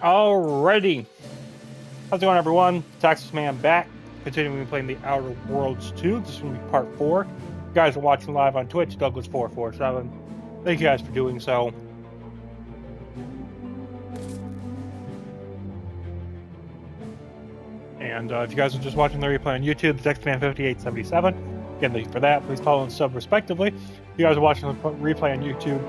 Alrighty. How's it going, everyone? Texas Man back. Continuing playing the Outer Worlds 2. This is going to be part 4. If you guys are watching live on Twitch, Douglas447. Thank you guys for doing so. And if you guys are just watching the replay on YouTube, it's XMan5877. Again, thank you for that. Please follow and sub respectively. If you guys are watching the replay on YouTube,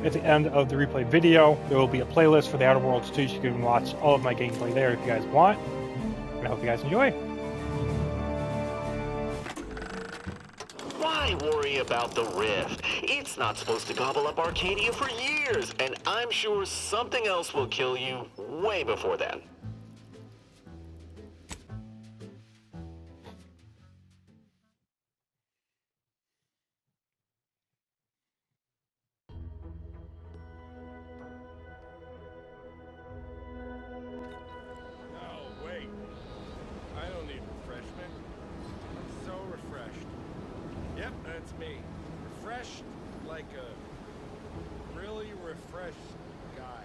at the end of the replay video, there will be a playlist for the Outer Worlds 2. You can watch all of my gameplay there if you guys want. And I hope you guys enjoy. Why worry about the Rift? It's not supposed to gobble up Arcadia for years, and I'm sure something else will kill you way before then. Oh, wait. I don't need refreshment. I'm so refreshed. Yep, that's me. Refreshed like a really refreshed guy.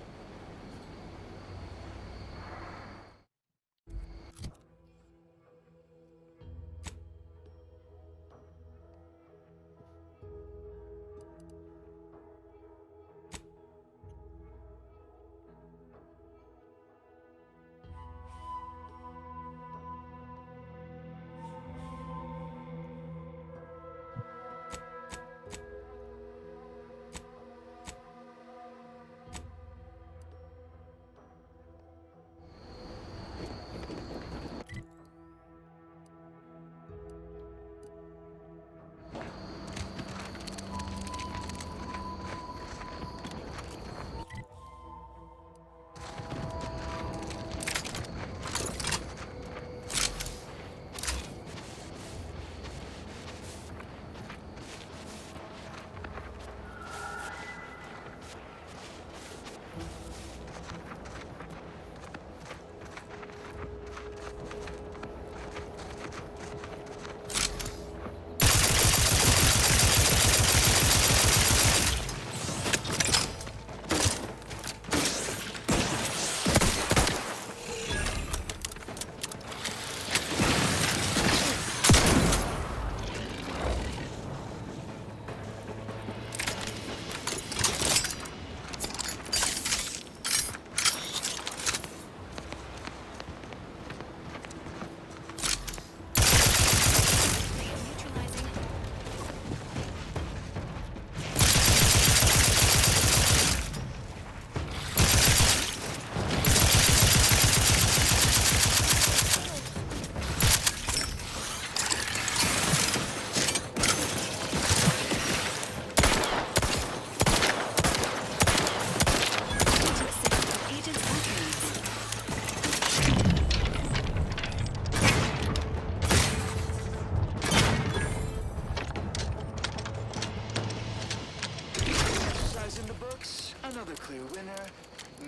Another clear winner,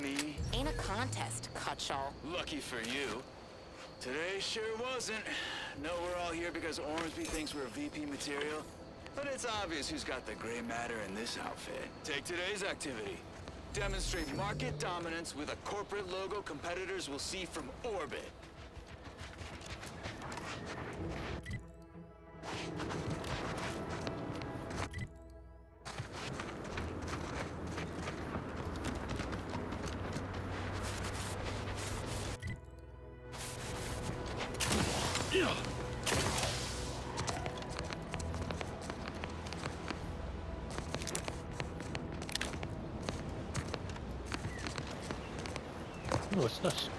me. Ain't a contest, Cutshall. Lucky for you. Today sure wasn't. No, we're all here because Ormsby thinks we're VP material. But it's obvious who's got the gray matter in this outfit. Take today's activity. Demonstrate market dominance with a corporate logo competitors will see from orbit. Ooh, what's this?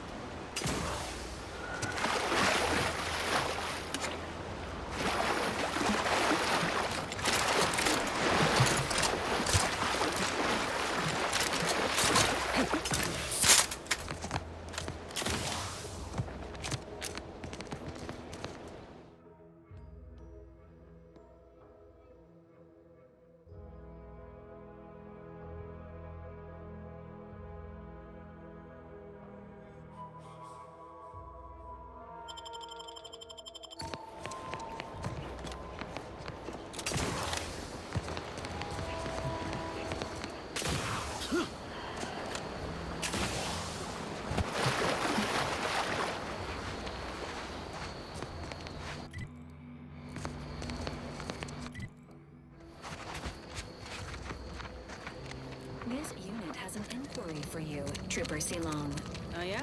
This unit has an inquiry for you, Trooper Ceylon. Oh yeah?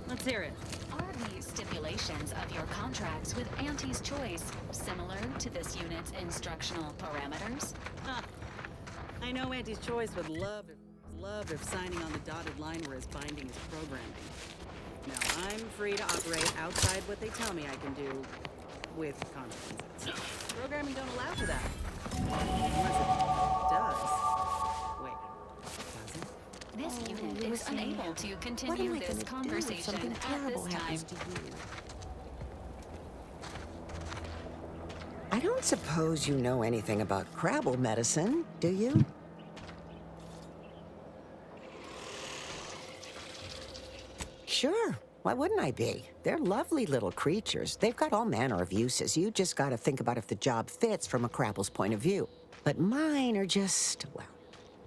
Let's hear it. Are the stipulations of your contracts with Auntie's Choice similar to this unit's instructional parameters? Huh. I know Auntie's Choice would love if signing on the dotted line were as binding as programming. Now, I'm free to operate outside what they tell me I can do with consequences. Programming don't allow for that. Unless it does. Wait, does it? This unit is unable to continue this conversation at this time. I don't suppose you know anything about Crabble medicine, do you? Sure. Why wouldn't I be? They're lovely little creatures. They've got all manner of uses. You just gotta think about if the job fits from a Crabble's point of view. But mine are just, well,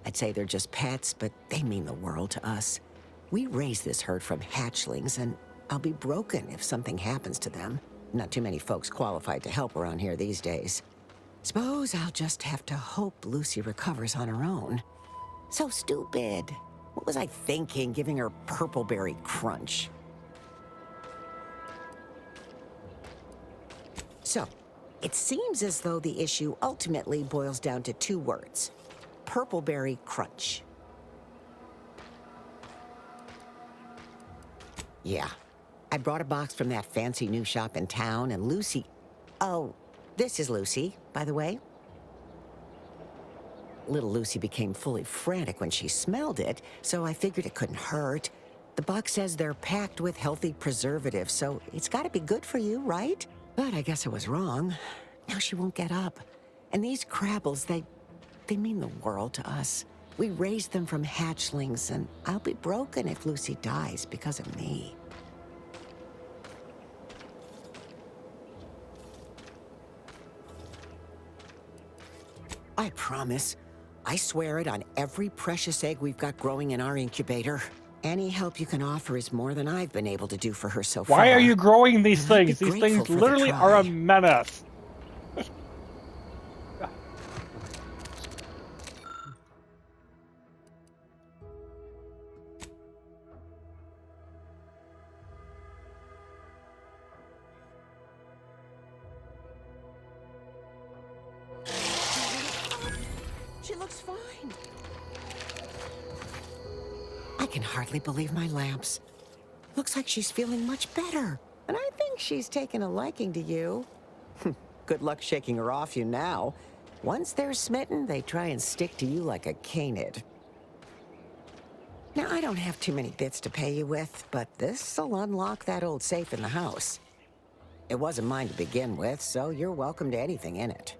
I'd say they're just pets, but they mean the world to us. We raise this herd from hatchlings, and I'll be broken if something happens to them. Not too many folks qualified to help around here these days. Suppose I'll just have to hope Lucy recovers on her own. So stupid. What was I thinking, giving her Purpleberry Crunch? So, it seems as though the issue ultimately boils down to 2 words. Purpleberry Crunch. Yeah. I brought a box from that fancy new shop in town, and Lucy... Oh, this is Lucy, by the way. Little Lucy became fully frantic when she smelled it, so I figured it couldn't hurt. The box says they're packed with healthy preservatives, so it's gotta be good for you, right? But I guess I was wrong. Now she won't get up. And these Crabbles, they mean the world to us. We raised them from hatchlings, and I'll be broken if Lucy dies because of me. I promise. I swear it on every precious egg we've got growing in our incubator. Any help you can offer is more than I've been able to do for her so far. Why are you growing these And I'd be things? These grateful things for the literally are a try. menace. She looks fine. I can hardly believe my lamps. Looks like she's feeling much better. And I think she's taken a liking to you. Good luck shaking her off you now. Once they're smitten, they try and stick to you like a canid. Now, I don't have too many bits to pay you with, but this'll unlock that old safe in the house. It wasn't mine to begin with, so you're welcome to anything in it.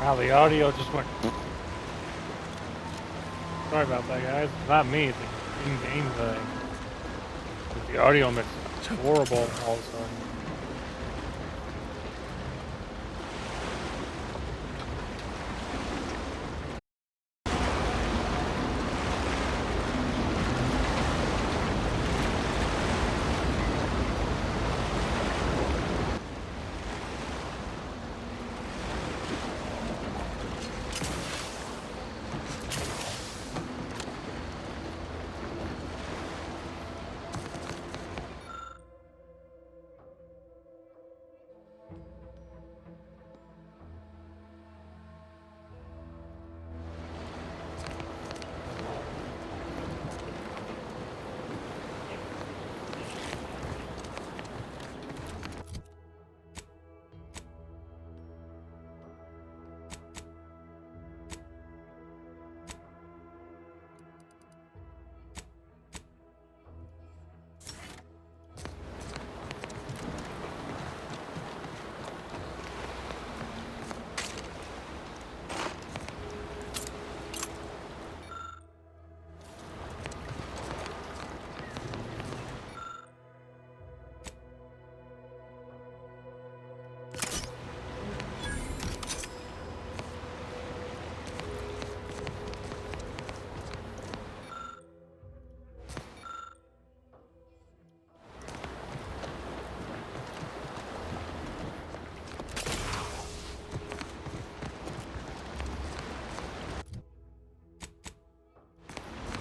Wow, the audio just went. Sorry about that, guys. It's not me. It's the in-game thing. The audio mix is horrible all of a sudden.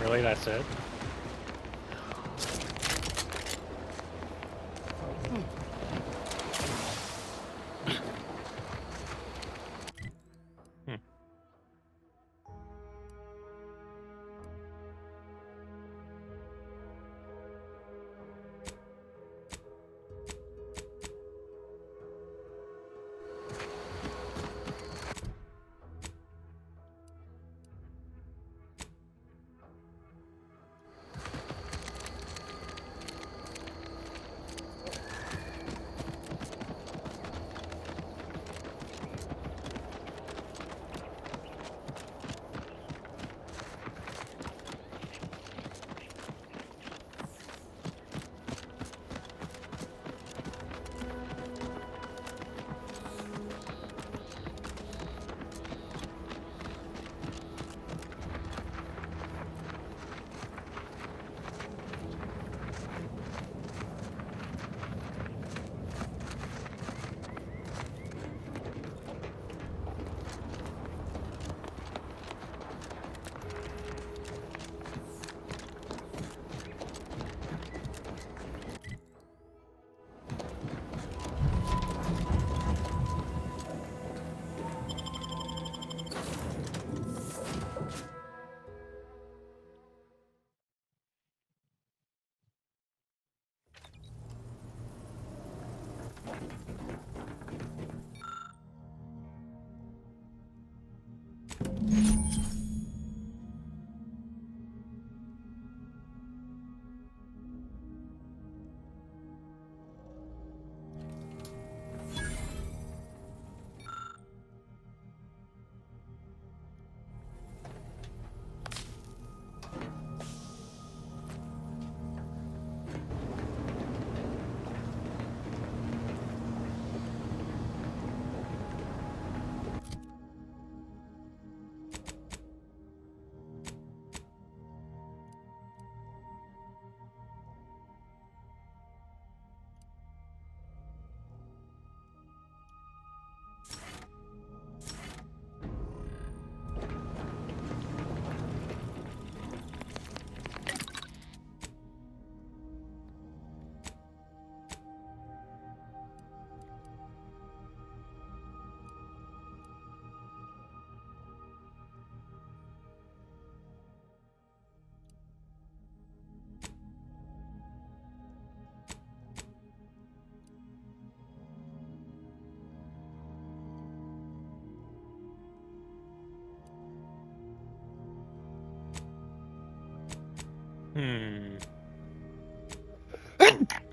Really, that's it?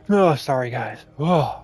Oh, sorry, guys. Oh.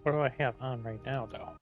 What do I have on right now, though?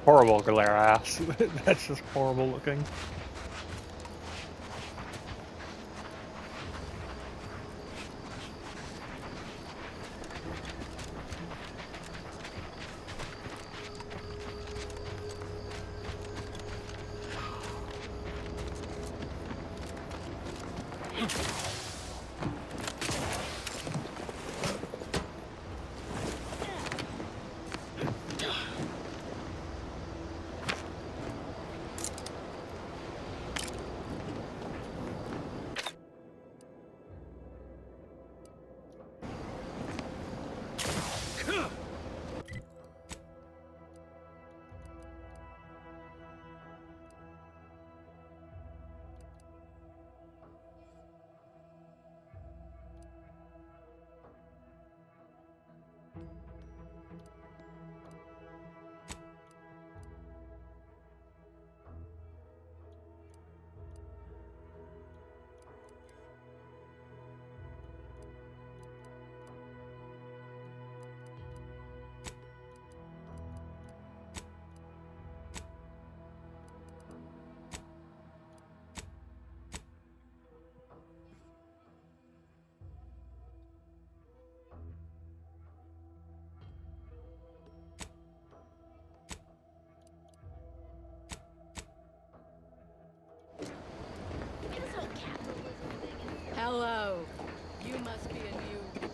Horrible glare ass. That's just horrible looking. Hello. You must be a new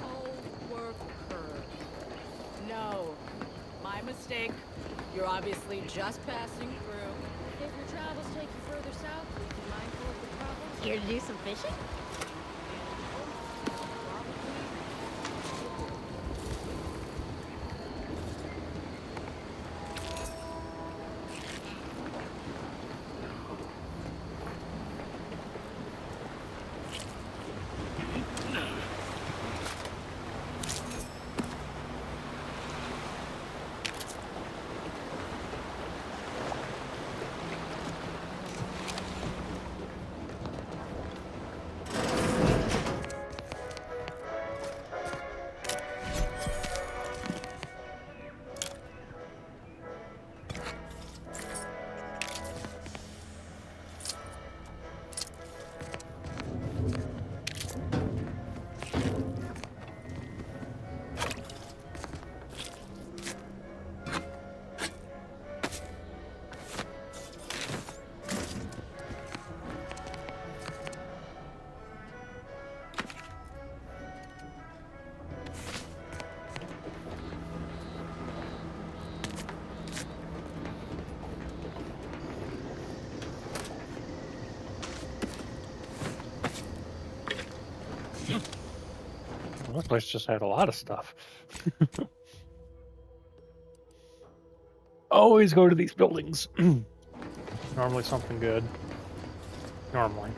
co-worker. No, my mistake. You're obviously just passing through. If your travels take you further south, please be mindful of the problems. Here to do some fishing? Well, this place just had a lot of stuff. Always go to these buildings. Normally something good. Normally.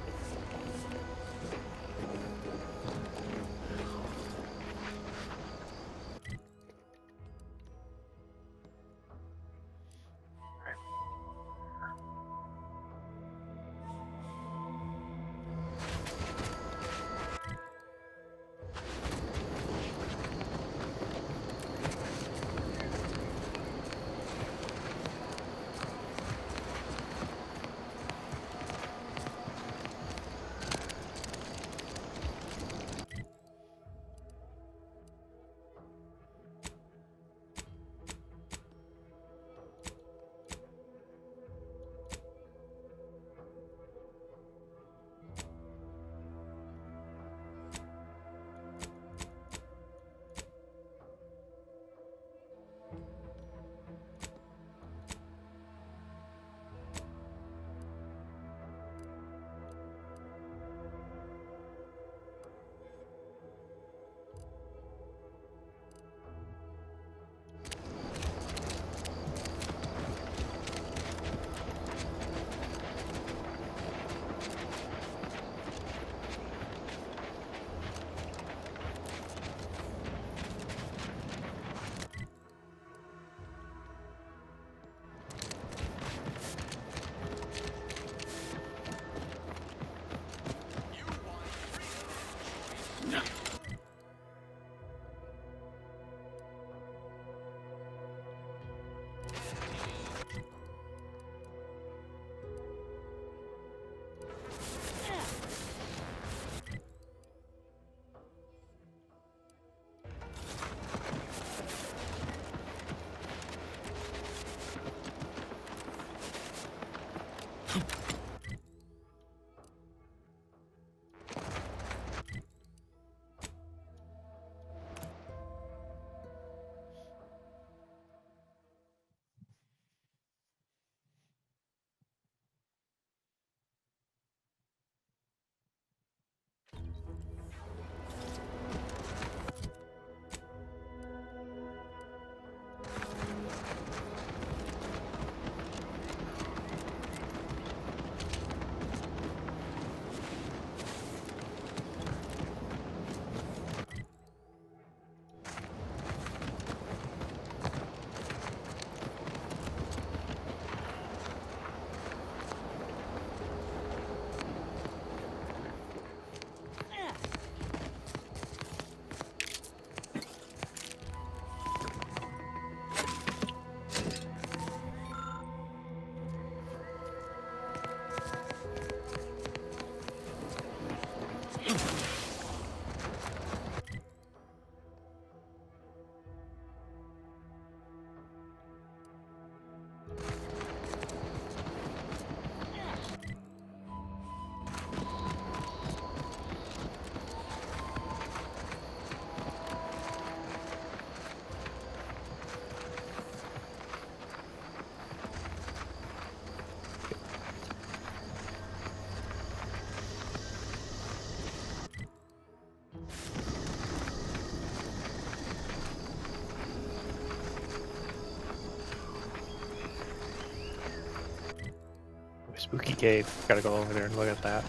Spooky cave. Gotta go over there and look at that.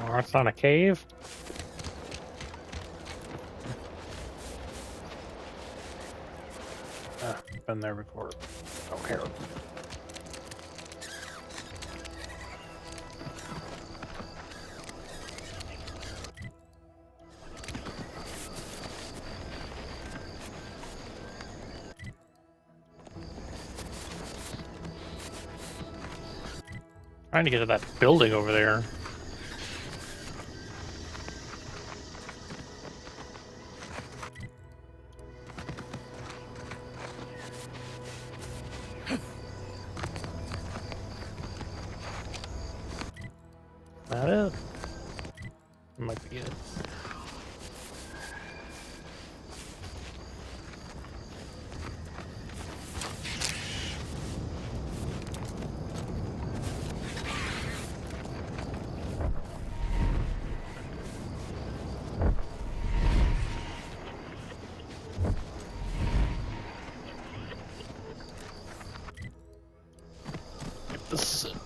Oh, it's not a cave? Been there before. Don't care. Trying to get to that building over there. That it? Might be it. This is it.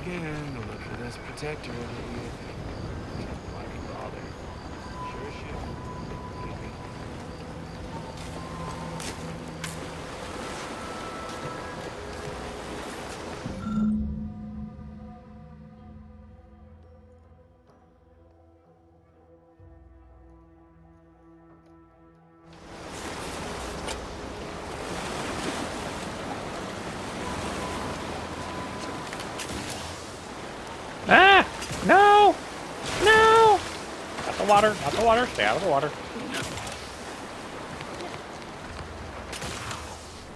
again to look for this protector that you... Why do you bother? Sure shit. Maybe. Ah! No! No! Not the water, not the water. Stay out of the water.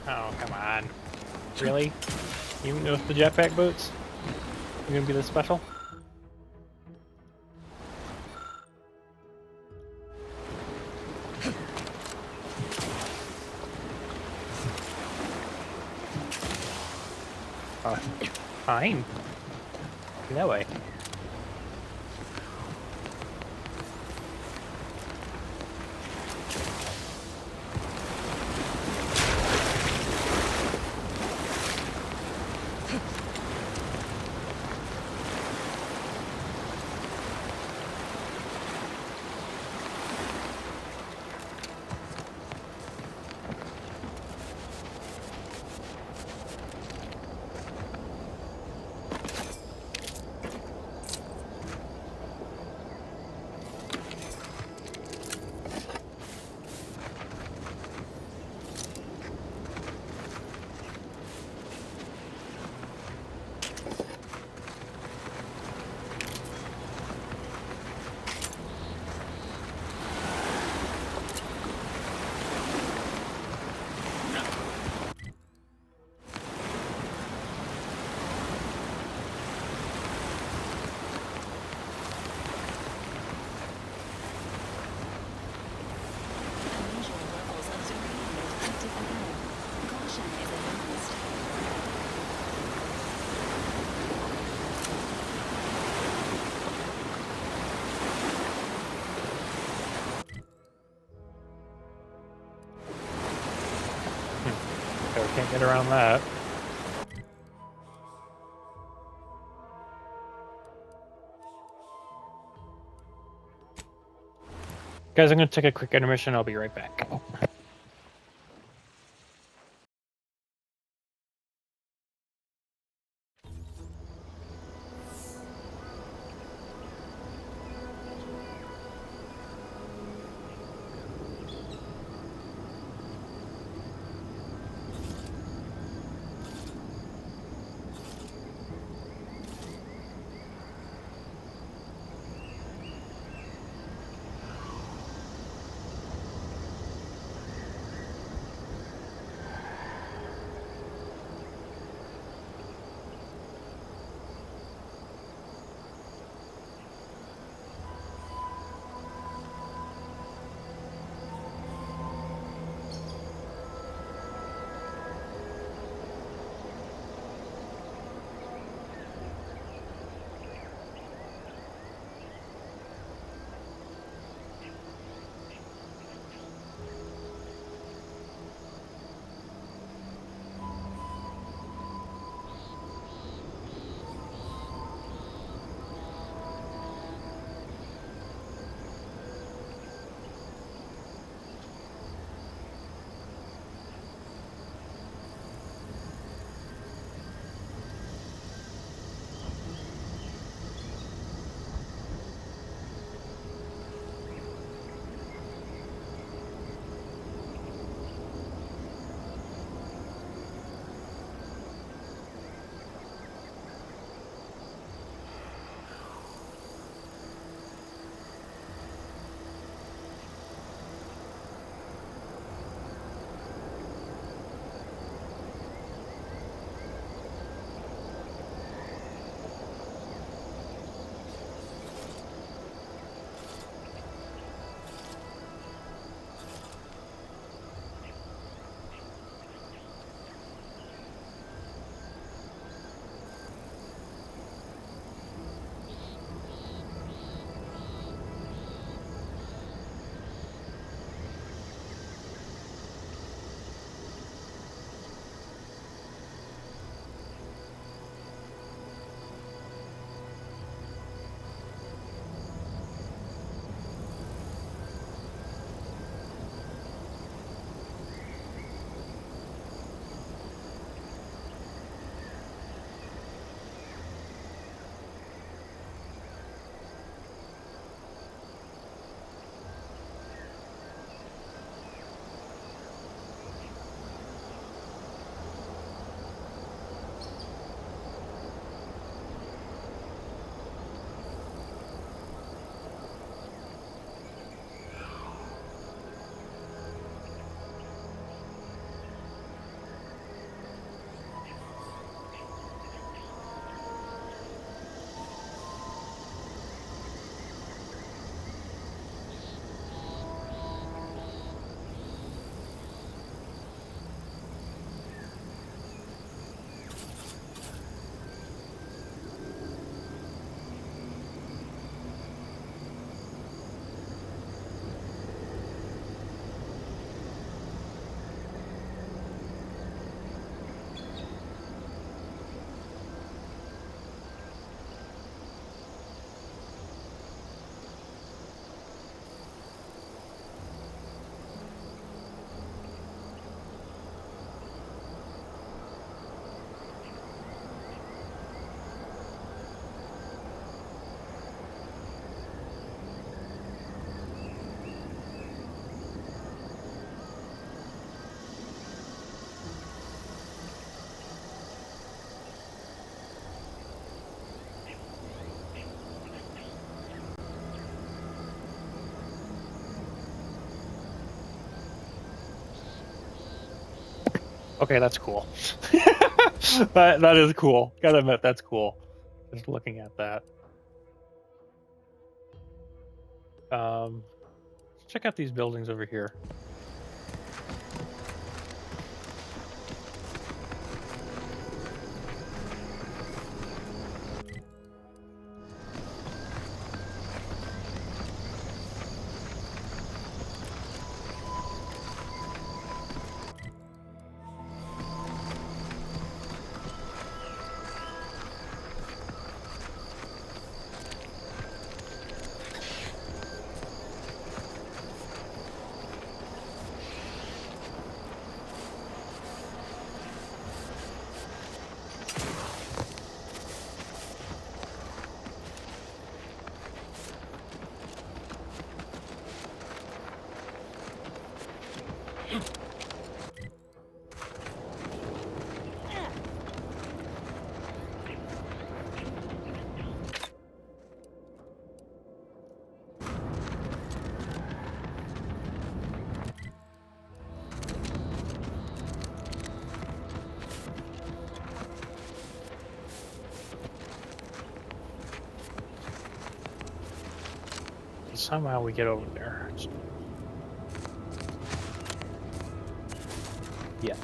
Oh, come on. Really? Even with the jetpack boots? You're gonna be this special? Fine. Go that way. Unusual levels of Zermanium detected ahead. Caution is advised. So we can't get around that. Guys, I'm gonna take a quick intermission. I'll be right back. Okay, that's cool. that is cool. Gotta admit, that's cool. Just looking at that. Let's check out these buildings over here. Somehow we get over there. Yet.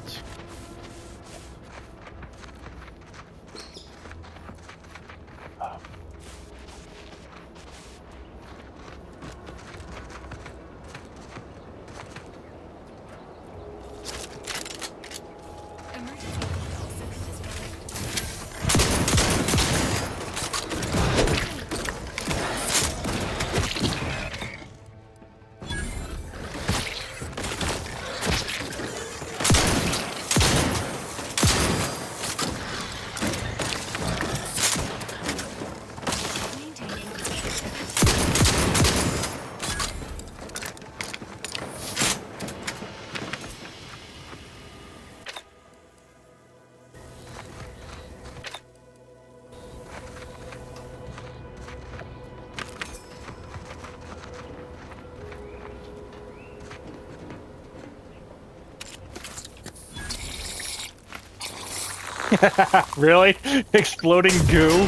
Really? Exploding goo?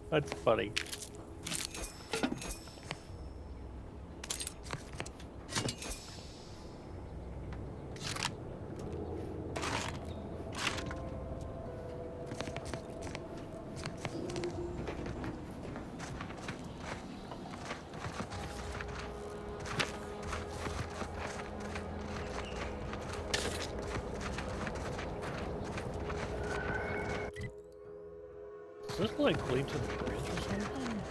That's funny. Does this like lead to the bridge or something?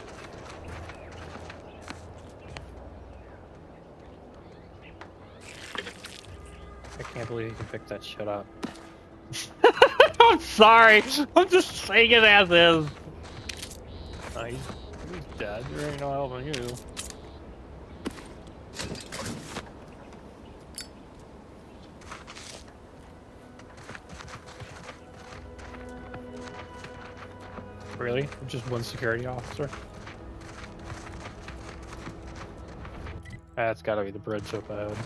I can't believe you can pick that shit up. I'm sorry! I'm just saying it as is! Oh, he's dead. There ain't no helping you. Really? Just one security officer? That's gotta be the bridge up ahead.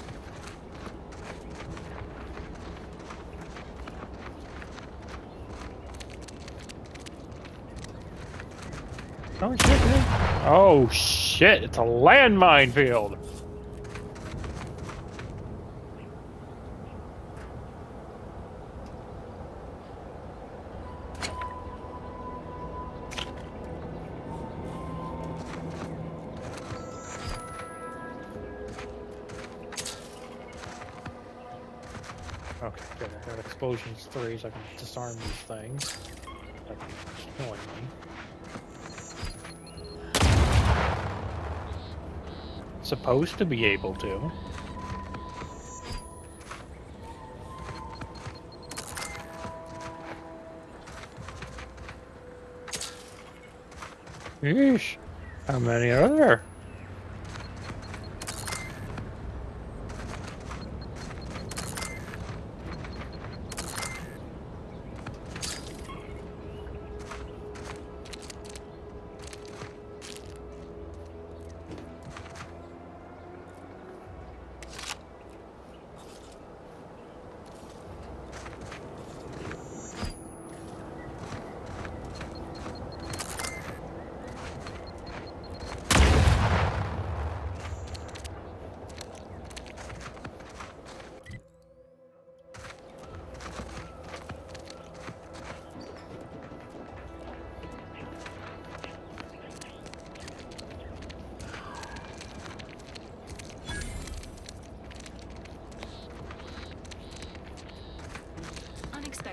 Oh shit, man. Oh shit, it's a landmine field! Okay, good. I got explosions 3 so I can disarm these things. That keeps killing me. Supposed to be able to. Yeesh. How many are there?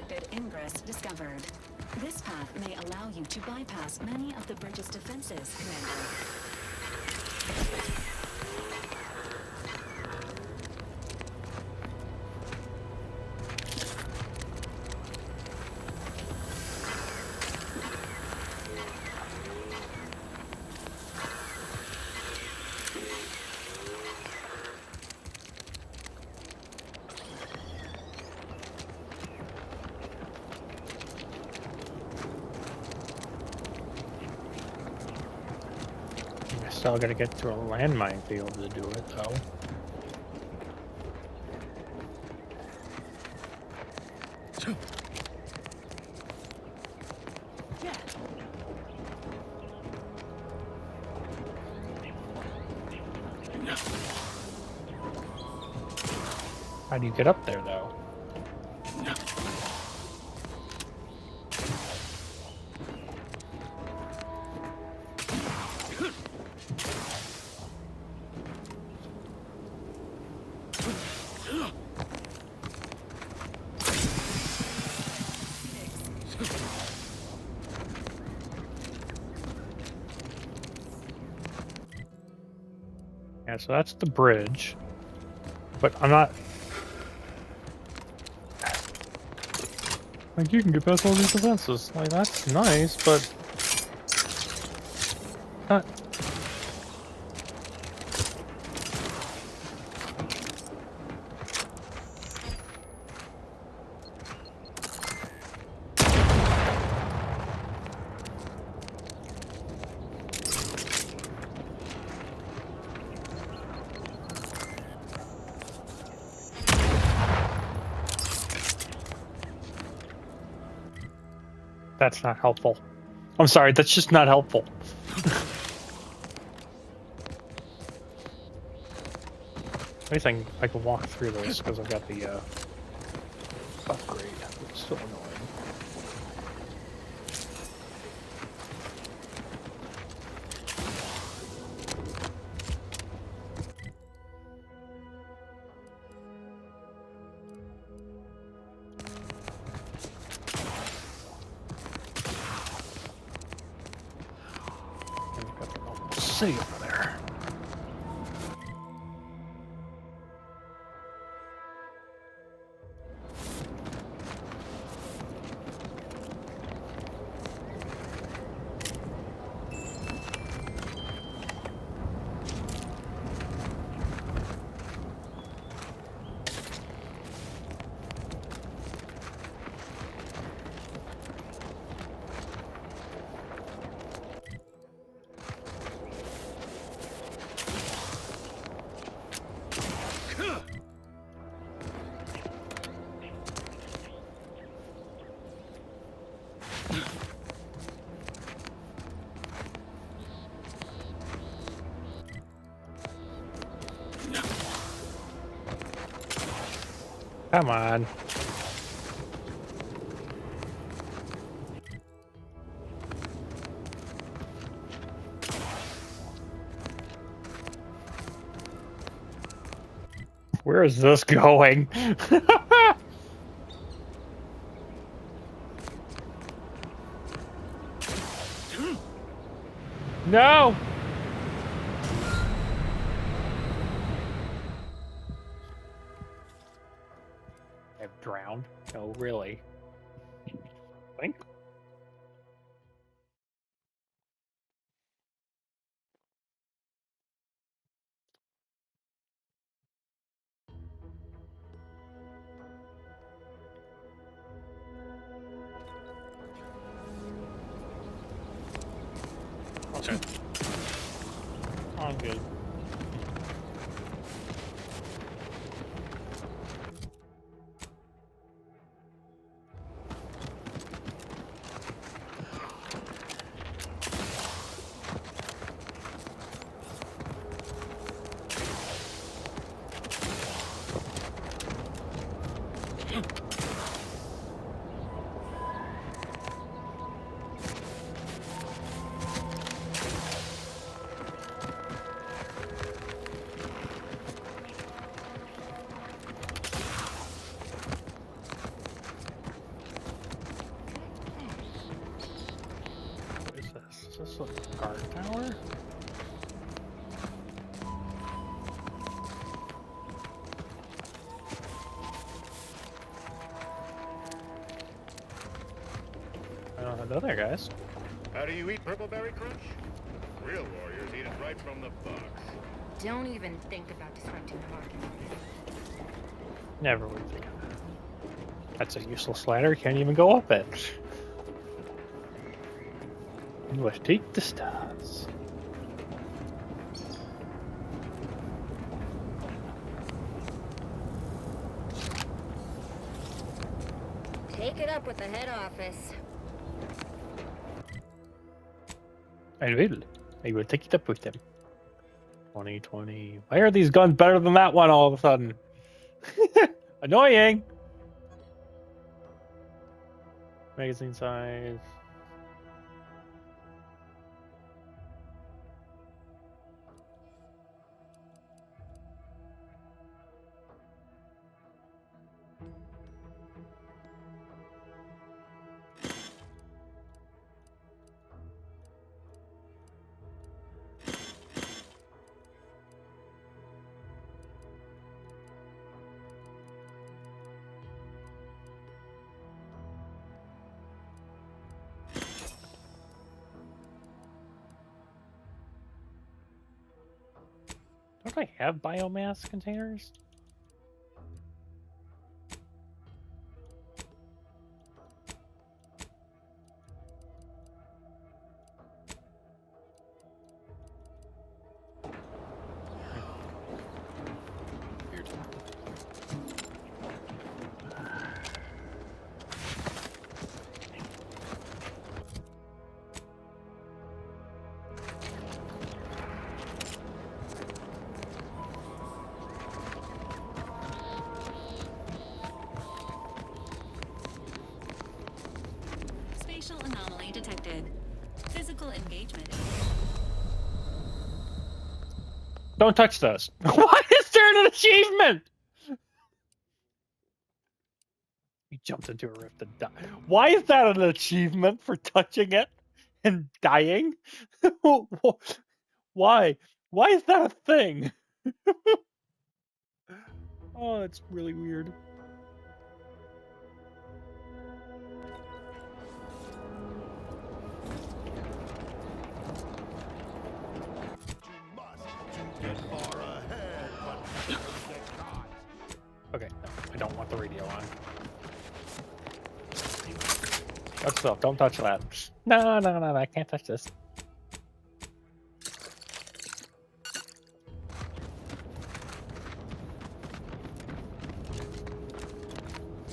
Unrestricted ingress discovered. This path may allow you to bypass many of the bridge's defenses, Commander. Still gotta get through a landmine field to do it, though. How do you get up there, though? Yeah, so that's the bridge. But I'm not... Like, you can get past all these defenses. Like, that's nice, but... Not... That's not helpful. I'm sorry, that's just not helpful. At least I can walk through this because I've got the upgrade. It's still annoying. City over there. Come on. Where is this going? No! I've drowned. No, really. Think? Okay. I'm good. Looks like a guard tower. I don't have there, guys. How do you eat Purpleberry Crunch? Real warriors eat it right from the box. Don't even think about disrupting the market. Never would think of that. That's a useless ladder. Can't even go up it. Let's take the stars. Take it up with the head office. I will. I will take it up with them. 2020. Why are these guns better than that one all of a sudden? Annoying! Magazine size. Don't I have biomass containers? Weird. Spatial anomaly detected. Physical engagement. Don't touch those. Why is there an achievement? We jumped into a rift and died. Why is that an achievement for touching it and dying? Why? Why is that a thing? Oh, that's really weird. Okay, no, I don't want the radio on. That's stuff. Don't touch that. No, no, no, I can't touch this.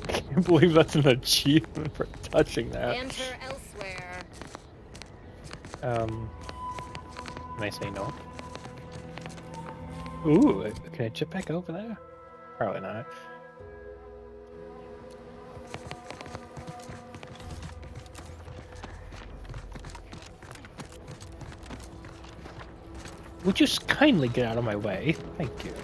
I can't believe that's an achievement for touching that. Enter elsewhere. Can I say no? Ooh, can I chip back over there? Probably not. Would you just kindly get out of my way? Thank you.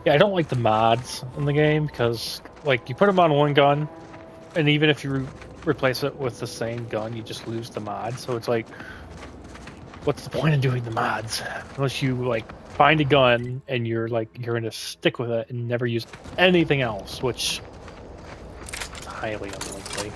Yeah, I don't like the mods in the game because, like, you put them on one gun, and even if you replace it with the same gun, you just lose the mod. So it's like, what's the point of doing the mods unless you like find a gun and you're gonna stick with it and never use anything else, which is highly unlikely.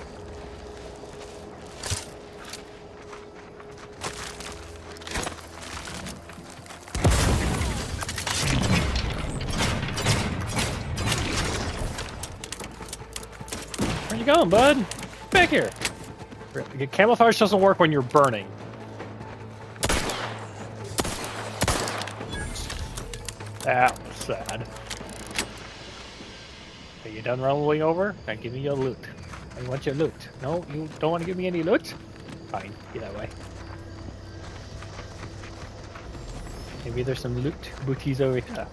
Where you going, bud? Back here. Camouflage doesn't work when you're burning. That was sad. Are you done rolling over? Now give me your loot. I want your loot. No, you don't want to give me any loot? Fine, get that way. Maybe there's some loot booties over here.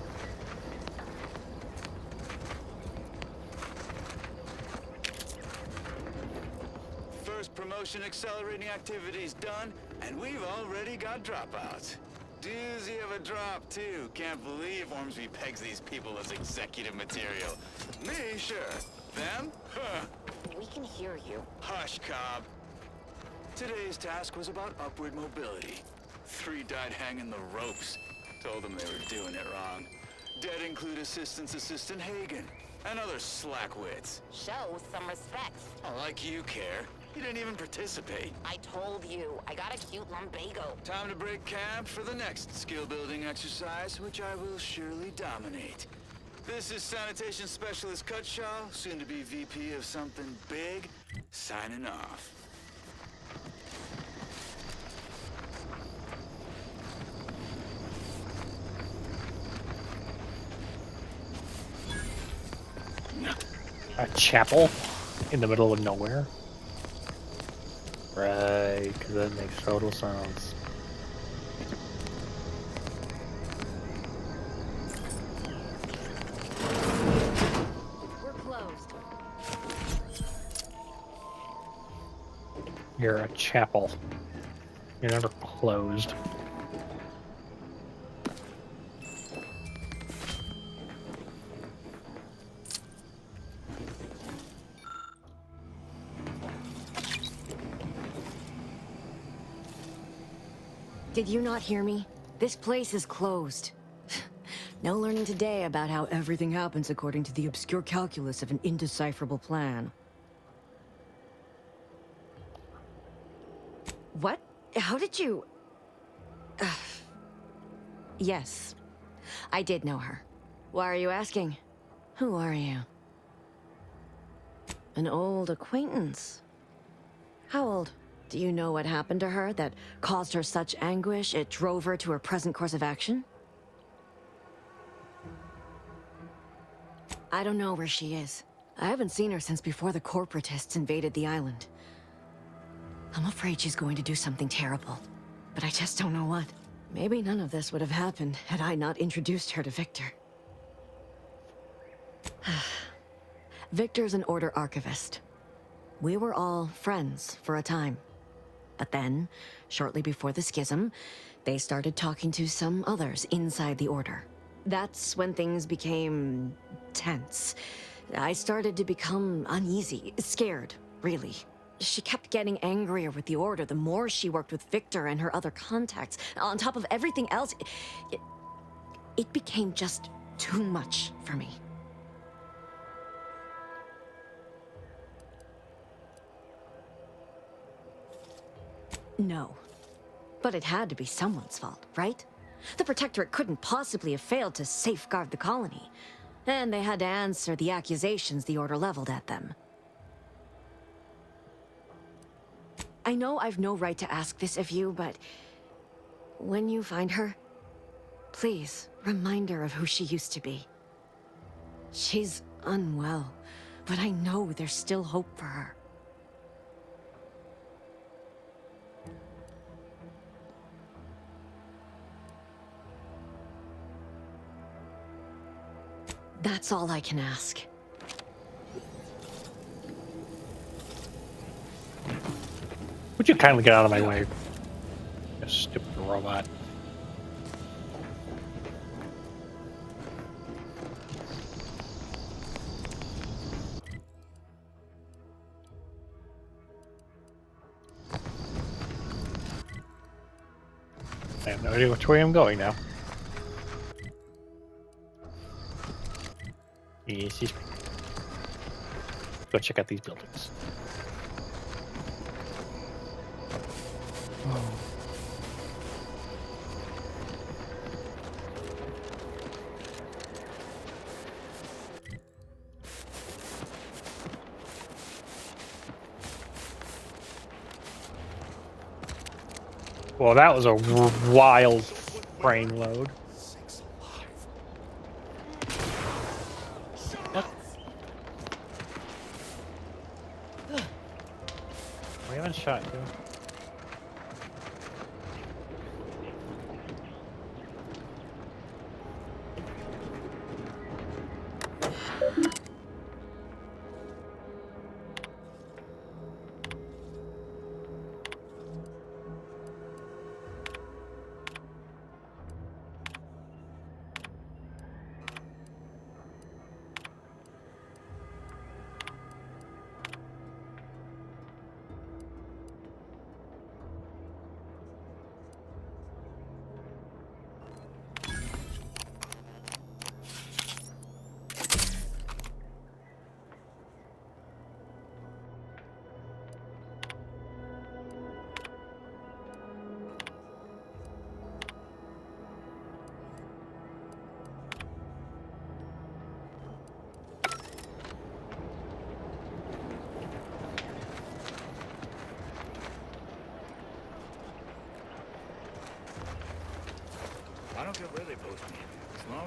First promotion accelerating activities done, and we've already got dropouts. Doozy of a drop, too. Can't believe Ormsby pegs these people as executive material. Me, sure. Them? Huh. We can hear you. Hush, Cobb. Today's task was about upward mobility. 3 died hanging the ropes. Told them they were doing it wrong. Dead include Assistant Hagen and other slackwits. Show some respect. Oh, like you care. You didn't even participate. I told you, I got a cute lumbago. Time to break camp for the next skill-building exercise, which I will surely dominate. This is Sanitation Specialist Cutshaw, soon to be VP of something big, signing off. A chapel in the middle of nowhere. Right, because that makes total sense. We're closed. You're a chapel. You're never closed. Did you not hear me? This place is closed. No learning today about how everything happens according to the obscure calculus of an indecipherable plan. What? How did you... Yes, I did know her. Why are you asking? Who are you? An old acquaintance. How old? Do you know what happened to her that caused her such anguish it drove her to her present course of action? I don't know where she is. I haven't seen her since before the corporatists invaded the island. I'm afraid she's going to do something terrible, but I just don't know what. Maybe none of this would have happened had I not introduced her to Victor. Victor's an Order archivist. We were all friends for a time. But then, shortly before the schism, they started talking to some others inside the Order. That's when things became tense. I started to become uneasy, scared, really. She kept getting angrier with the Order the more she worked with Victor and her other contacts. On top of everything else, it became just too much for me. No. But it had to be someone's fault, right? The Protectorate couldn't possibly have failed to safeguard the colony. And they had to answer the accusations the Order leveled at them. I know I've no right to ask this of you, but... when you find her, please remind her of who she used to be. She's unwell, but I know there's still hope for her. That's all I can ask. Would you kindly get out of my way? You stupid robot. I have no idea which way I'm going now. Yes, yes. Go check out these buildings. Oh. Well, that was a wild frame load. We haven't shot you.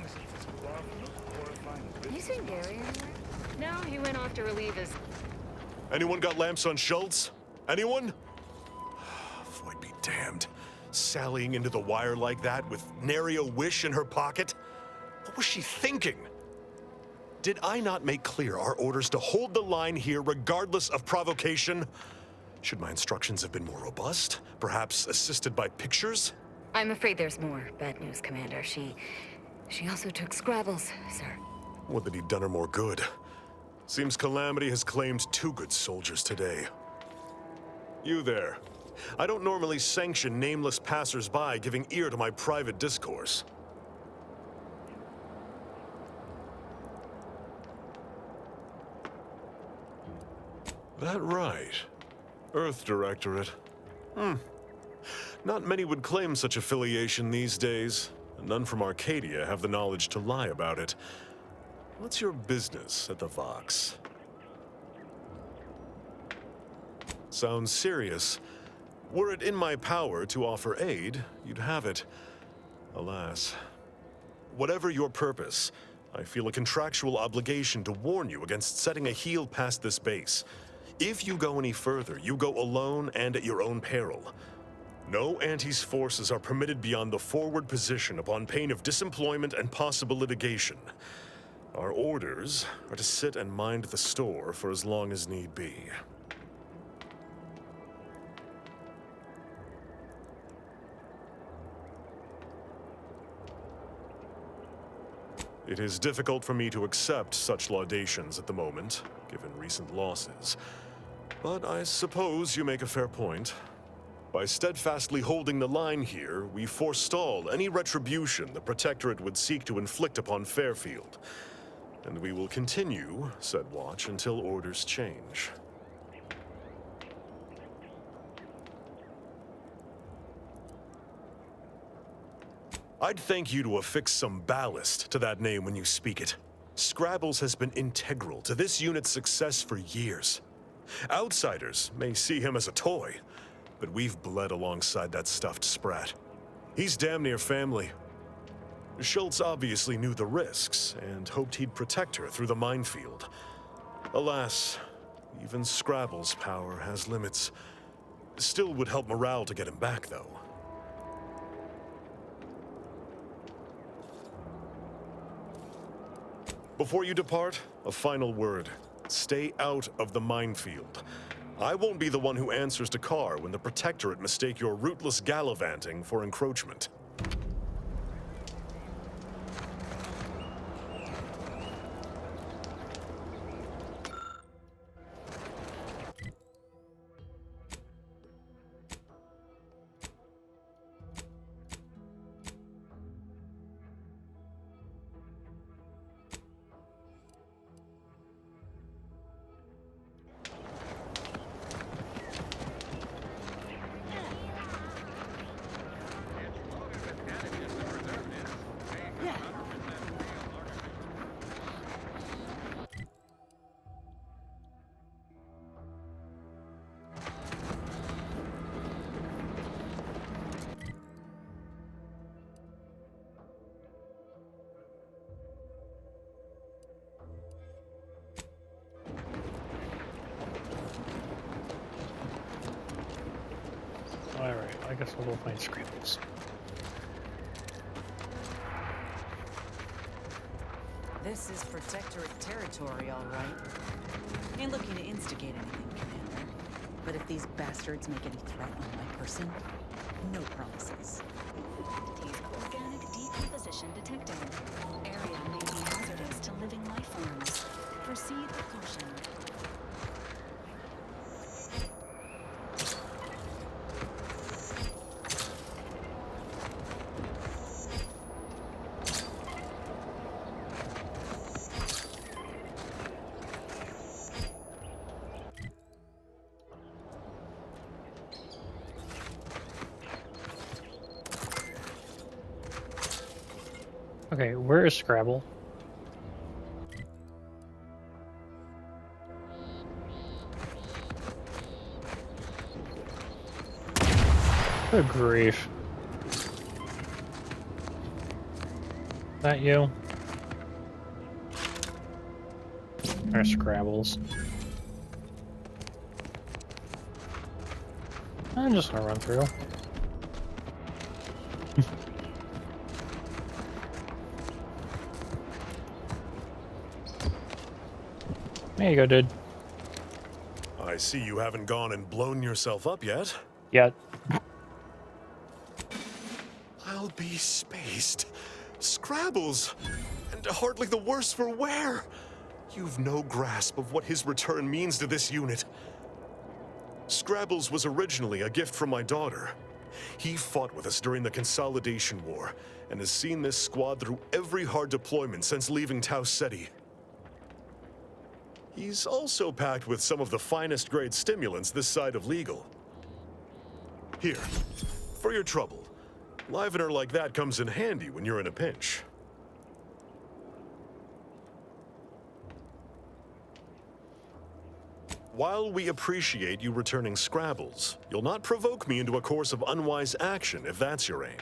long since you cooled off from those horrifying You seen Gary anywhere? No, he went off to relieve his... Anyone got lamps on Schultz? Anyone? Floyd be damned. Sallying into the wire like that with nary a wish in her pocket? What was she thinking? Did I not make clear our orders to hold the line here regardless of provocation? Should my instructions have been more robust? Perhaps assisted by pictures? I'm afraid there's more bad news, Commander. She also took Scrabbles, sir. Would that he'd done her more good. Seems Calamity has claimed 2 good soldiers today. You there. I don't normally sanction nameless passers-by giving ear to my private discourse. That right. Earth Directorate. Not many would claim such affiliation these days, and none from Arcadia have the knowledge to lie about it. What's your business at the Vox? Sounds serious. Were it in my power to offer aid, you'd have it. Alas. Whatever your purpose, I feel a contractual obligation to warn you against setting a heel past this base. If you go any further, you go alone and at your own peril. No Antes forces are permitted beyond the forward position upon pain of disemployment and possible litigation. Our orders are to sit and mind the store for as long as need be. It is difficult for me to accept such laudations at the moment, given recent losses. But I suppose you make a fair point. By steadfastly holding the line here, we forestall any retribution the Protectorate would seek to inflict upon Fairfield. And we will continue said watch until orders change. I'd thank you to affix some ballast to that name when you speak it. Scrabbles has been integral to this unit's success for years. Outsiders may see him as a toy, but we've bled alongside that stuffed sprat. He's damn near family. Schultz obviously knew the risks and hoped he'd protect her through the minefield. Alas, even Scrabble's power has limits. Still would help morale to get him back, though. Before you depart, a final word. Stay out of the minefield. I won't be the one who answers to Carr when the Protectorate mistake your rootless gallivanting for encroachment. Alright, I guess we'll go find Scrabbles. This is Protectorate territory, all right. Ain't looking to instigate anything, Commander. But if these bastards make any threat on my person, no promises. Organic decomposition detected. Area may be hazardous to living life forms. Proceed with caution. Okay, where is Scrabble? Good grief. that you? There's Scrabbles. I'm just gonna run through. There you go, dude. I see you haven't gone and blown yourself up yet. Yet. I'll be spaced. Scrabbles! And hardly the worse for wear! You've no grasp of what his return means to this unit. Scrabbles was originally a gift from my daughter. He fought with us during the Consolidation War, and has seen this squad through every hard deployment since leaving Tau Ceti. He's also packed with some of the finest grade stimulants this side of legal. Here, for your trouble. Livener like that comes in handy when you're in a pinch. While we appreciate you returning Scrabbles, you'll not provoke me into a course of unwise action if that's your aim.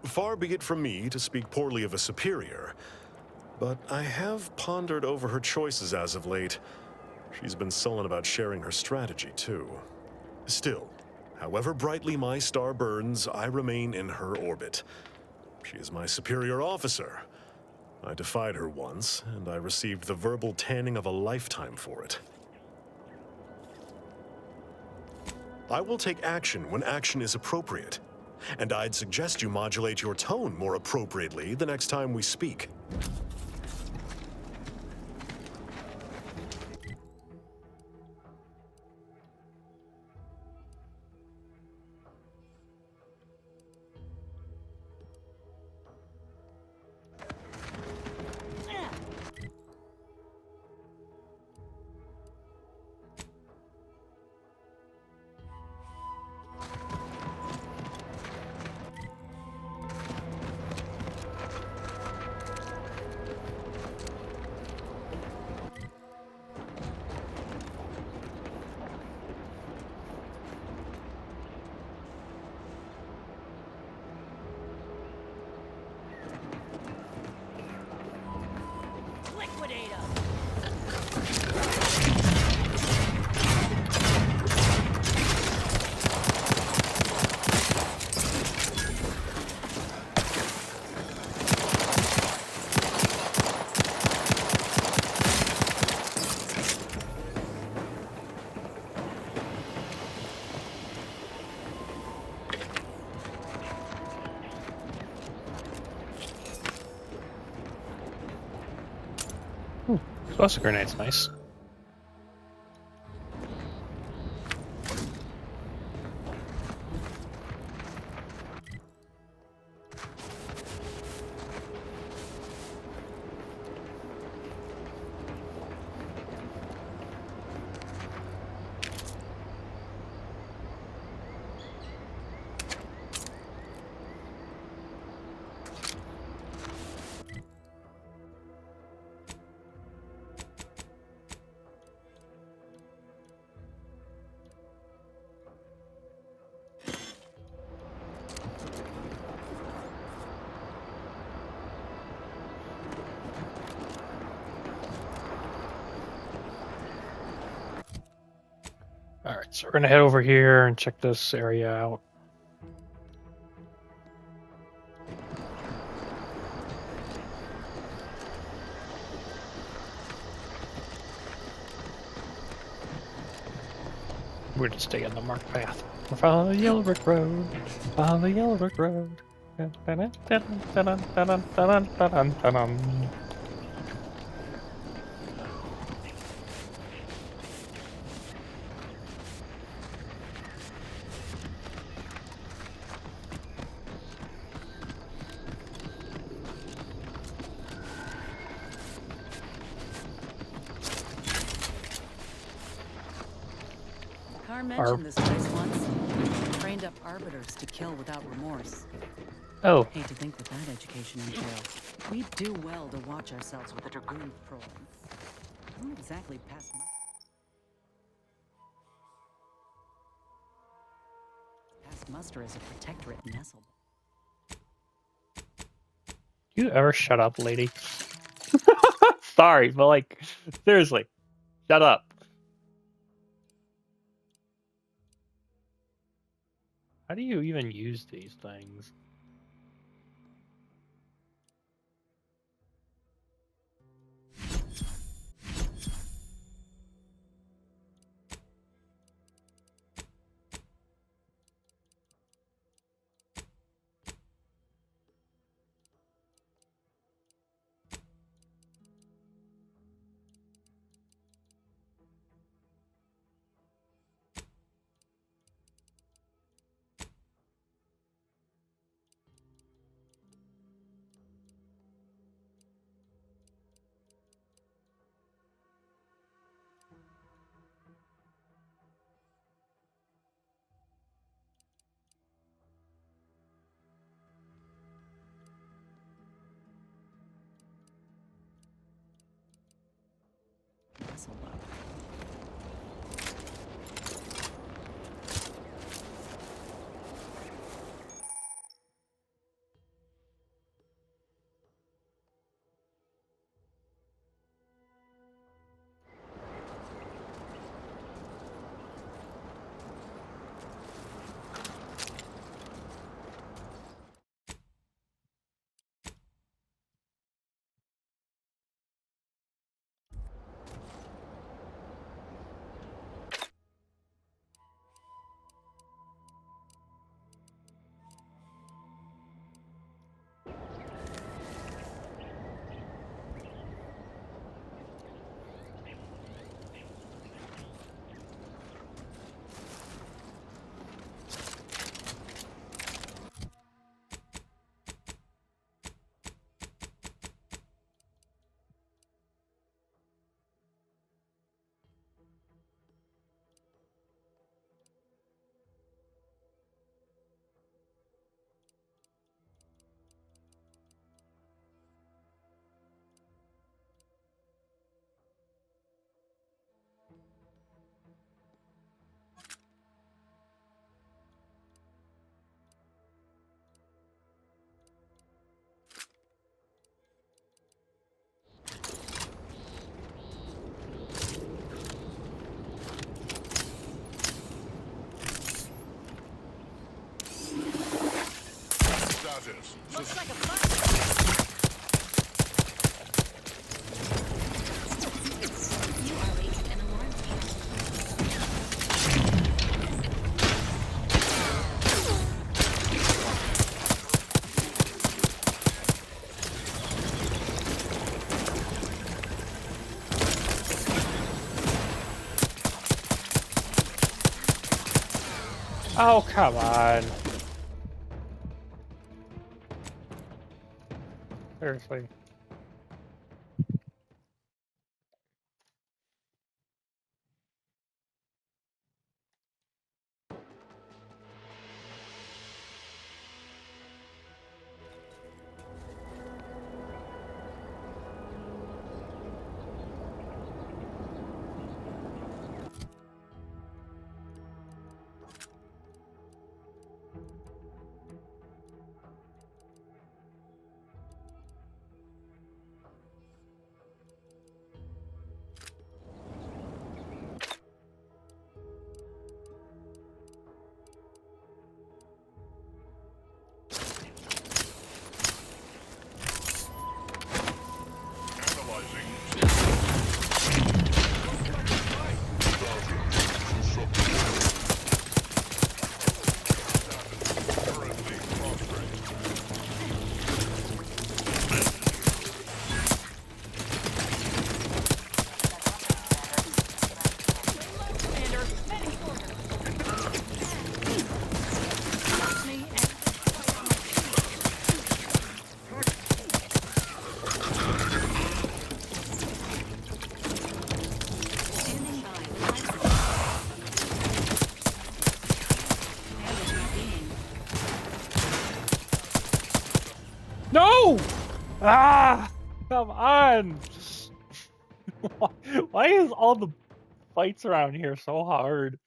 Far be it from me to speak poorly of a superior, but I have pondered over her choices as of late. She's been sullen about sharing her strategy, too. Still, however brightly my star burns, I remain in her orbit. She is my superior officer. I defied her once, and I received the verbal tanning of a lifetime for it. I will take action when action is appropriate. And I'd suggest you modulate your tone more appropriately the next time we speak. Cluster grenade's nice. Alright, so we're gonna head over here and check this area out. We're to stay on the marked path. Follow the yellow brick road. Follow the yellow brick road. Carr mentioned this place once. Trained up arbiters to kill without remorse. Oh. Hate to think what that education entails. We do well to watch ourselves with the Dragoon Patrol. Don't exactly pass muster as a protectorate nestle. You ever shut up, lady? Sorry, but like, seriously, shut up. How do you even use these things? Looks like a fun. You are raised an alarm Oh, come on. Seriously. Ah! Come on! Why is all the fights around here so hard?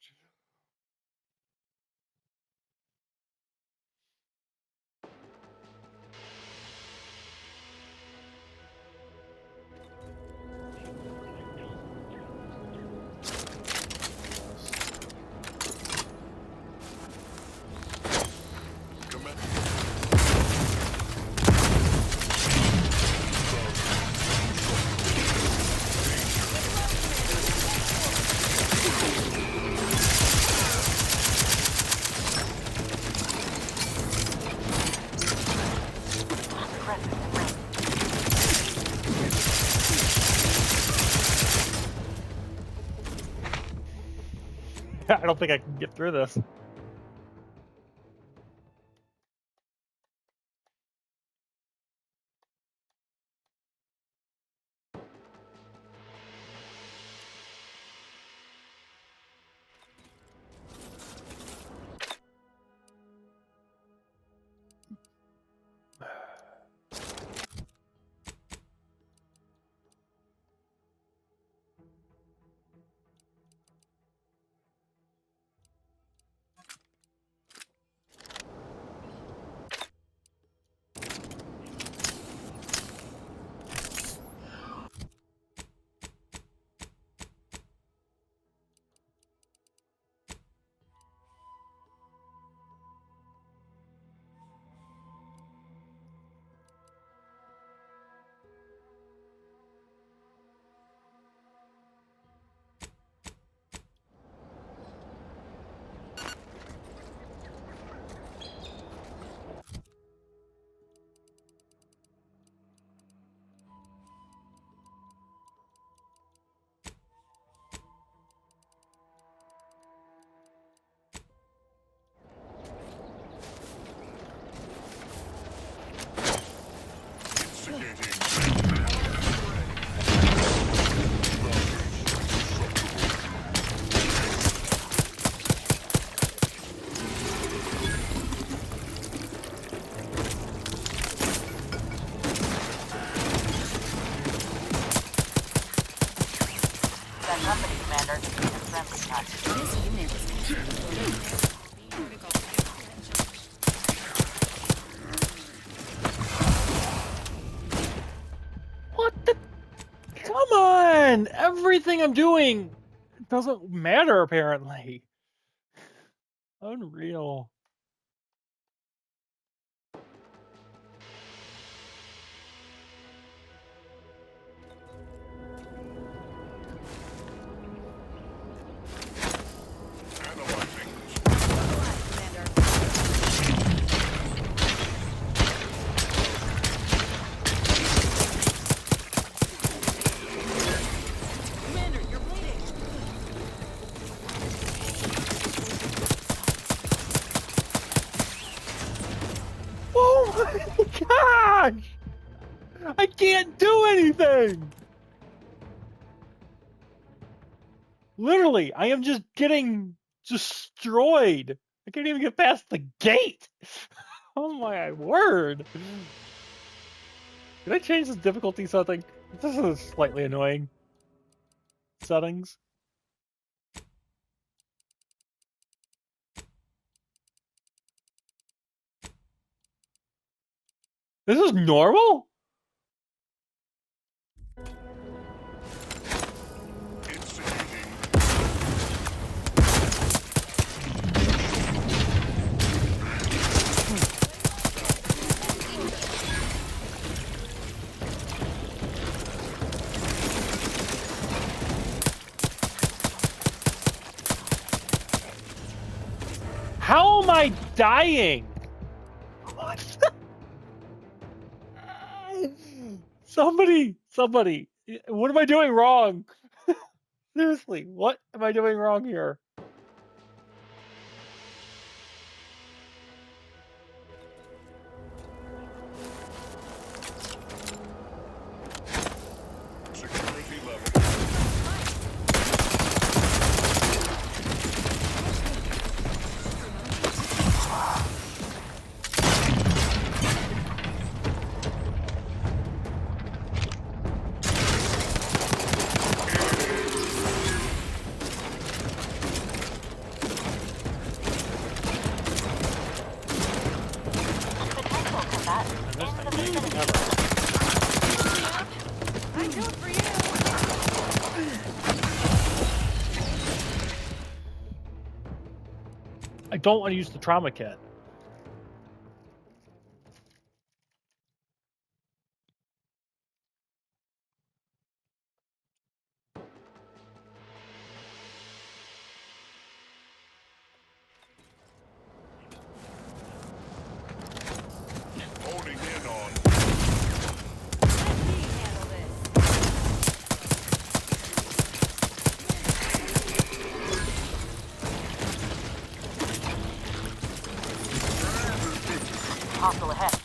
I don't think I can get through this. What the? Come on! Everything I'm doing doesn't matter, apparently. Unreal. Gosh! I can't do anything! Literally, I am just getting destroyed. I can't even get past the gate. Oh my word. Did I change the difficulty setting? This is slightly annoying. Settings. This is normal? How am I dying? What the? Somebody, what am I doing wrong? Seriously, what am I doing wrong here? Security level. I don't want to use the trauma kit. Holding in on. Hostile ahead.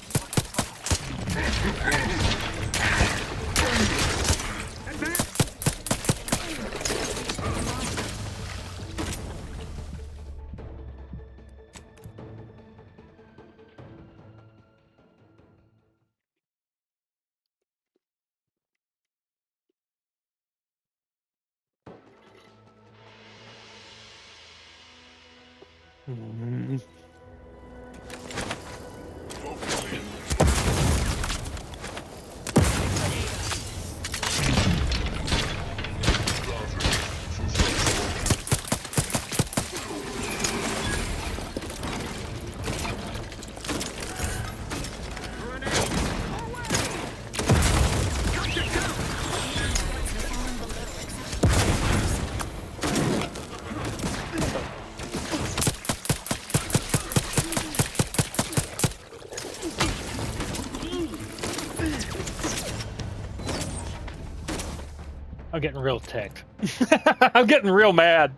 I'm getting real ticked. I'm getting real mad.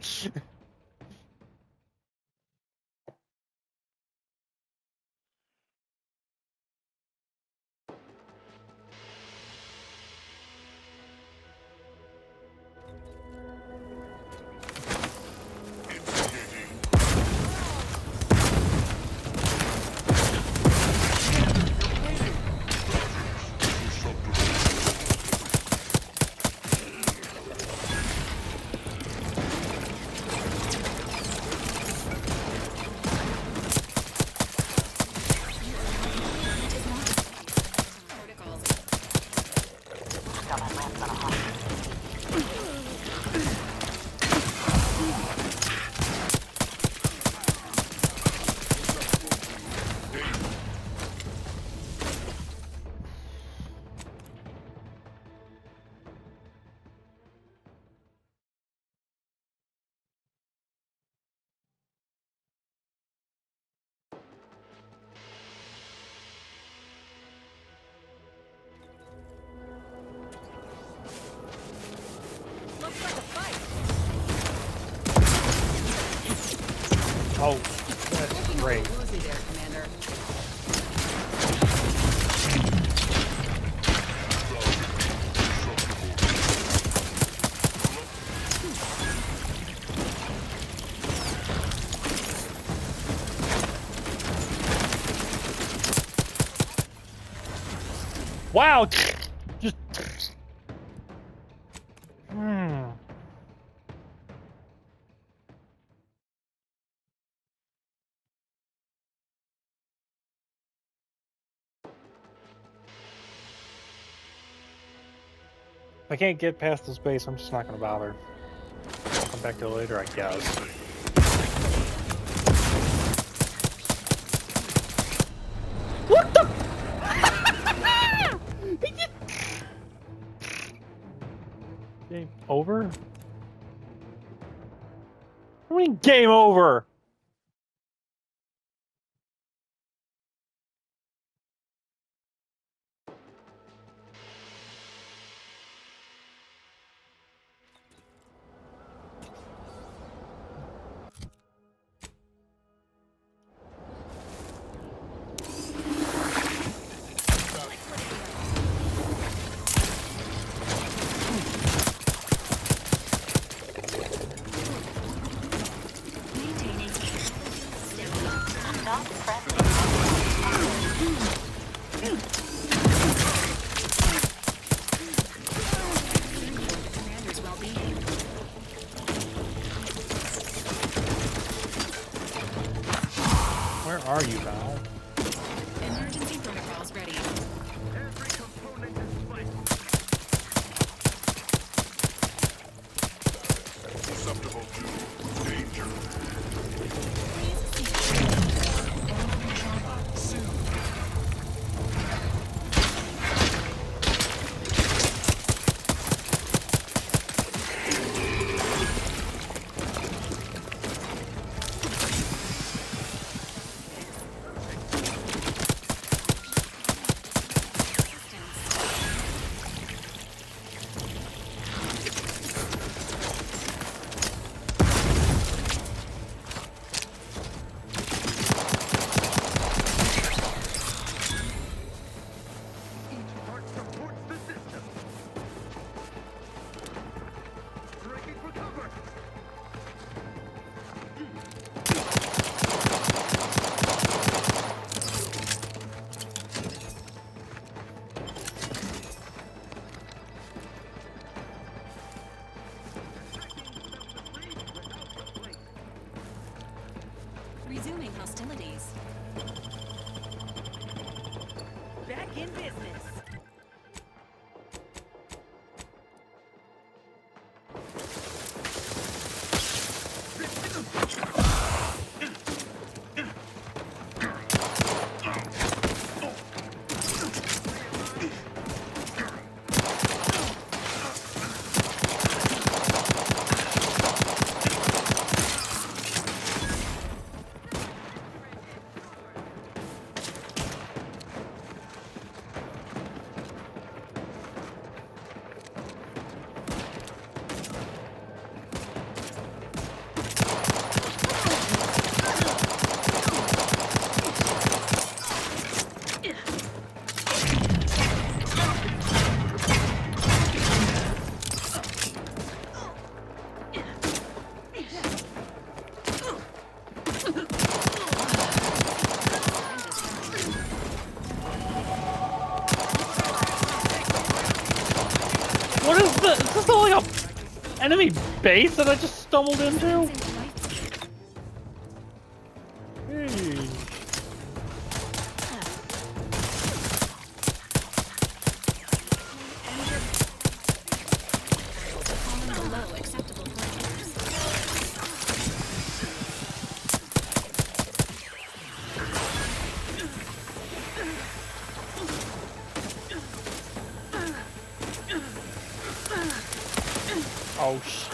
Oh, that's great. Woozy there, Commander. Wow! Just. If I can't get past this base, I'm just not going to bother. I'll come back to it later, I guess. What the? Game over? What do you mean game over? Where are you, Val? Emergency protocols ready. Every component is vital. Susceptible to danger. Please hostilities. Back in business. What is this? Is this like a enemy base that I just stumbled into? Hey. Falling below acceptable parameters. Oh sh.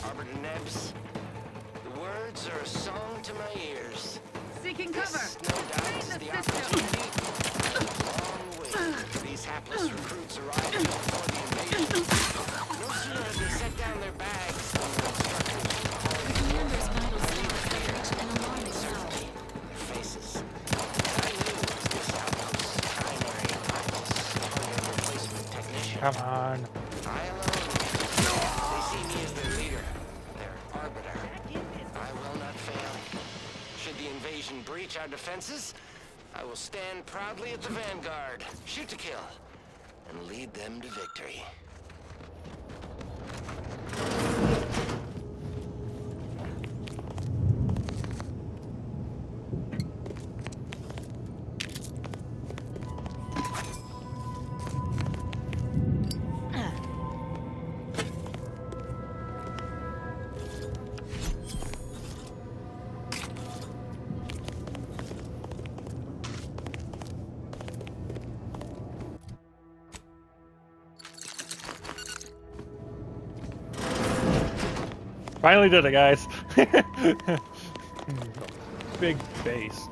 Arbiter Nebs, the words are a song to my ears. Seeking cover. This, no doubt, is the opportunity. Long way. These hapless recruits arrived before the invasion. No sooner had they set down their bags than the instructors The commander's vital signs have reached an alarming low. their faces. I knew it was this outpost's primary practice, target replacement technician. Come on. I alone. They see me as their leader, their arbiter. I will not fail. Should the invasion breach our defenses, I will stand proudly at the vanguard, shoot to kill, and lead them to victory. Finally did it, guys. Big base.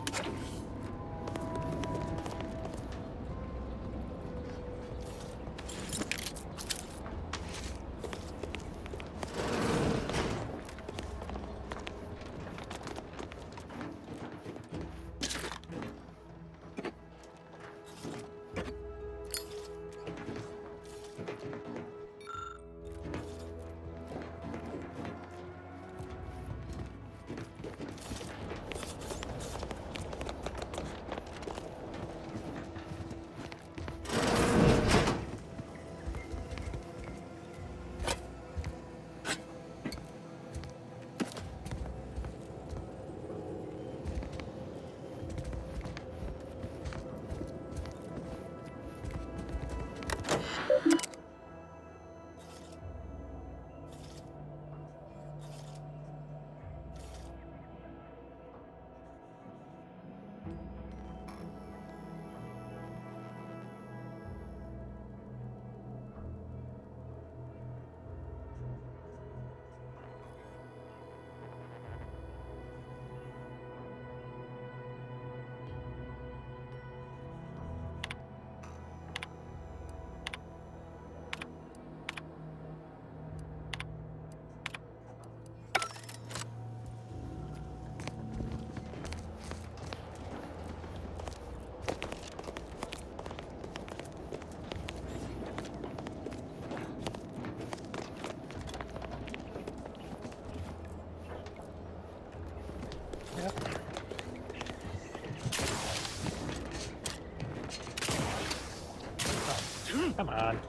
on.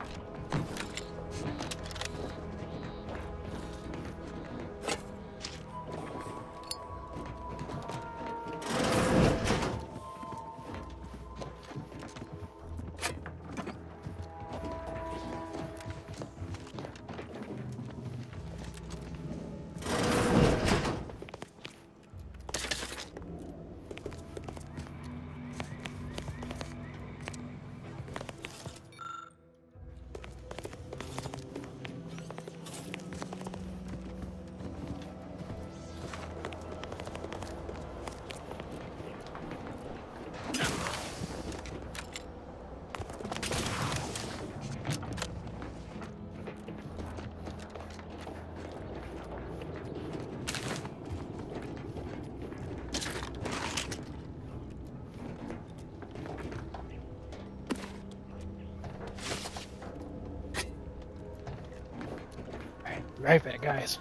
Right back, guys.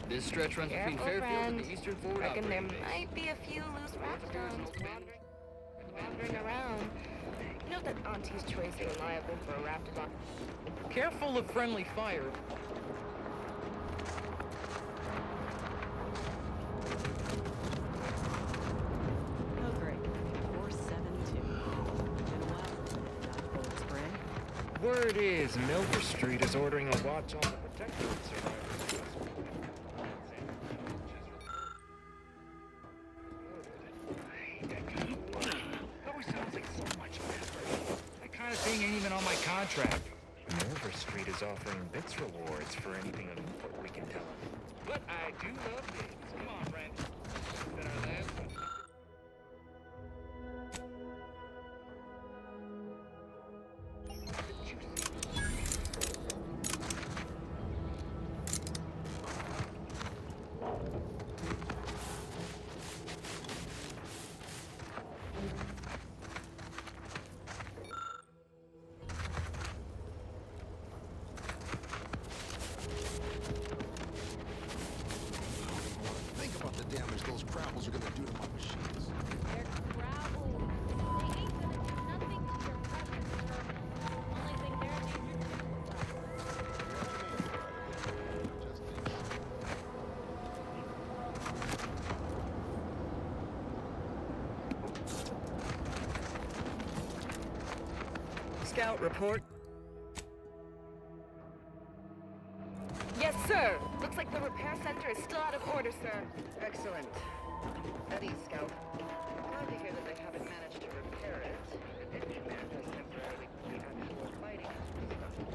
This stretch runs between Fairfield and the Eastern Forward Reckon there Operating Base. might be a few loose raptors wandering around. You know that Auntie's Choice is reliable for a raptor. Careful of friendly fire. Oh, great. 472. Been a while. Bullet spray. Word is Milver Street is ordering a watch on the protector of survivors. Always sounds like so much better. That kind of thing ain't even on my contract. Milver Street is offering bits rewards for anything of import we can tell them. But I do love bids. Come on, friend. Is that our last one? Think about the damage those grapples are gonna do to my Scout, report. Yes, sir. Looks like the repair center is still out of order, sir. Excellent. Eddie, Scout. Glad to hear that they haven't managed to repair it. It has temporarily the actual fighting stuff.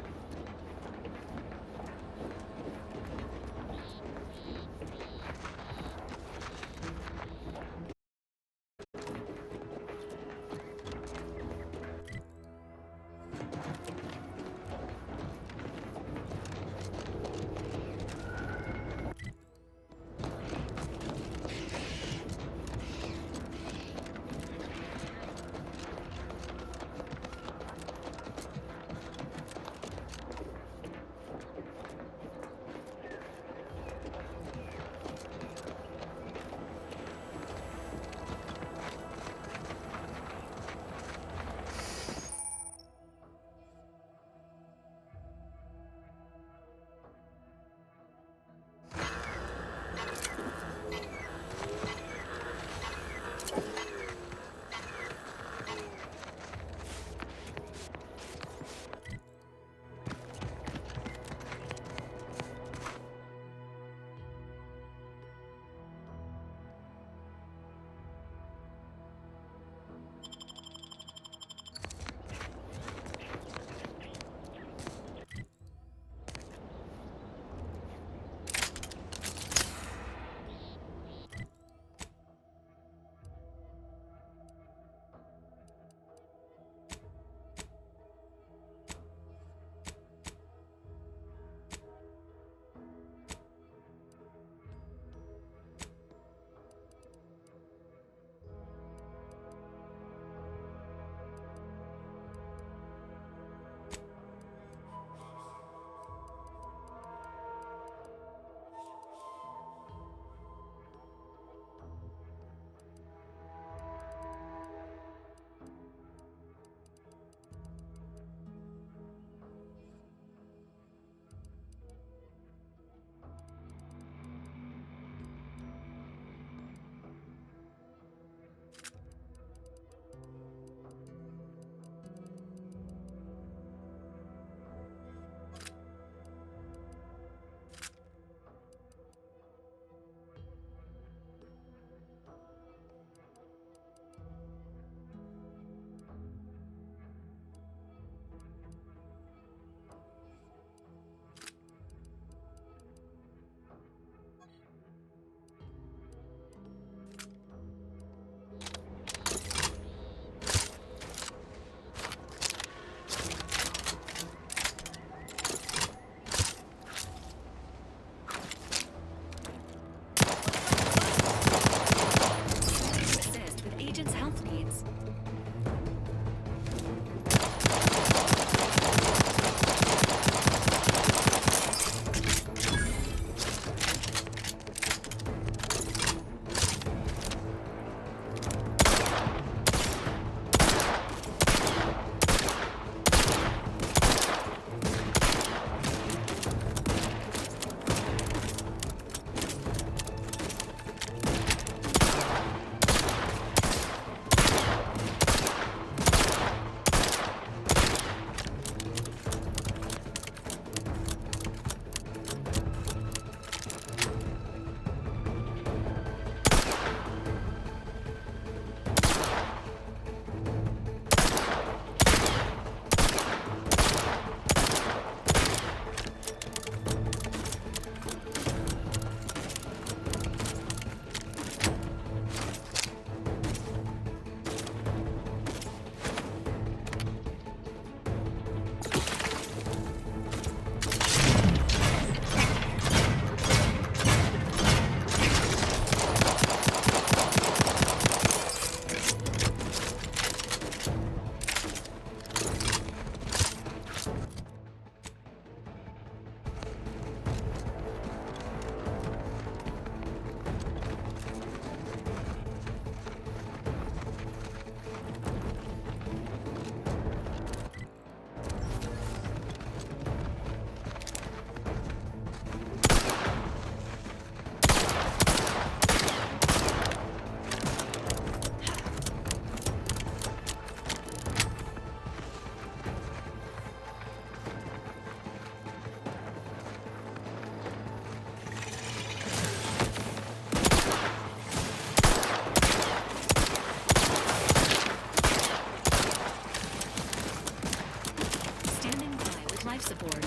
life support.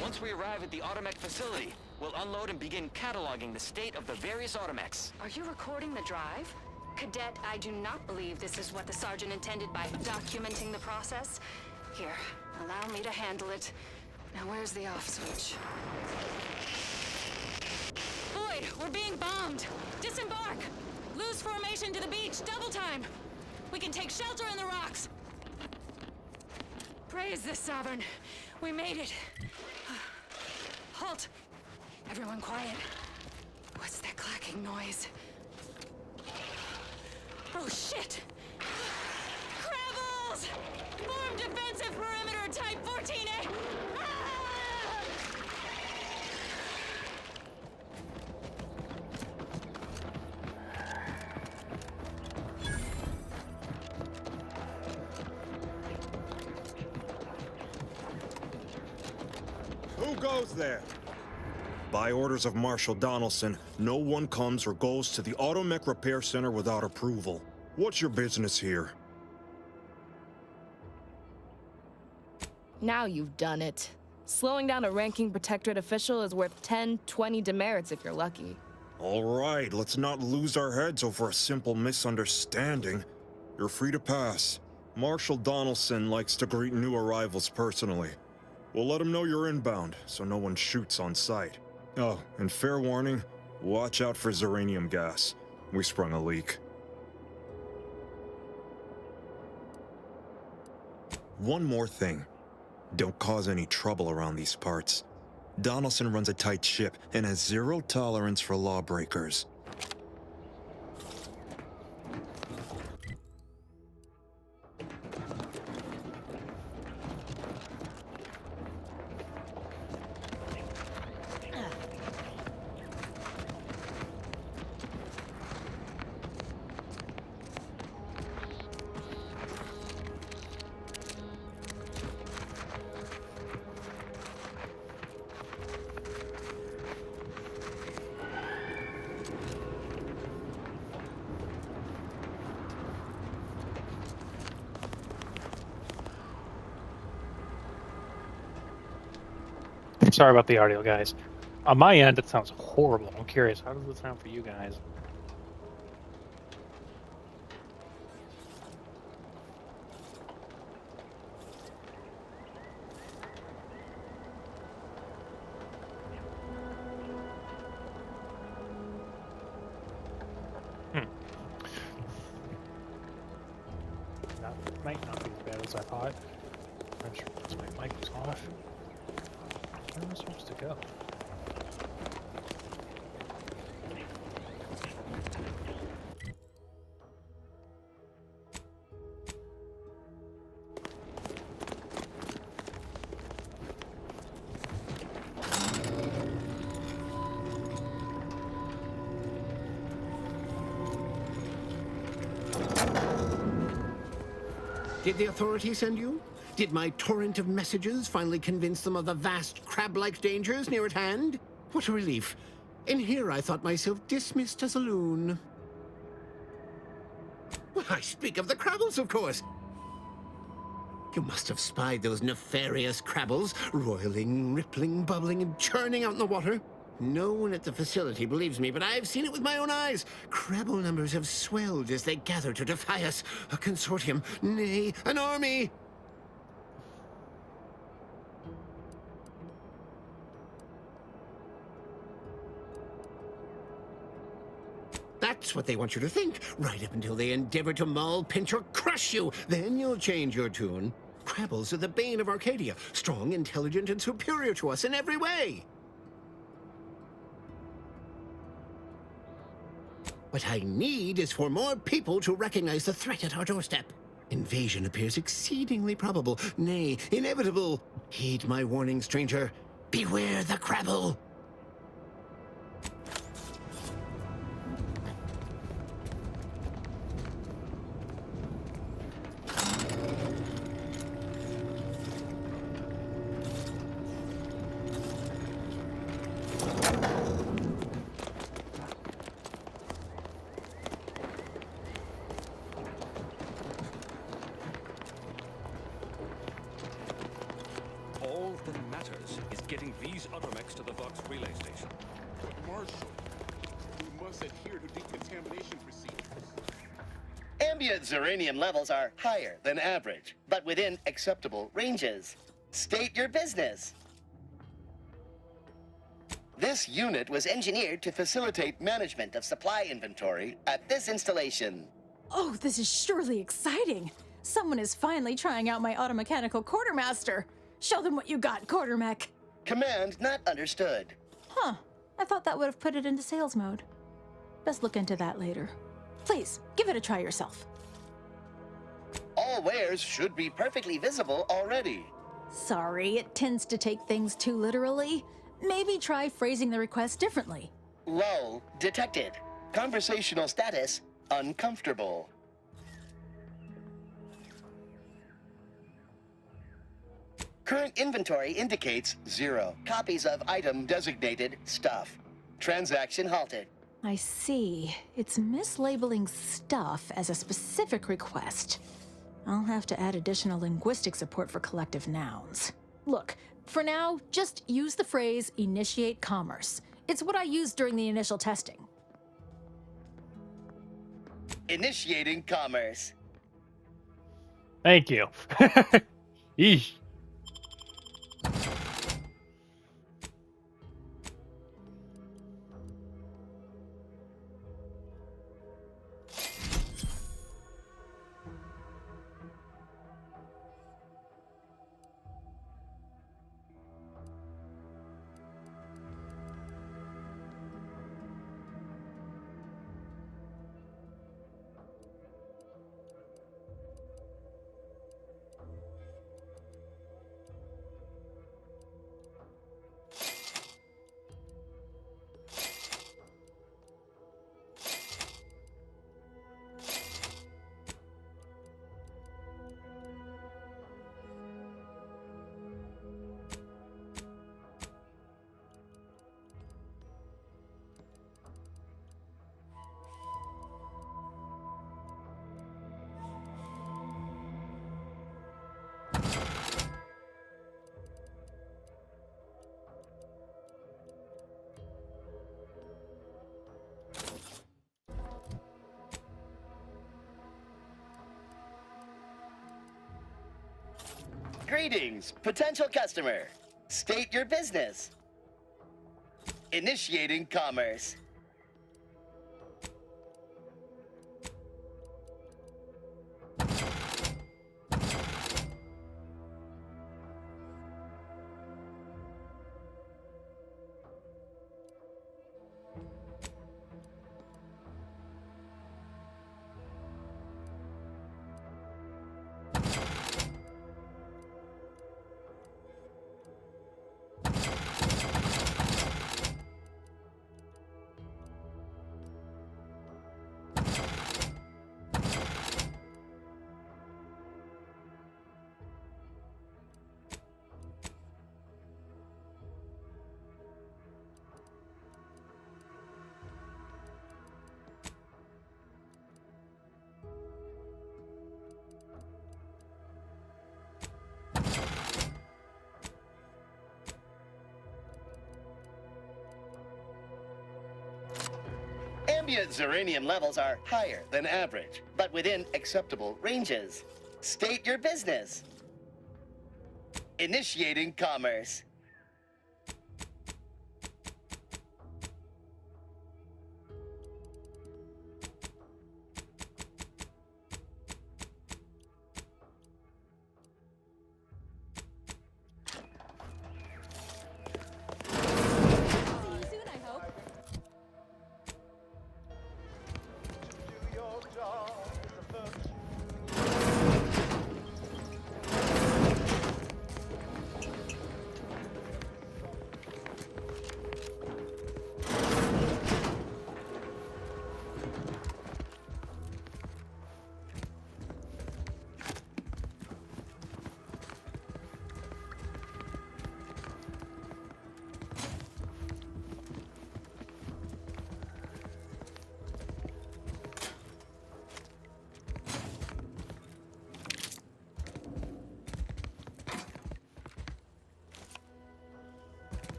Once we arrive at the Automech facility, we'll unload and begin cataloging the state of the various Automechs. Are you recording the drive? Cadet, I do not believe this is what the Sergeant intended by documenting the process. Here, allow me to handle it. Now where's the off switch? Boyd, we're being bombed! Disembark! Lose formation to the beach, double time! We can take shelter in the rocks! Praise the Sovereign. We made it. Halt! Everyone quiet. What's that clacking noise? Oh shit! Crabbles! Form defensive perimeter type 14A! Who goes there? By orders of Marshal Donaldson, no one comes or goes to the Automech Repair Center without approval. What's your business here? Now you've done it. Slowing down a ranking protectorate official is worth 10, 20 demerits if you're lucky. All right, let's not lose our heads over a simple misunderstanding. You're free to pass. Marshal Donaldson likes to greet new arrivals personally. We'll let him know you're inbound, so no one shoots on sight. Oh, and fair warning, watch out for xeranium gas. We sprung a leak. One more thing. Don't cause any trouble around these parts. Donaldson runs a tight ship and has zero tolerance for lawbreakers. Sorry about the audio, guys. On my end, it sounds horrible. I'm curious, how does it sound for you guys? That might not be as bad as I thought. I'm sure my mic was off. Where am I supposed to go? Did the authorities send you? Did my torrent of messages finally convince them of the vast crab-like dangers near at hand? What a relief. In here I thought myself dismissed as a loon. Well, I speak of the Crabbles, of course. You must have spied those nefarious Crabbles, roiling, rippling, bubbling, and churning out in the water. No one at the facility believes me, but I've seen it with my own eyes. Crabble numbers have swelled as they gather to defy us. A consortium, nay, an army. That That's what they want you to think, right up until they endeavor to maul, pinch, or crush you. Then you'll change your tune. Crabbles are the bane of Arcadia, strong, intelligent, and superior to us in every way. What I need is for more people to recognize the threat at our doorstep. Invasion appears exceedingly probable, nay, inevitable. Heed my warning, stranger. Beware the Crabble! All that matters is getting these automex to the Vox relay station. But Marshal, we must adhere to decontamination procedures. Ambient Zeranium levels are higher than average, but within acceptable ranges. State your business. This unit was engineered to facilitate management of supply inventory at this installation. Oh, this is surely exciting. Someone is finally trying out my automechanical quartermaster. Show them what you got, Quartermech. Command not understood. Huh. I thought that would have put it into sales mode. Best look into that later. Please, give it a try yourself. All wares should be perfectly visible already. Sorry, it tends to take things too literally. Maybe try phrasing the request differently. Lull detected. Conversational status uncomfortable. Current inventory indicates 0 copies of item designated stuff. Transaction halted. I see. It's mislabeling stuff as a specific request. I'll have to add additional linguistic support for collective nouns. Look, for now, just use the phrase initiate commerce. It's what I used during the initial testing. Initiating commerce. Thank you. Eesh. Greetings, potential customer. State your business. Initiating commerce. Ambient Zeranium levels are higher than average, but within acceptable ranges. State your business. Initiating commerce.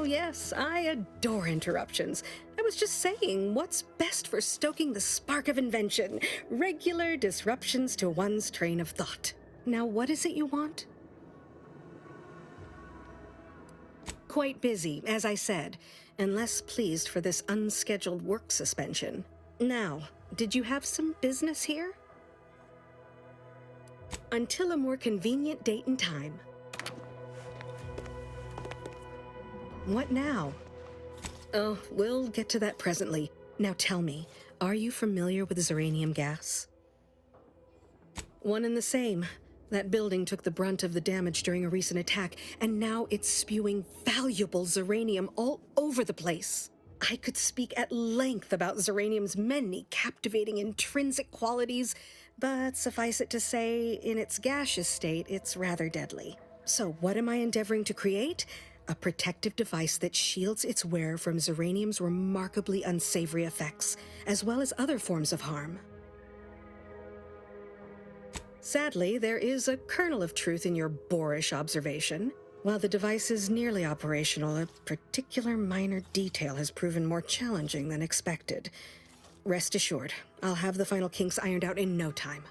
yes, I adore interruptions. I was just saying, what's best for stoking the spark of invention? Regular disruptions to one's train of thought. Now, what is it you want? Quite busy, as I said, and less pleased for this unscheduled work suspension. Now, did you have some business here? Until a more convenient date and time. What now? Oh, we'll get to that presently. Now tell me, are you familiar with Zeranium gas? One and the same. That building took the brunt of the damage during a recent attack, and now it's spewing valuable Zeranium all over the place. I could speak at length about Zeranium's many captivating intrinsic qualities, but suffice it to say, in its gaseous state, it's rather deadly. So what am I endeavoring to create? A protective device that shields its wearer from Zeranium's remarkably unsavory effects, as well as other forms of harm. Sadly, there is a kernel of truth in your boorish observation. While the device is nearly operational, a particular minor detail has proven more challenging than expected. Rest assured, I'll have the final kinks ironed out in no time.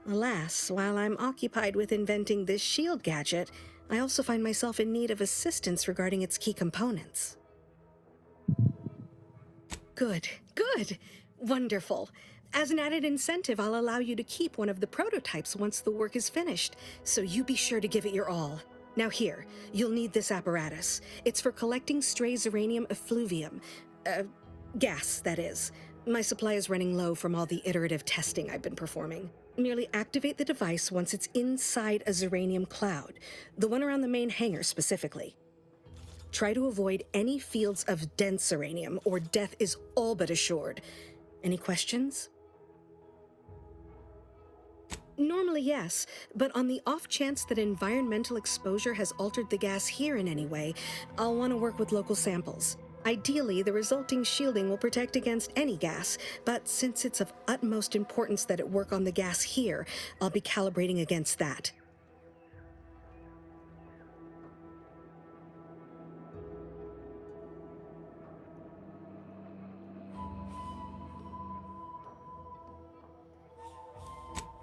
Alas, while I'm occupied with inventing this shield gadget, I also find myself in need of assistance regarding its key components. Good. Wonderful. As an added incentive, I'll allow you to keep one of the prototypes once the work is finished, so you be sure to give it your all. Now here, you'll need this apparatus. It's for collecting stray Zeranium effluvium. Gas, that is. My supply is running low from all the iterative testing I've been performing. Merely activate the device once it's inside a Zeranium cloud, the one around the main hangar specifically. Try to avoid any fields of dense Zeranium, or death is all but assured. Any questions? Normally, yes, but on the off chance that environmental exposure has altered the gas here in any way, I'll want to work with local samples. Ideally, the resulting shielding will protect against any gas, but since it's of utmost importance that it work on the gas here, I'll be calibrating against that.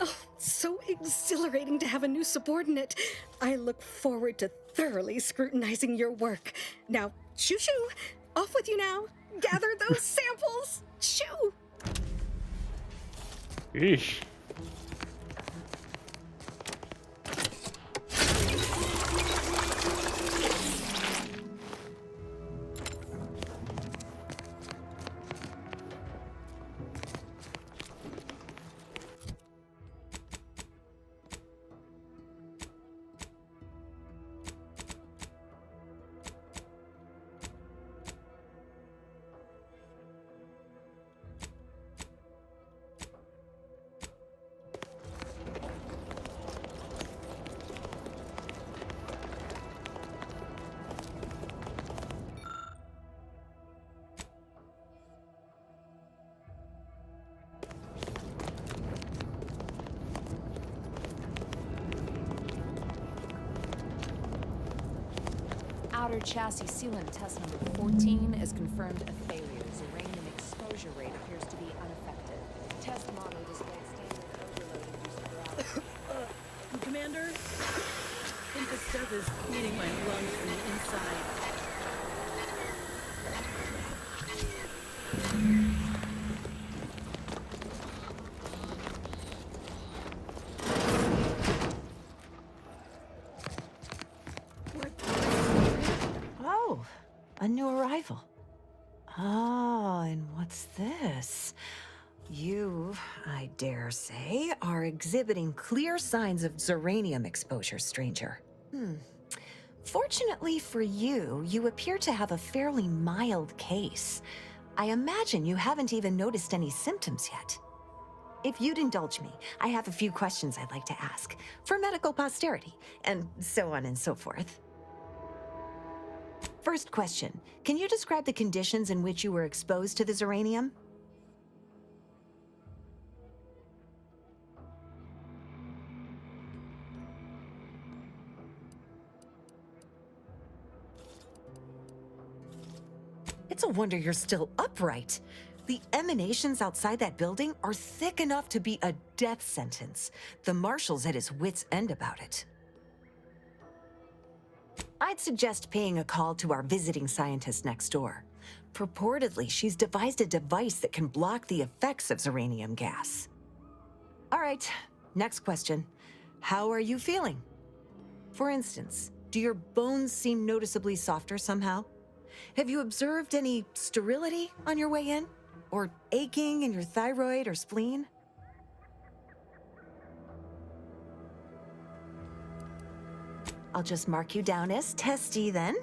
Oh, so exhilarating to have a new subordinate. I look forward to thoroughly scrutinizing your work. Now, shoo-shoo! Off with you now! Gather those samples! Shoo! Eesh. Outer chassis sealant test number 14 is confirmed a failure. Zeranium exposure rate appears to be unaffected. Test model displayed standard overload-induced Commander? I think the stuff is eating my lungs from the inside. Oh, a new arrival. Oh, and what's this? You, I dare say, are exhibiting clear signs of Zeranium exposure, stranger. Fortunately for you, you appear to have a fairly mild case. I imagine you haven't even noticed any symptoms yet. If you'd indulge me, I have a few questions I'd like to ask, for medical posterity, and so on and so forth. First question, can you describe the conditions in which you were exposed to the Zeranium? wonder you're still upright. The emanations outside that building are thick enough to be a death sentence. The Marshal's at his wit's end about it. I'd suggest paying a call to our visiting scientist next door. Purportedly, she's devised a device that can block the effects of Zeranium gas. All right, next question. How are you feeling? For instance, do your bones seem noticeably softer somehow? Have you observed any sterility on your way in? Or aching in your thyroid or spleen? I'll just mark you down as testy then.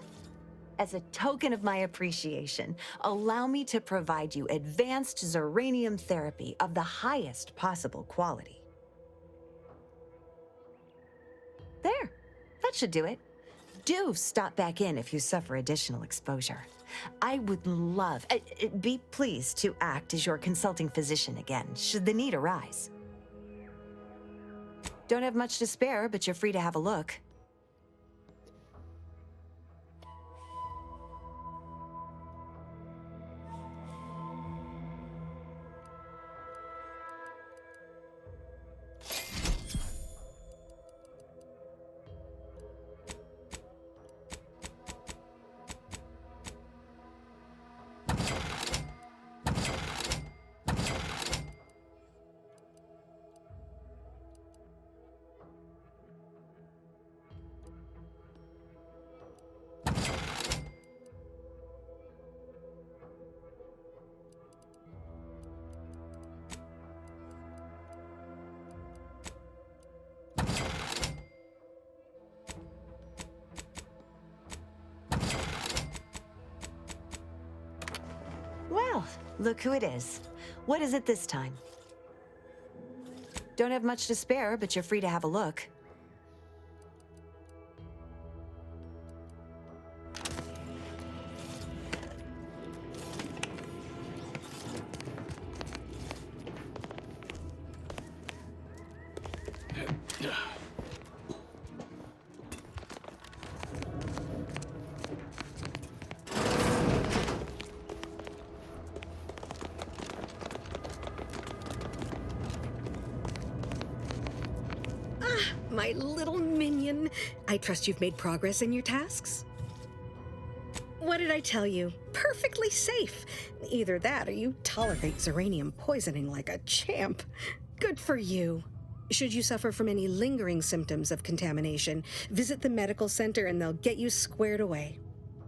As a token of my appreciation, allow me to provide you advanced Zeranium therapy of the highest possible quality. There, that should do it. Do stop back in if you suffer additional exposure. I would love, be pleased to act as your consulting physician again, should the need arise. Don't have much to spare, but you're free to have a look. Well, look who it is. What is it this time? Don't have much to spare, but you're free to have a look. My little minion. I trust you've made progress in your tasks? What did I tell you? Perfectly safe. Either that or you tolerate Zeranium poisoning like a champ. Good for you. Should you suffer from any lingering symptoms of contamination, visit the medical center and they'll get you squared away.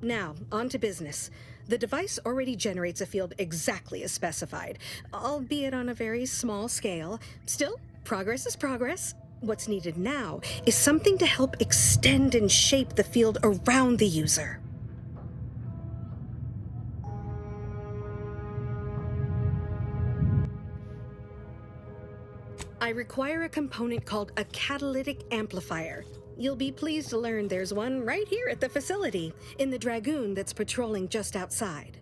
Now, on to business. The device already generates a field exactly as specified, albeit on a very small scale. Still, progress is progress. What's needed now is something to help extend and shape the field around the user. I require a component called a catalytic amplifier. You'll be pleased to learn there's one right here at the facility, in the Dragoon that's patrolling just outside.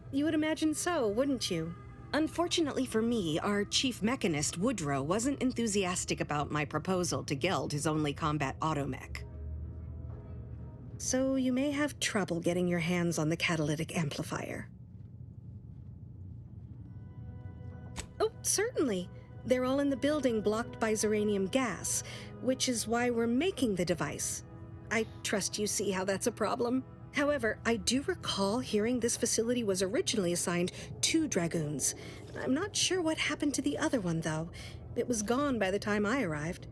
You would imagine so, wouldn't you? Unfortunately for me, our chief mechanist, Woodrow, wasn't enthusiastic about my proposal to Geld his only combat automech. So you may have trouble getting your hands on the catalytic amplifier. Oh, certainly. They're all in the building blocked by Zeranium gas, which is why we're making the device. I trust you see how that's a problem. However, I do recall hearing this facility was originally assigned 2 Dragoons. I'm not sure what happened to the other one, though. It was gone by the time I arrived.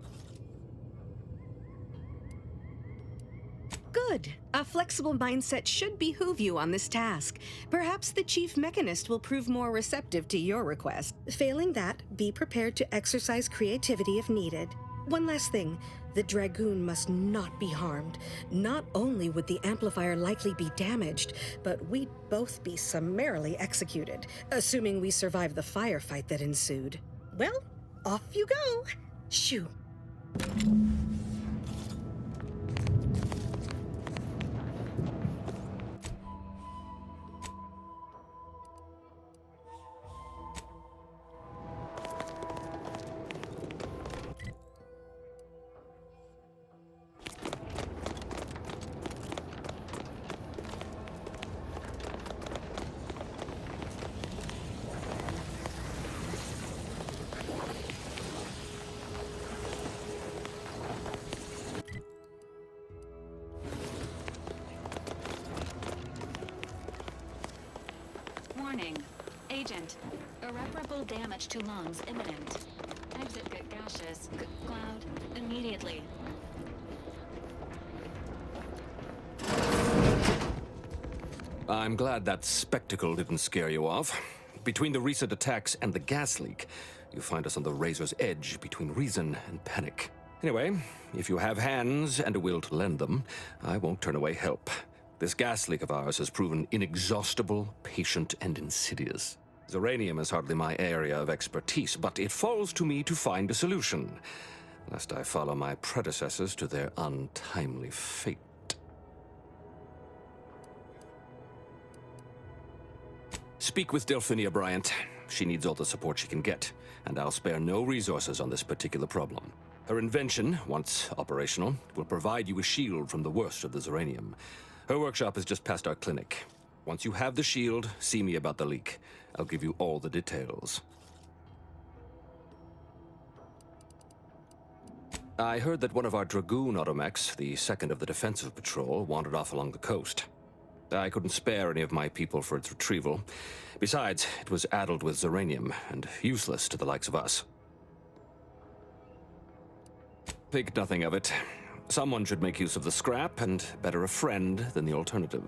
Good. A flexible mindset should behoove you on this task. Perhaps the chief mechanist will prove more receptive to your request. Failing that, be prepared to exercise creativity if needed. One last thing. The Dragoon must not be harmed. Not only would the amplifier likely be damaged, but we'd both be summarily executed, assuming we survive the firefight that ensued. Well, off you go. Shoo. damage to lungs imminent. Exit get gaseous. Cloud, immediately. I'm glad that spectacle didn't scare you off. Between the recent attacks and the gas leak, you find us on the razor's edge between reason and panic. Anyway, if you have hands and a will to lend them, I won't turn away help. This gas leak of ours has proven inexhaustible, patient, and insidious. Zeranium is hardly my area of expertise, but it falls to me to find a solution, lest I follow my predecessors to their untimely fate. Speak with Delphinia Bryant. She needs all the support she can get, and I'll spare no resources on this particular problem. Her invention, once operational, will provide you a shield from the worst of the Zeranium. Her workshop is just past our clinic. Once you have the shield, see me about the leak. I'll give you all the details. I heard that one of our Dragoon automechs, the second of the defensive patrol, wandered off along the coast. I couldn't spare any of my people for its retrieval. Besides, it was addled with Zeranium and useless to the likes of us. Think nothing of it. Someone should make use of the scrap, and better a friend than the alternative.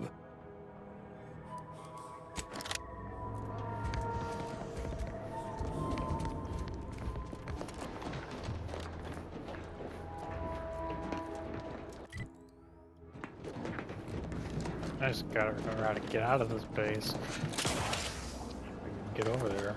I just gotta remember how to get out of this base. Get over there.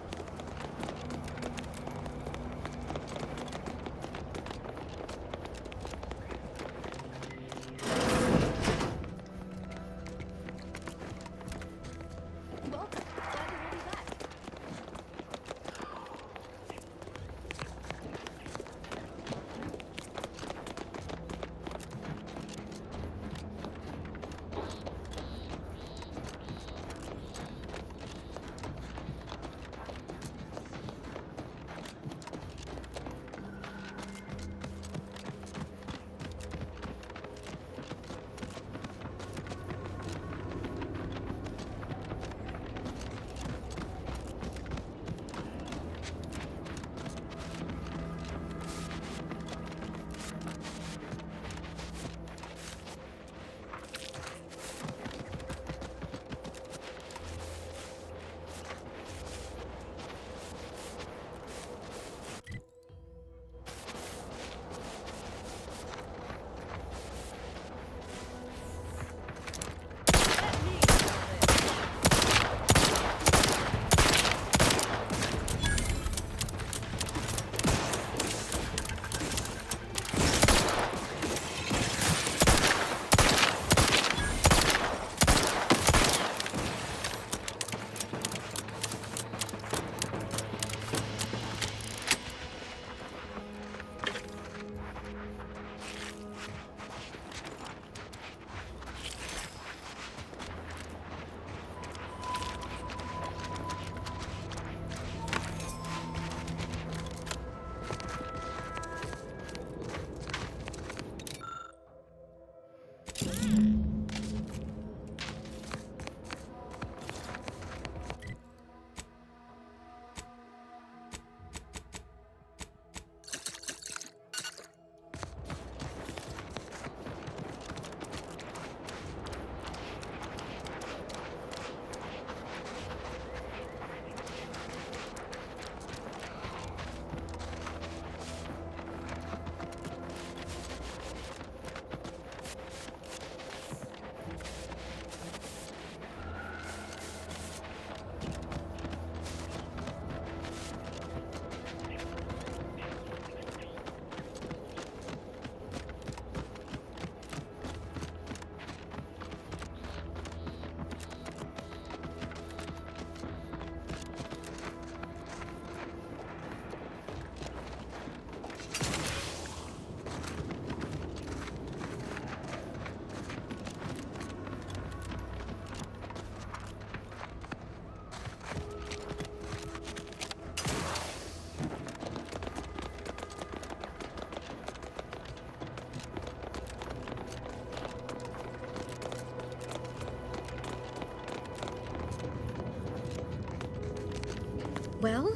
Well,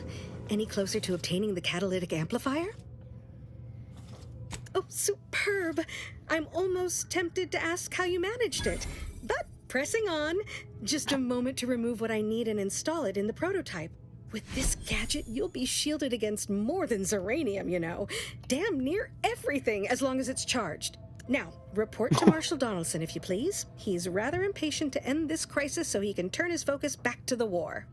Any closer to obtaining the catalytic amplifier? Oh, superb! I'm almost tempted to ask how you managed it. But pressing on, just a moment to remove what I need and install it in the prototype. With this gadget, you'll be shielded against more than Zeranium, you know. Damn near everything, as long as it's charged. Now, report to Marshal Donaldson, if you please. He's rather impatient to end this crisis so he can turn his focus back to the war.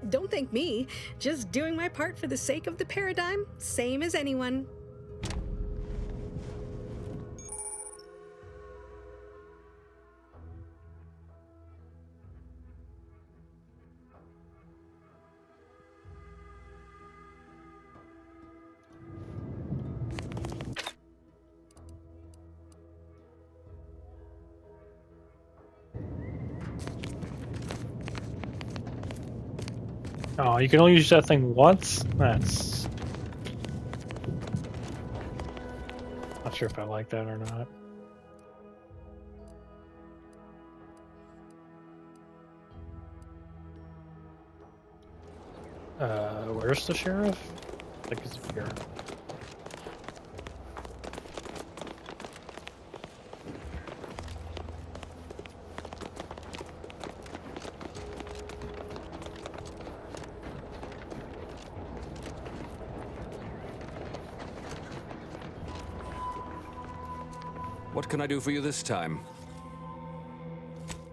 Don't thank me. Just doing my part for the sake of the paradigm, same as anyone. Oh, you can only use that thing once? That's... Not sure if I like that or not. Where's the sheriff? I think he's here. What can I do for you this time?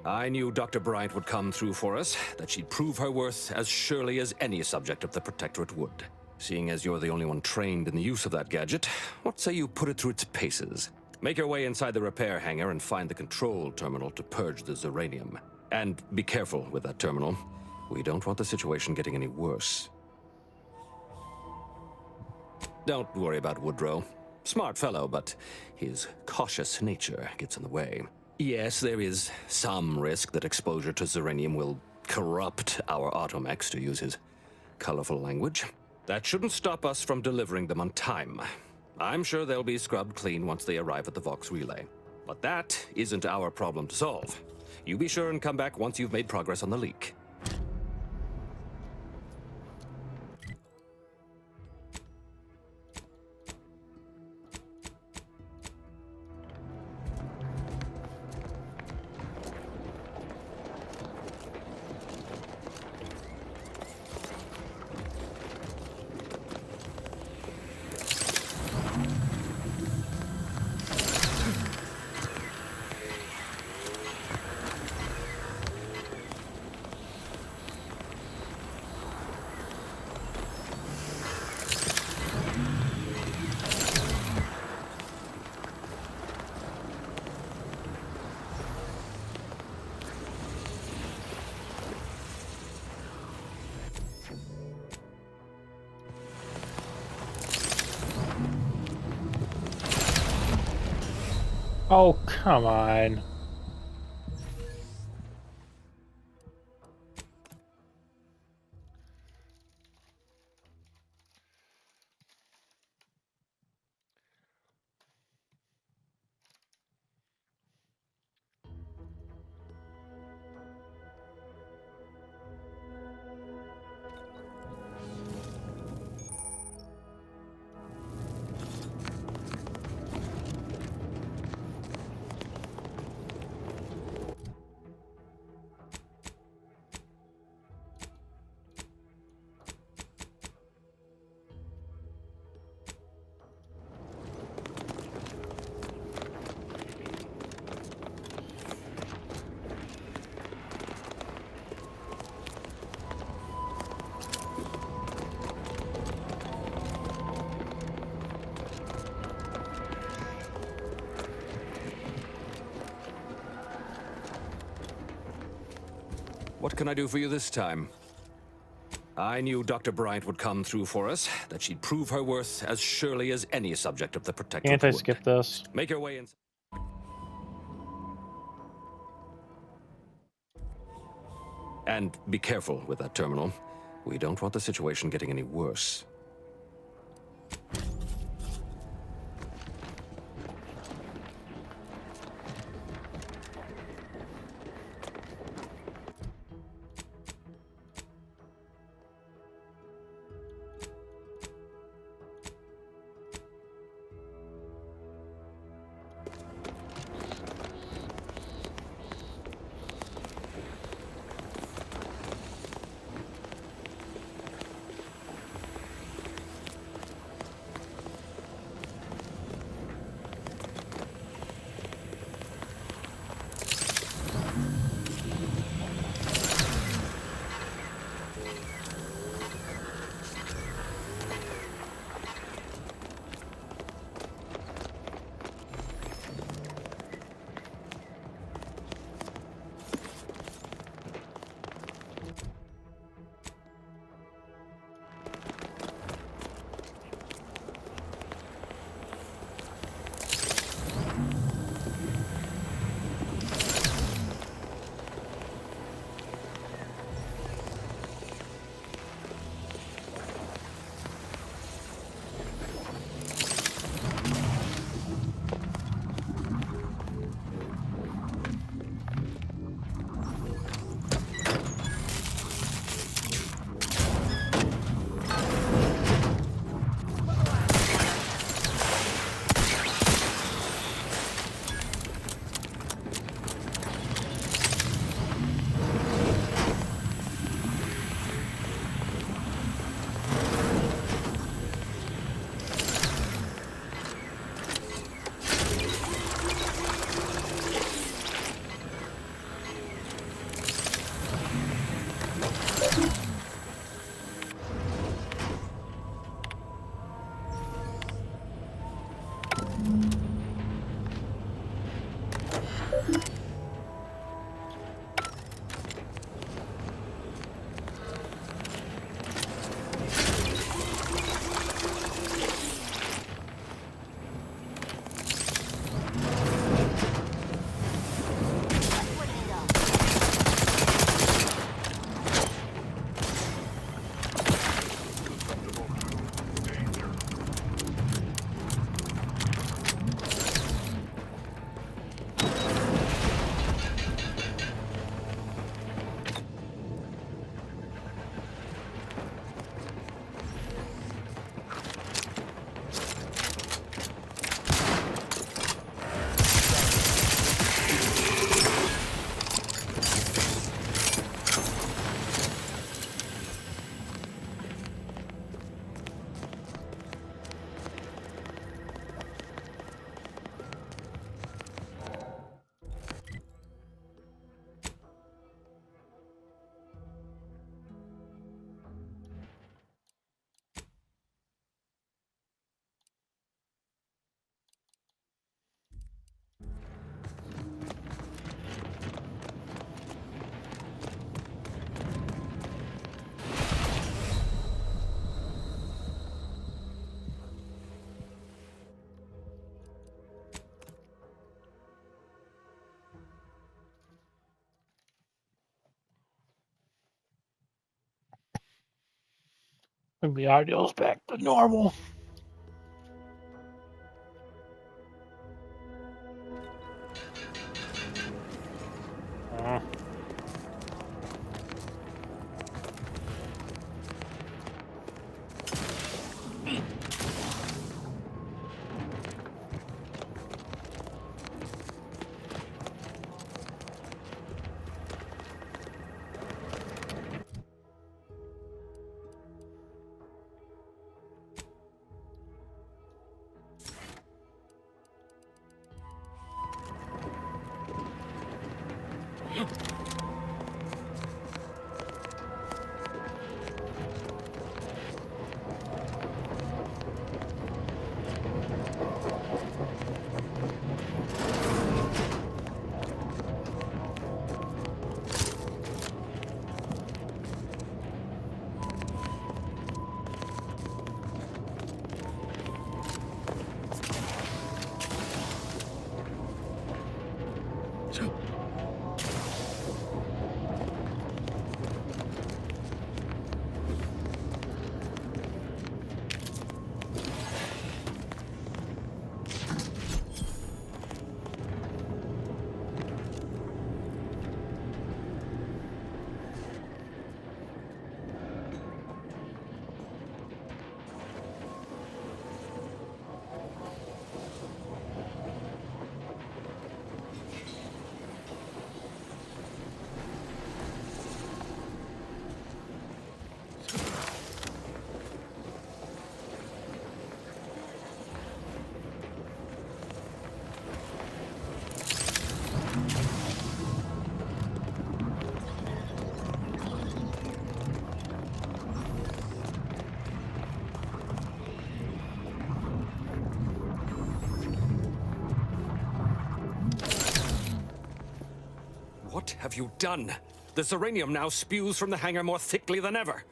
I knew Dr. Bryant would come through for us, that she'd prove her worth as surely as any subject of the Protectorate would. Seeing as you're the only one trained in the use of that gadget, what say you put it through its paces? Make your way inside the repair hangar and find the control terminal to purge the Zeranium. And be careful with that terminal. We don't want the situation getting any worse. Don't worry about Woodrow. Smart fellow, but his cautious nature gets in the way. Yes, there is some risk that exposure to Zeranium will corrupt our automechs, to use his colorful language. That shouldn't stop us from delivering them on time. I'm sure they'll be scrubbed clean once they arrive at the Vox relay. But that isn't our problem to solve. You be sure and come back once you've made progress on the leak. Oh, come on. What can I do for you this time? I knew Dr. Bryant would come through for us, that she'd prove her worth as surely as any subject of the Protectorate Can't I would. skip this? Make your way in. And be careful with that terminal. We don't want the situation getting any worse. And the audio's back to normal. What have you done? The Zeranium now spews from the hangar more thickly than ever.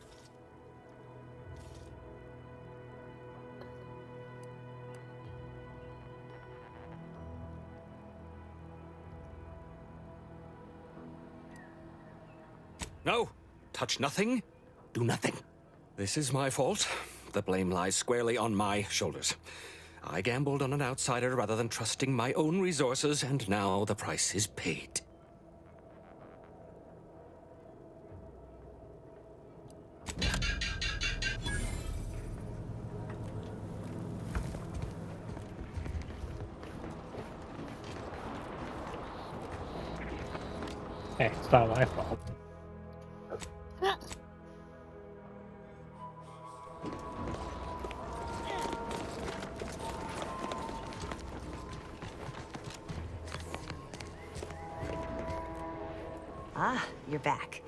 No, touch nothing, do nothing. This is my fault. The blame lies squarely on my shoulders. I gambled on an outsider rather than trusting my own resources, and now the price is paid. Hey, it's not my fault. Ah, you're back.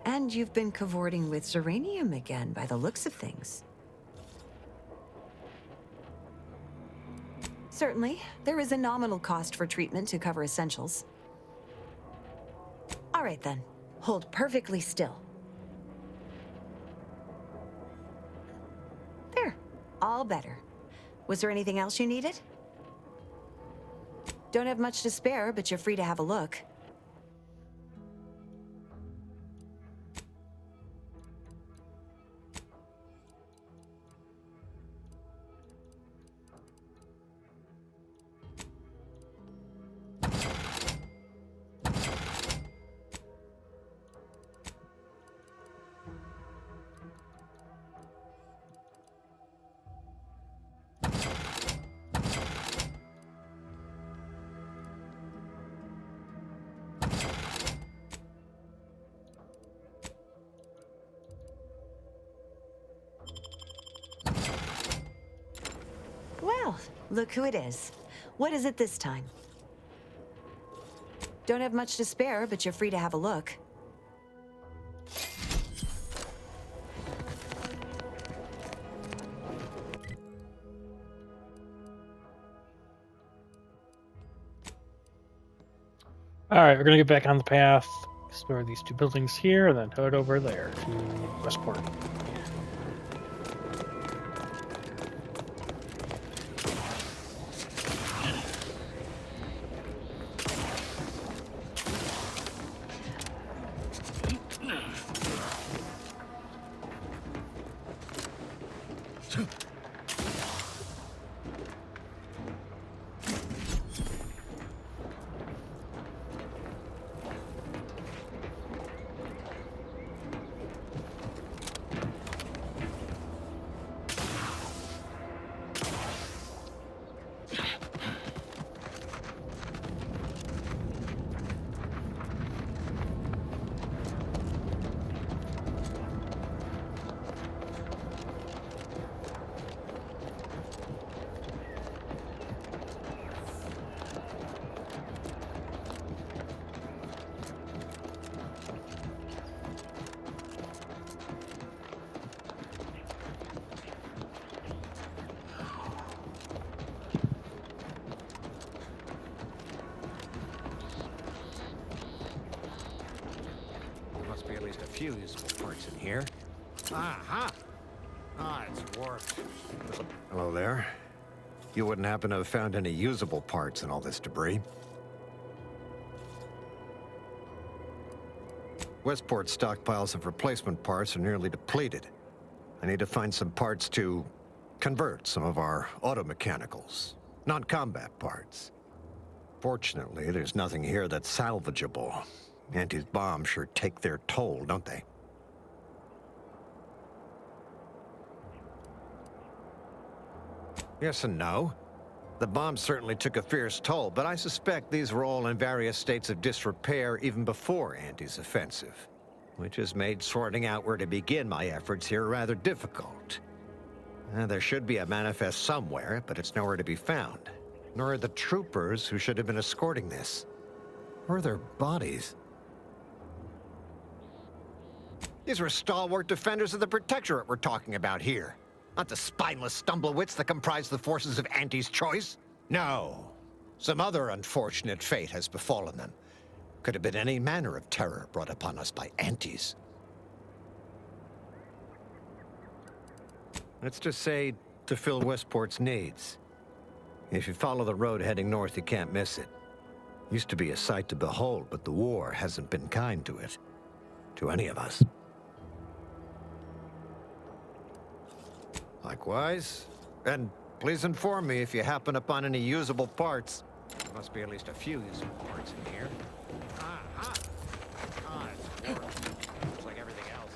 And you've been cavorting with Zeranium again, by the looks of things. Certainly, there is a nominal cost for treatment to cover essentials. All right then, hold perfectly still. There, all better. Was there anything else you needed? Don't have much to spare, but you're free to have a look. Well, look who it is. What is it this time? Don't have much to spare, but you're free to have a look. Alright, we're gonna get back on the path, explore these two buildings here, and then head over there to Westport. There must be at least a few useful parts in here. Aha! Ah, it's worked. Hello there. You wouldn't happen to have found any usable parts in all this debris? Westport's stockpiles of replacement parts are nearly depleted. I need to find some parts to convert some of our automechanicals, non-combat parts. Fortunately, there's nothing here that's salvageable. Auntie's bombs sure take their toll, don't they? Yes and no. The bombs certainly took a fierce toll, but I suspect these were all in various states of disrepair even before Auntie's offensive, which has made sorting out where to begin my efforts here rather difficult. There should be a manifest somewhere, but it's nowhere to be found. Nor are the troopers who should have been escorting this. Or their bodies. These were stalwart defenders of the Protectorate we're talking about here. Not the spineless stumblewits that comprise the forces of Auntie's choice. No. Some other unfortunate fate has befallen them. Could have been any manner of terror brought upon us by Auntie's. Let's just say to fill Westport's needs. If you follow the road heading north, you can't miss it. Used to be a sight to behold, but the war hasn't been kind to it. To any of us. Likewise. And please inform me if you happen upon any usable parts. There must be at least a few usable parts in here. Aha! Ah, it's worked. Looks like everything else.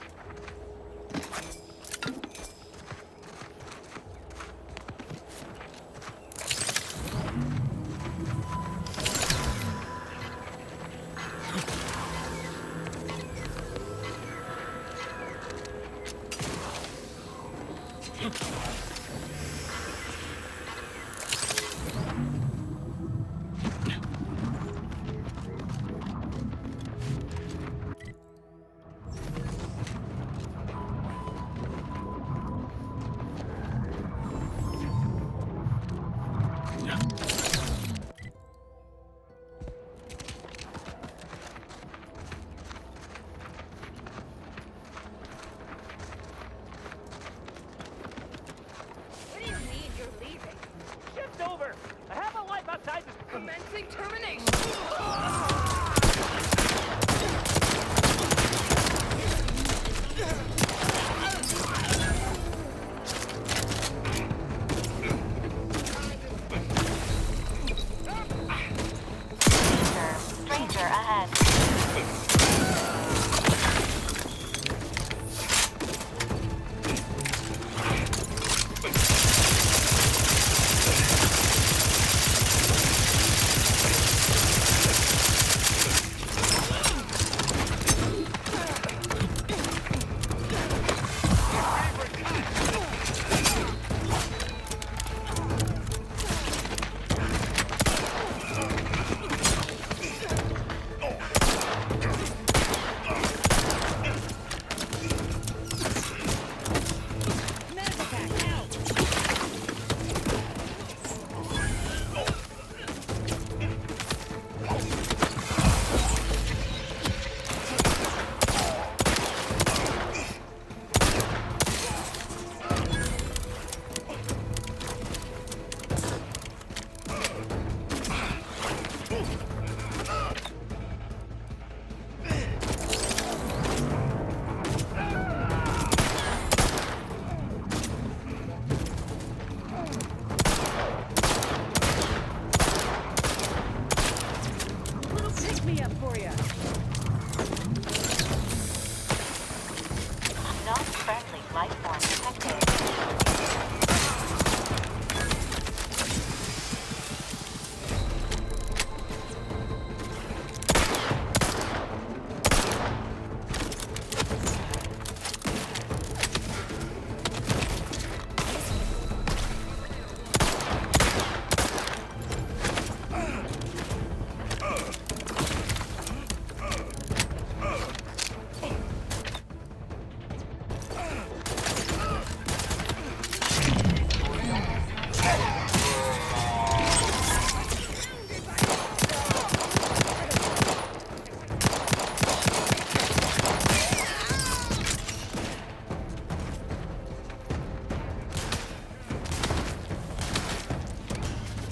life form detected.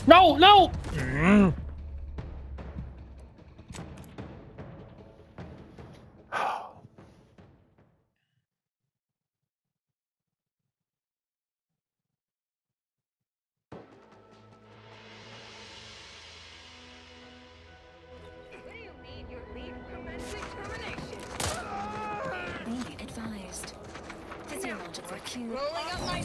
No, no! Be advised. Physiological cue. Rolling up my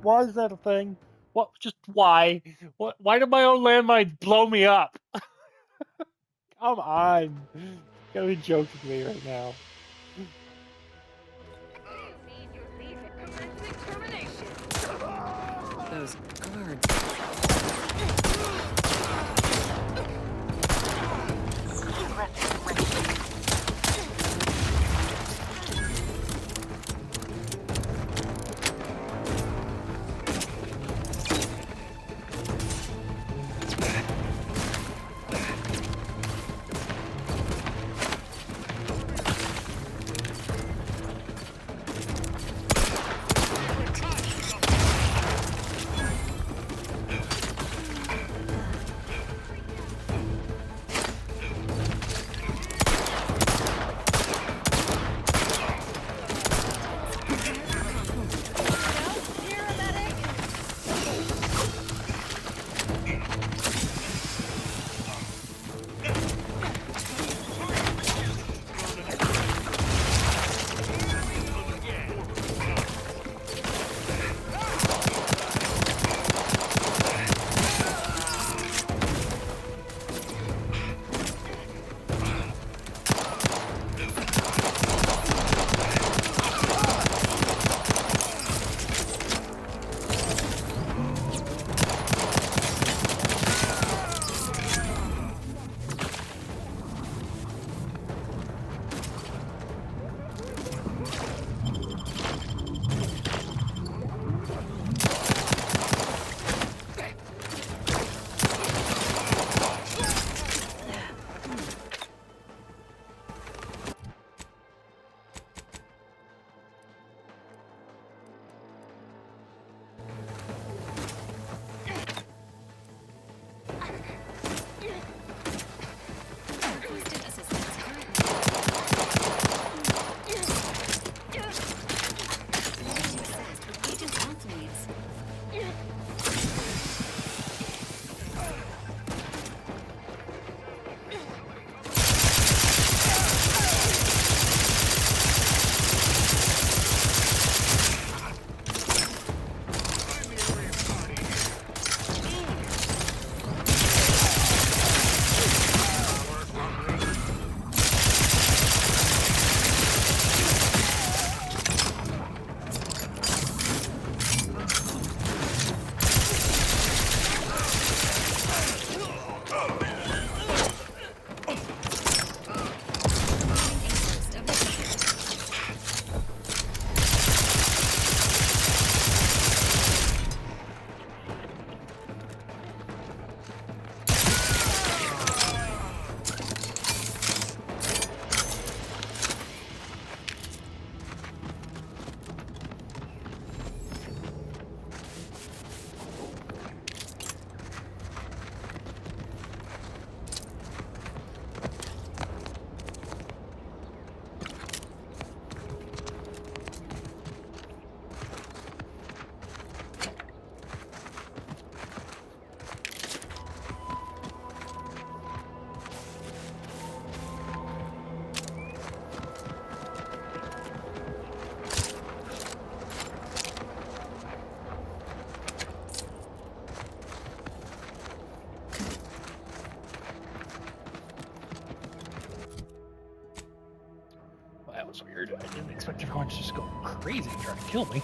Why is that a thing? What? Just why? What? Why did my own landmines blow me up? Come on, you gotta be joking me right now. Those guards. everyone's just going crazy trying to kill me.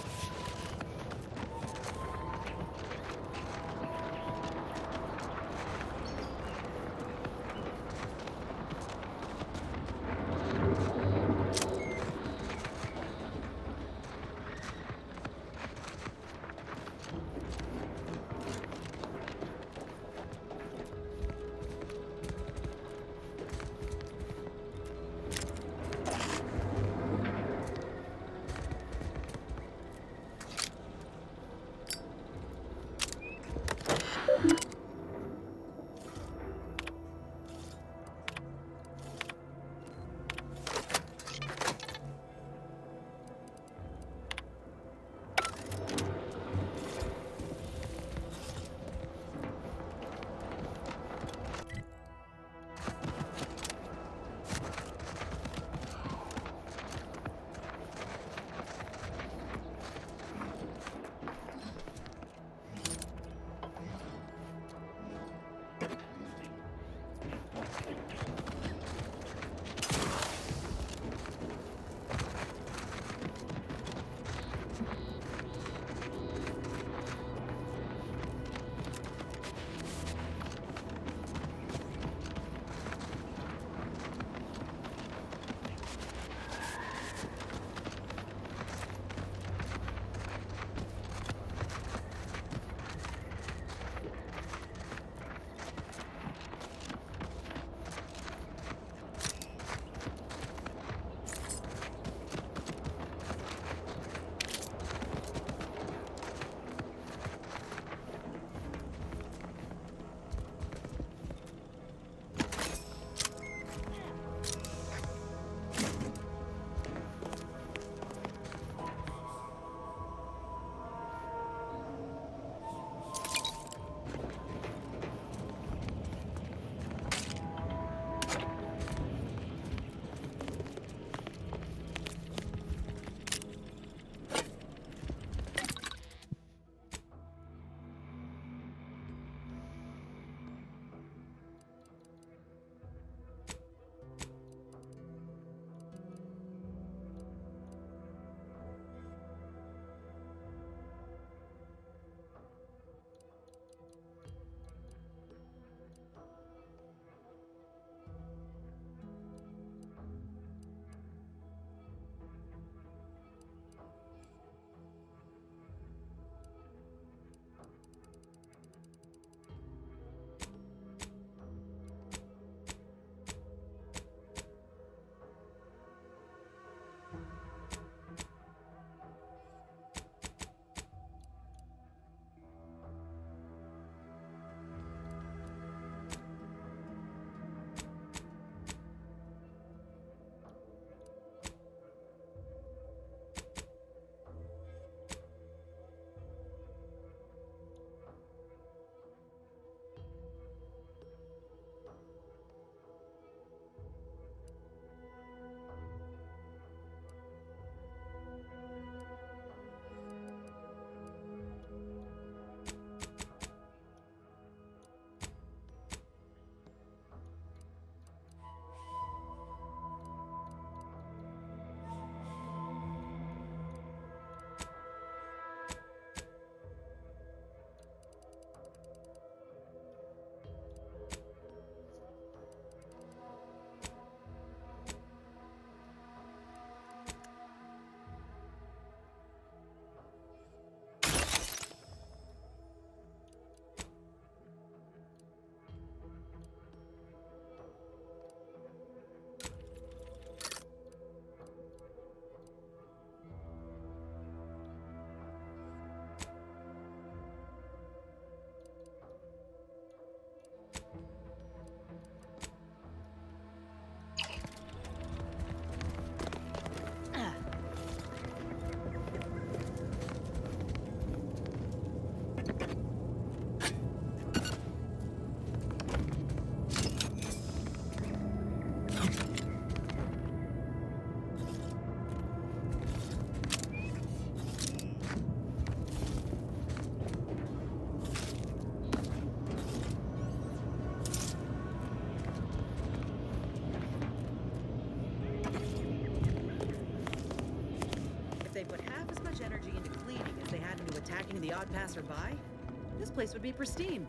they put half as much energy into cleaning as they had into attacking the odd passerby, this place would be pristine.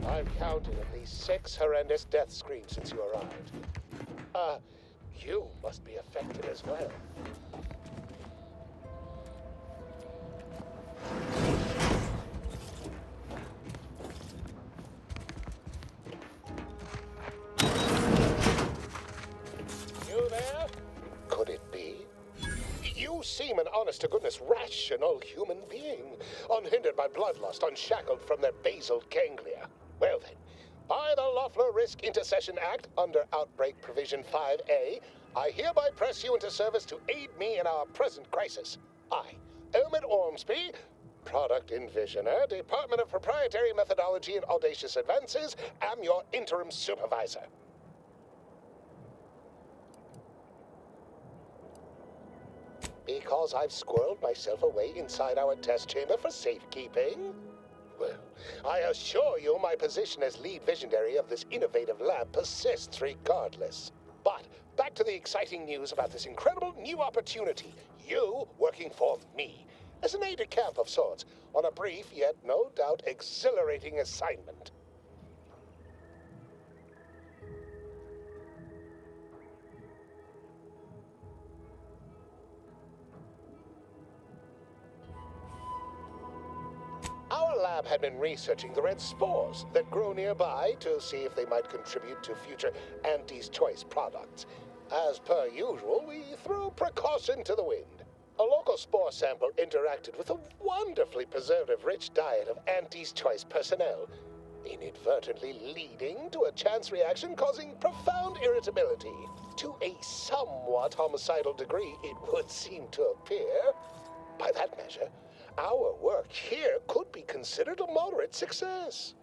I've counted at least 6 horrendous death screams since you arrived. You must be affected as well. You there? Could it be? You seem an honest-to-goodness rational human being, unhindered by bloodlust, unshackled from their basal ganglia. Well then, by the Loeffler Risk Intercession Act, under Outbreak Provision 5A, I hereby press you into service to aid me in our present crisis. I, Elmet Ormsby, Product Envisioner, Department of Proprietary Methodology and Audacious Advances, am your interim supervisor. Because I've squirreled myself away inside our test chamber for safekeeping? Well, I assure you my position as lead visionary of this innovative lab persists regardless. But back to the exciting news about this incredible new opportunity. You working for me, as an aide-de-camp of sorts, on a brief yet no doubt exhilarating assignment. Our lab had been researching the red spores that grow nearby to see if they might contribute to future Auntie's Choice products. As per usual, we threw precaution to the wind. A local spore sample interacted with a wonderfully preservative-rich diet of Auntie's Choice personnel, inadvertently leading to a chance reaction causing profound irritability. To a somewhat homicidal degree, it would seem to appear. By that measure, our work here could be considered a moderate success.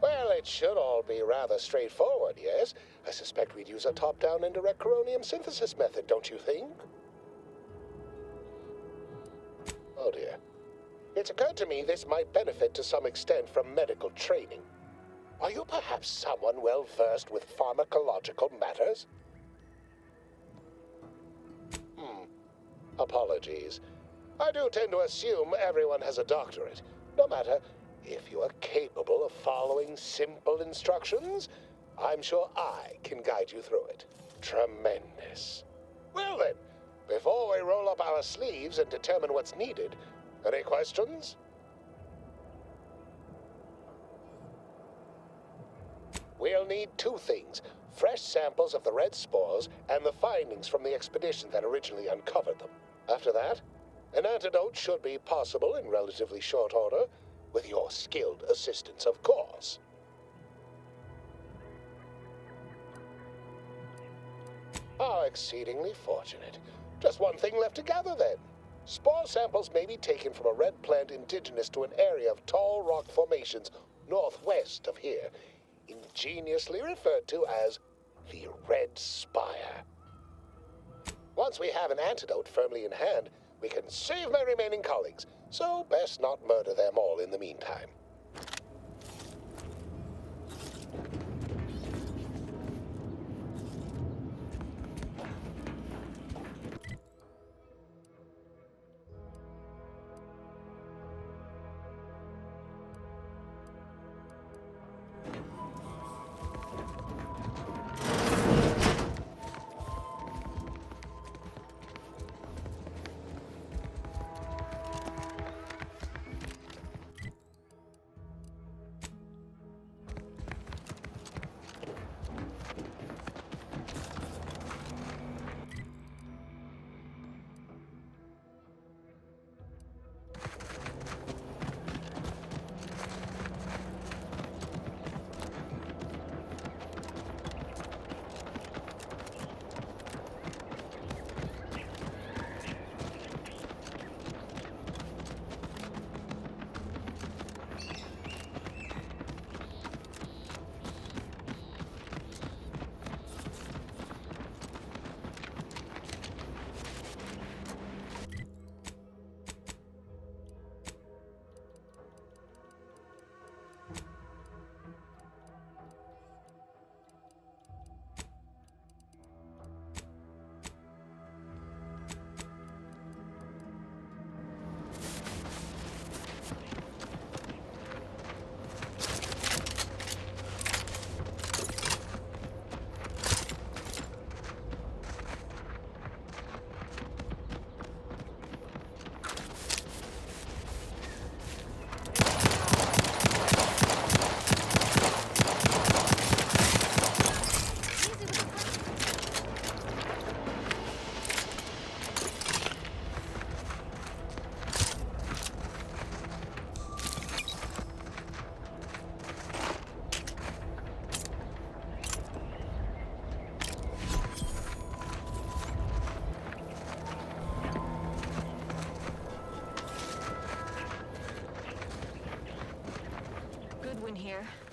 Well, it should all be rather straightforward, yes? I suspect we'd use a top-down indirect coronium synthesis method, don't you think? Oh dear. It's occurred to me this might benefit to some extent from medical training. Are you perhaps someone well-versed with pharmacological matters? Apologies. I do tend to assume everyone has a doctorate. No matter, if you are capable of following simple instructions, I'm sure I can guide you through it. Tremendous. Well then, before we roll up our sleeves and determine what's needed, any questions? We'll need 2 things. Fresh samples of the red spores and the findings from the expedition that originally uncovered them. After that, an antidote should be possible in relatively short order, with your skilled assistance, of course. How exceedingly fortunate. Just one thing left to gather, then. Spore samples may be taken from a red plant indigenous to an area of tall rock formations northwest of here, ingeniously referred to as the Red Spire. Once we have an antidote firmly in hand, we can save my remaining colleagues, so best not murder them all in the meantime.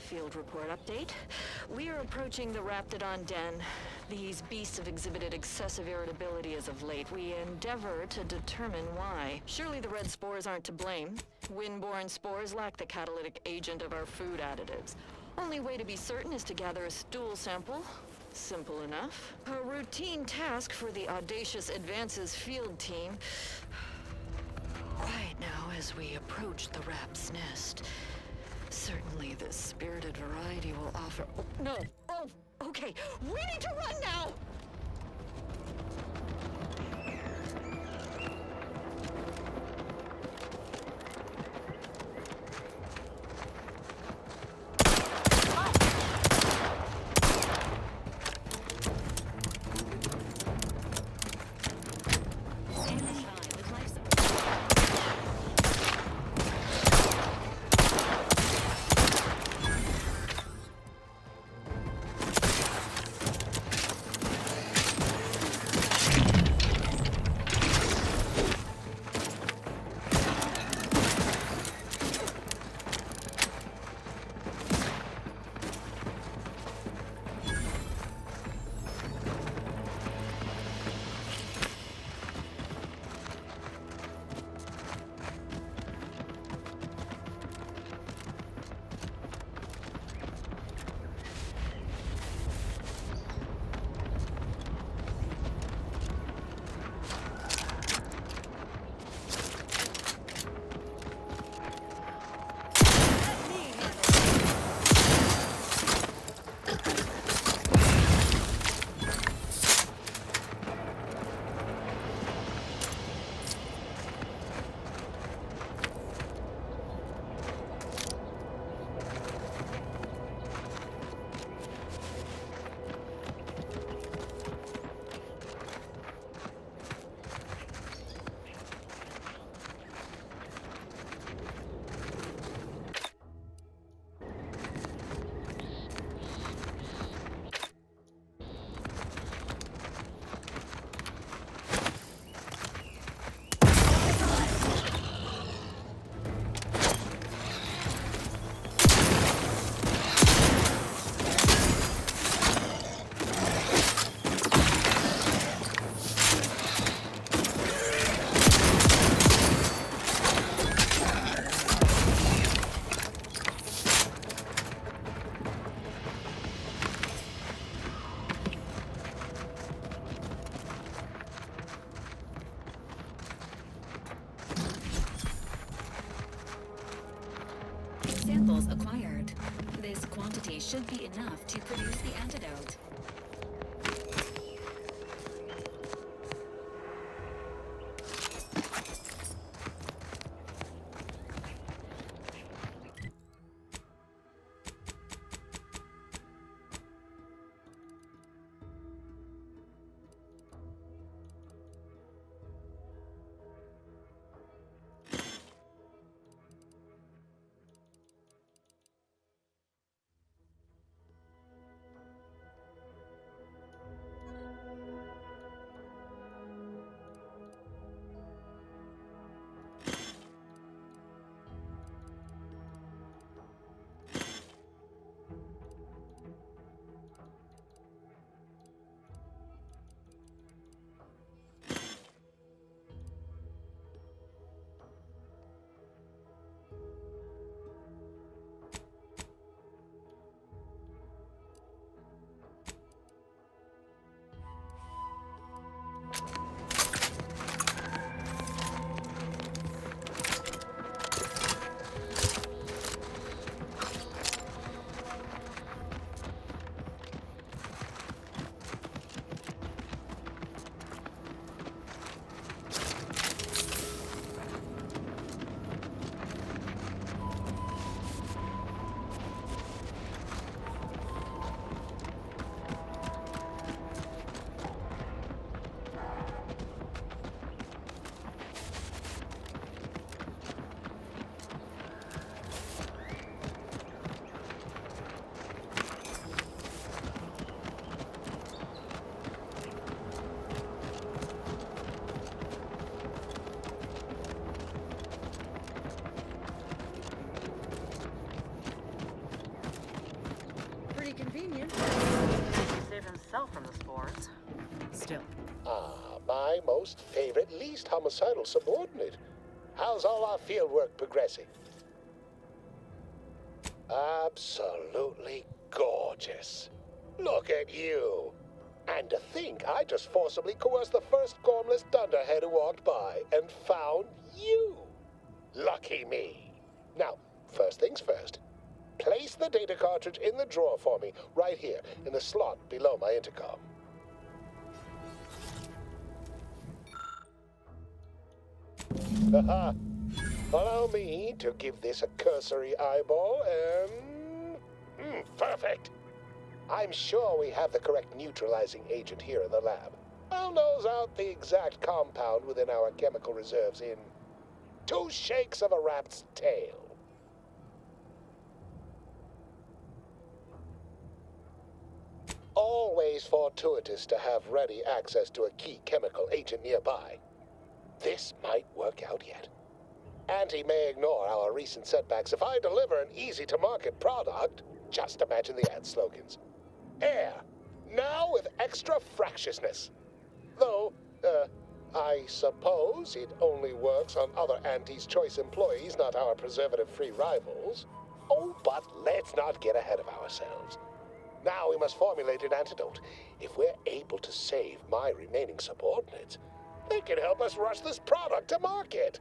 Field report update. We are approaching the Raptidon den. These beasts have exhibited excessive irritability as of late. We endeavor to determine why. Surely the red spores aren't to blame. Windborne spores lack the catalytic agent of our food additives. Only way to be certain is to gather a stool sample. Simple enough. A routine task for the Audacious Advances field team. Right now, as we approach the rap's nest, certainly the spirited variety will offer... Oh, no! Oh, okay. We need to run now! Samples acquired. This quantity should be enough to produce the antidote. convenient. He saved himself from the spores. Still. Ah, my most favorite, least homicidal subordinate. How's all our field work progressing? Absolutely gorgeous. Look at you. And to think I just forcibly coerced the first gormless dunderhead who walked by and found you. Lucky me. Now, first things first. Place the data cartridge in the drawer for me, right here, in the slot below my intercom. Haha. Allow me to give this a cursory eyeball and... perfect. I'm sure we have the correct neutralizing agent here in the lab. I'll nose out the exact compound within our chemical reserves in 2 shakes of a rat's tail. Always fortuitous to have ready access to a key chemical agent nearby. This might work out yet. Auntie may ignore our recent setbacks if I deliver an easy-to-market product. Just imagine the ad slogans. Air, now with extra fractiousness. Though, I suppose it only works on other Auntie's Choice employees, not our preservative-free rivals. Oh, but let's not get ahead of ourselves. Now we must formulate an antidote. If we're able to save my remaining subordinates, they can help us rush this product to market.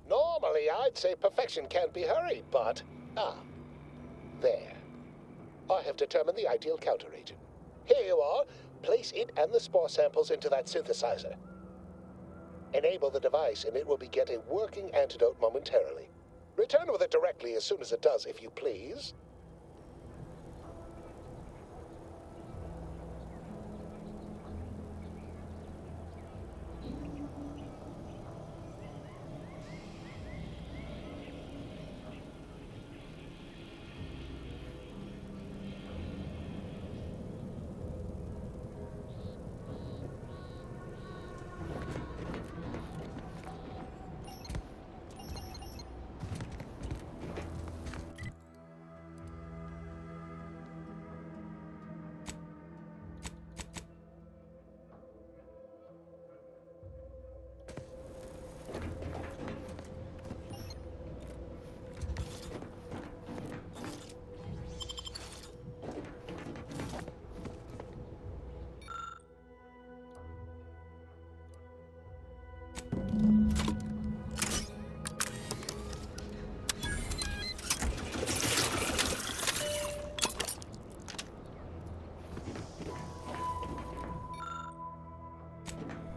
Normally, I'd say perfection can't be hurried, but... there. I have determined the ideal counteragent. Here you are. Place it and the spore samples into that synthesizer. Enable the device, and it will begin a working antidote momentarily. Return with it directly as soon as it does, if you please.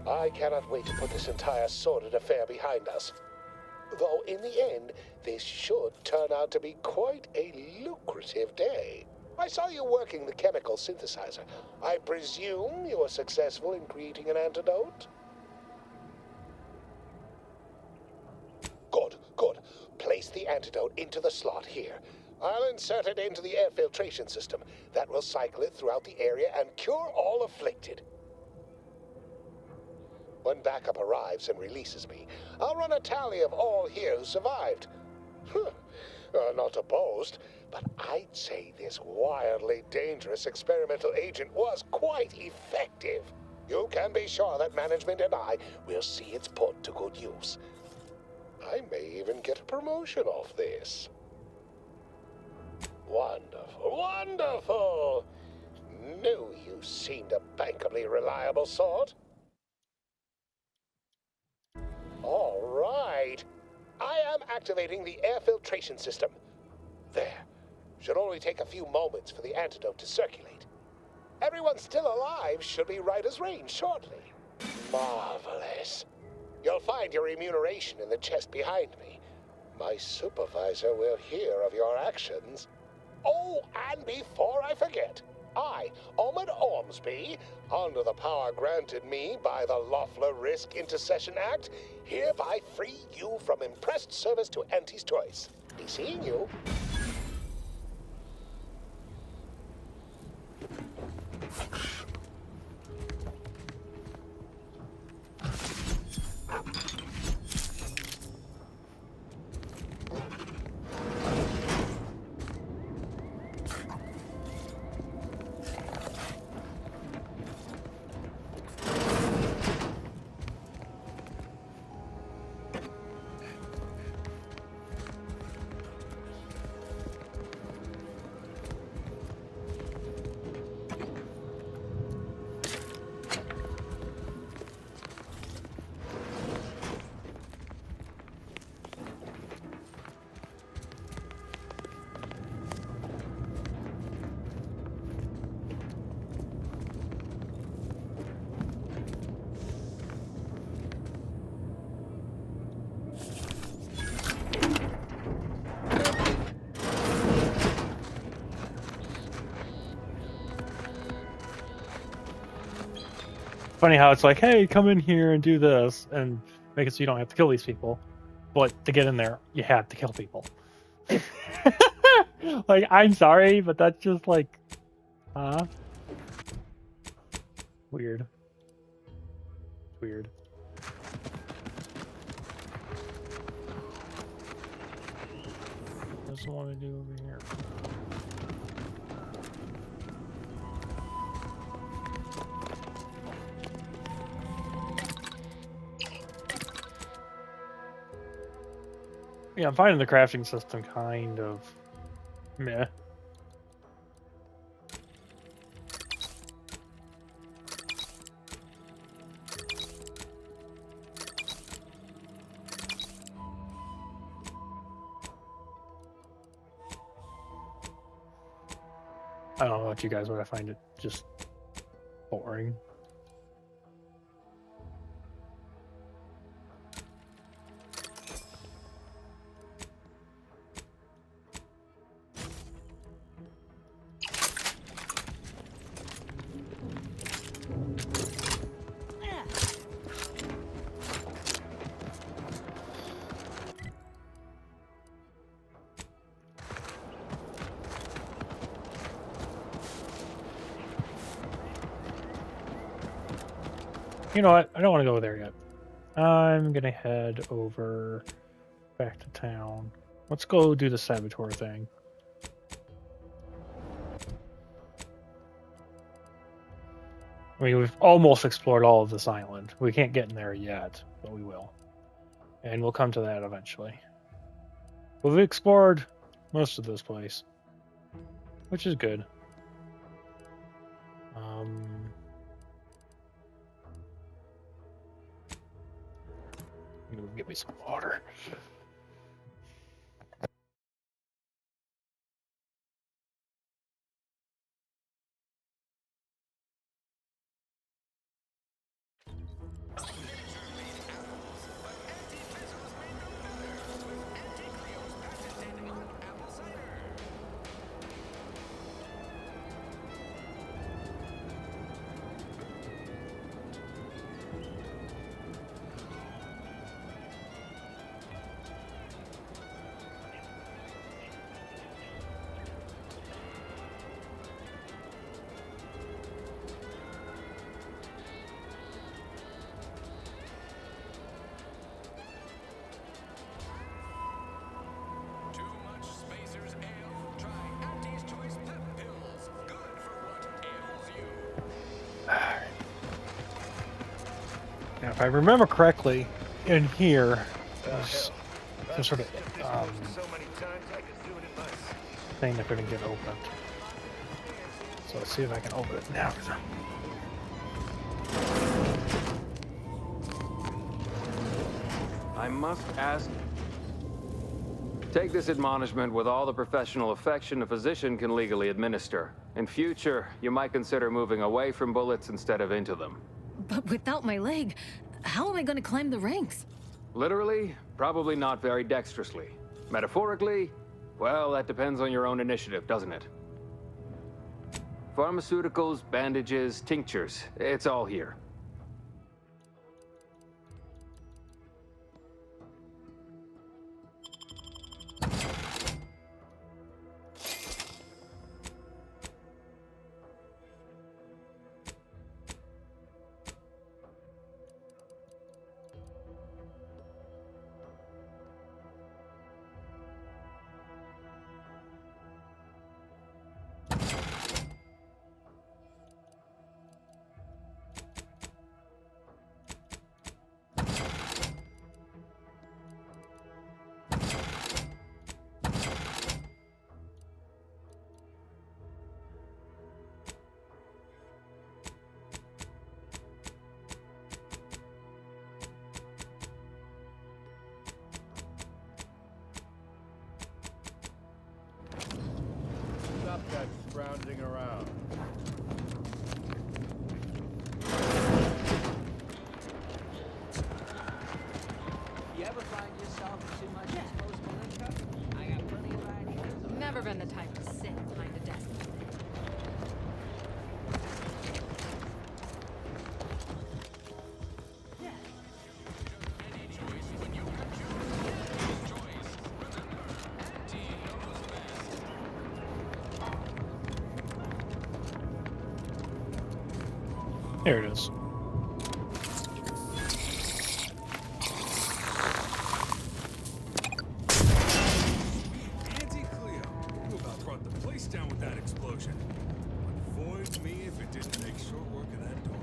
I cannot wait to put this entire sordid affair behind us. Though in the end, this should turn out to be quite a lucrative day. I saw you working the chemical synthesizer. I presume you were successful in creating an antidote? Good, good. Place the antidote into the slot here. I'll insert it into the air filtration system. That will cycle it throughout the area and cure all afflicted. When backup arrives and releases me, I'll run a tally of all here who survived. Not to boast, but I'd say this wildly dangerous experimental agent was quite effective. You can be sure that management and I will see it's put to good use. I may even get a promotion off this. Wonderful, wonderful! Knew you seemed a bankably reliable sort. All right. I am activating the air filtration system. There. Should only take a few moments for the antidote to circulate. Everyone still alive should be right as rain shortly. Marvelous. You'll find your remuneration in the chest behind me. My supervisor will hear of your actions. Oh, and before I forget, I, Omid Ormsby, under the power granted me by the Loeffler Risk Intercession Act, hereby free you from impressed service to Auntie's Choice. Be seeing you. funny how it's like, hey, come in here and do this and make it so you don't have to kill these people. But to get in there, you have to kill people. Like, I'm sorry, but that's just like, weird. Weird. Doesn't want to do over here. Yeah, I'm finding the crafting system kind of meh. I don't know about you guys, but I find it just boring. You know what? I don't want to go there yet. I'm gonna head over back to town. Let's go do the saboteur thing. I mean, we've almost explored all of this island. We can't get in there yet, but we will. And we'll come to that eventually. We've explored most of this place, which is good. Get me some water. Now, if I remember correctly, in here, there's some sort of thing that couldn't get opened. So let's see if I can open it now. I must ask. Take this admonishment with all the professional affection a physician can legally administer. In future, you might consider moving away from bullets instead of into them. But without my leg, how am I going to climb the ranks? Literally, probably not very dexterously. Metaphorically, well, that depends on your own initiative, doesn't it? Pharmaceuticals, bandages, tinctures, it's all here. Stop that scrounging around. You ever find yourself with too much disposable income? I got plenty of ideas. Never been the type to sit behind a desk. Here it is. Auntie Cleo, you about brought the place down with that explosion. Avoid me if it didn't make short work of that door.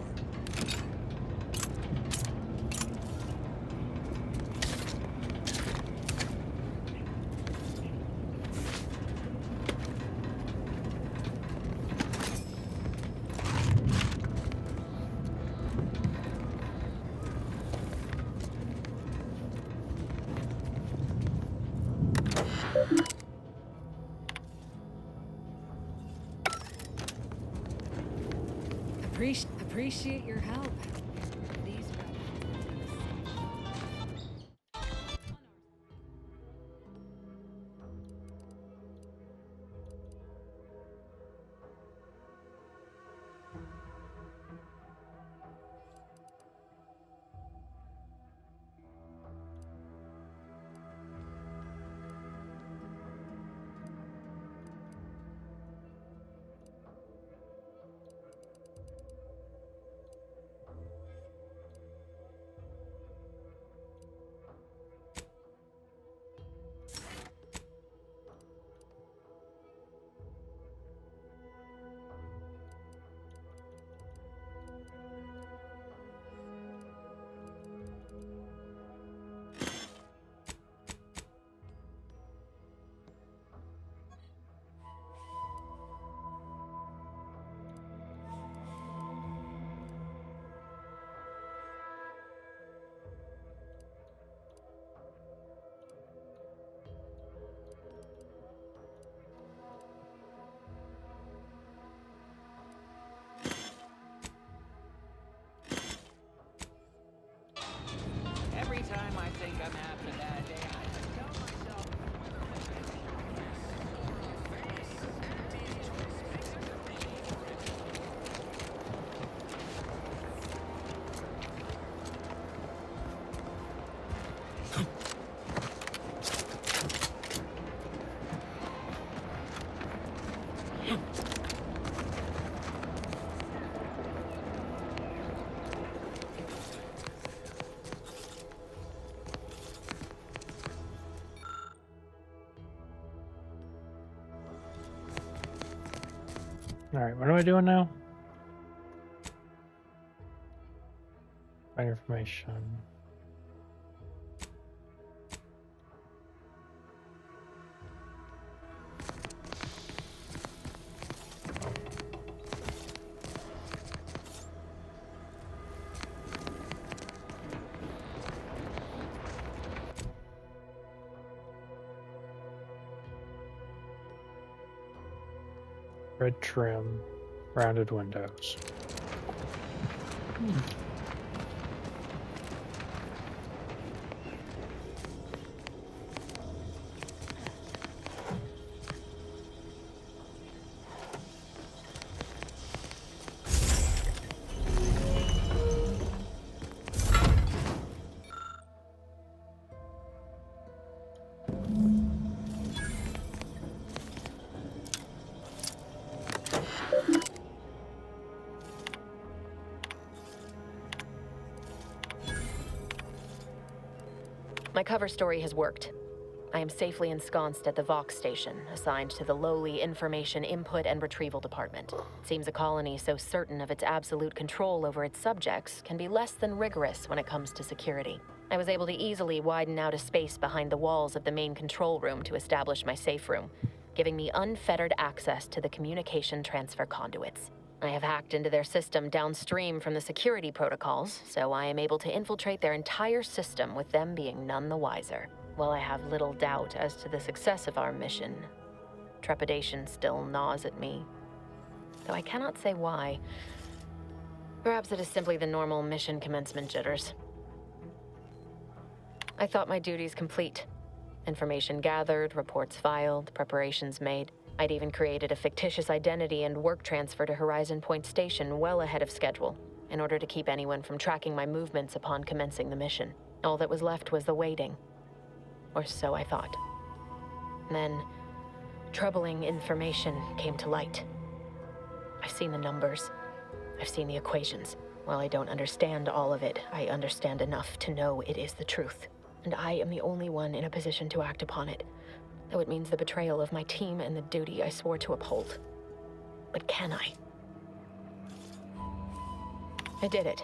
Appreciate your help. These Every time I think I'm having a bad day, I just tell myself Alright, what am I doing now? Find information. Red trim, rounded windows. My cover story has worked. I am safely ensconced at the Vox station, assigned to the lowly Information Input and Retrieval Department. It seems a colony so certain of its absolute control over its subjects can be less than rigorous when it comes to security. I was able to easily widen out a space behind the walls of the main control room to establish my safe room, giving me unfettered access to the communication transfer conduits. I have hacked into their system downstream from the security protocols, so I am able to infiltrate their entire system with them being none the wiser. While I have little doubt as to the success of our mission, trepidation still gnaws at me, though I cannot say why. Perhaps it is simply the normal mission commencement jitters. I thought my duties complete. Information gathered, reports filed, preparations made. I'd even created a fictitious identity and work transfer to Horizon Point Station well ahead of schedule, in order to keep anyone from tracking my movements upon commencing the mission. All that was left was the waiting. Or so I thought. Then, troubling information came to light. I've seen the numbers. I've seen the equations. While I don't understand all of it, I understand enough to know it is the truth. And I am the only one in a position to act upon it. Though it means the betrayal of my team and the duty I swore to uphold. But can I? I did it.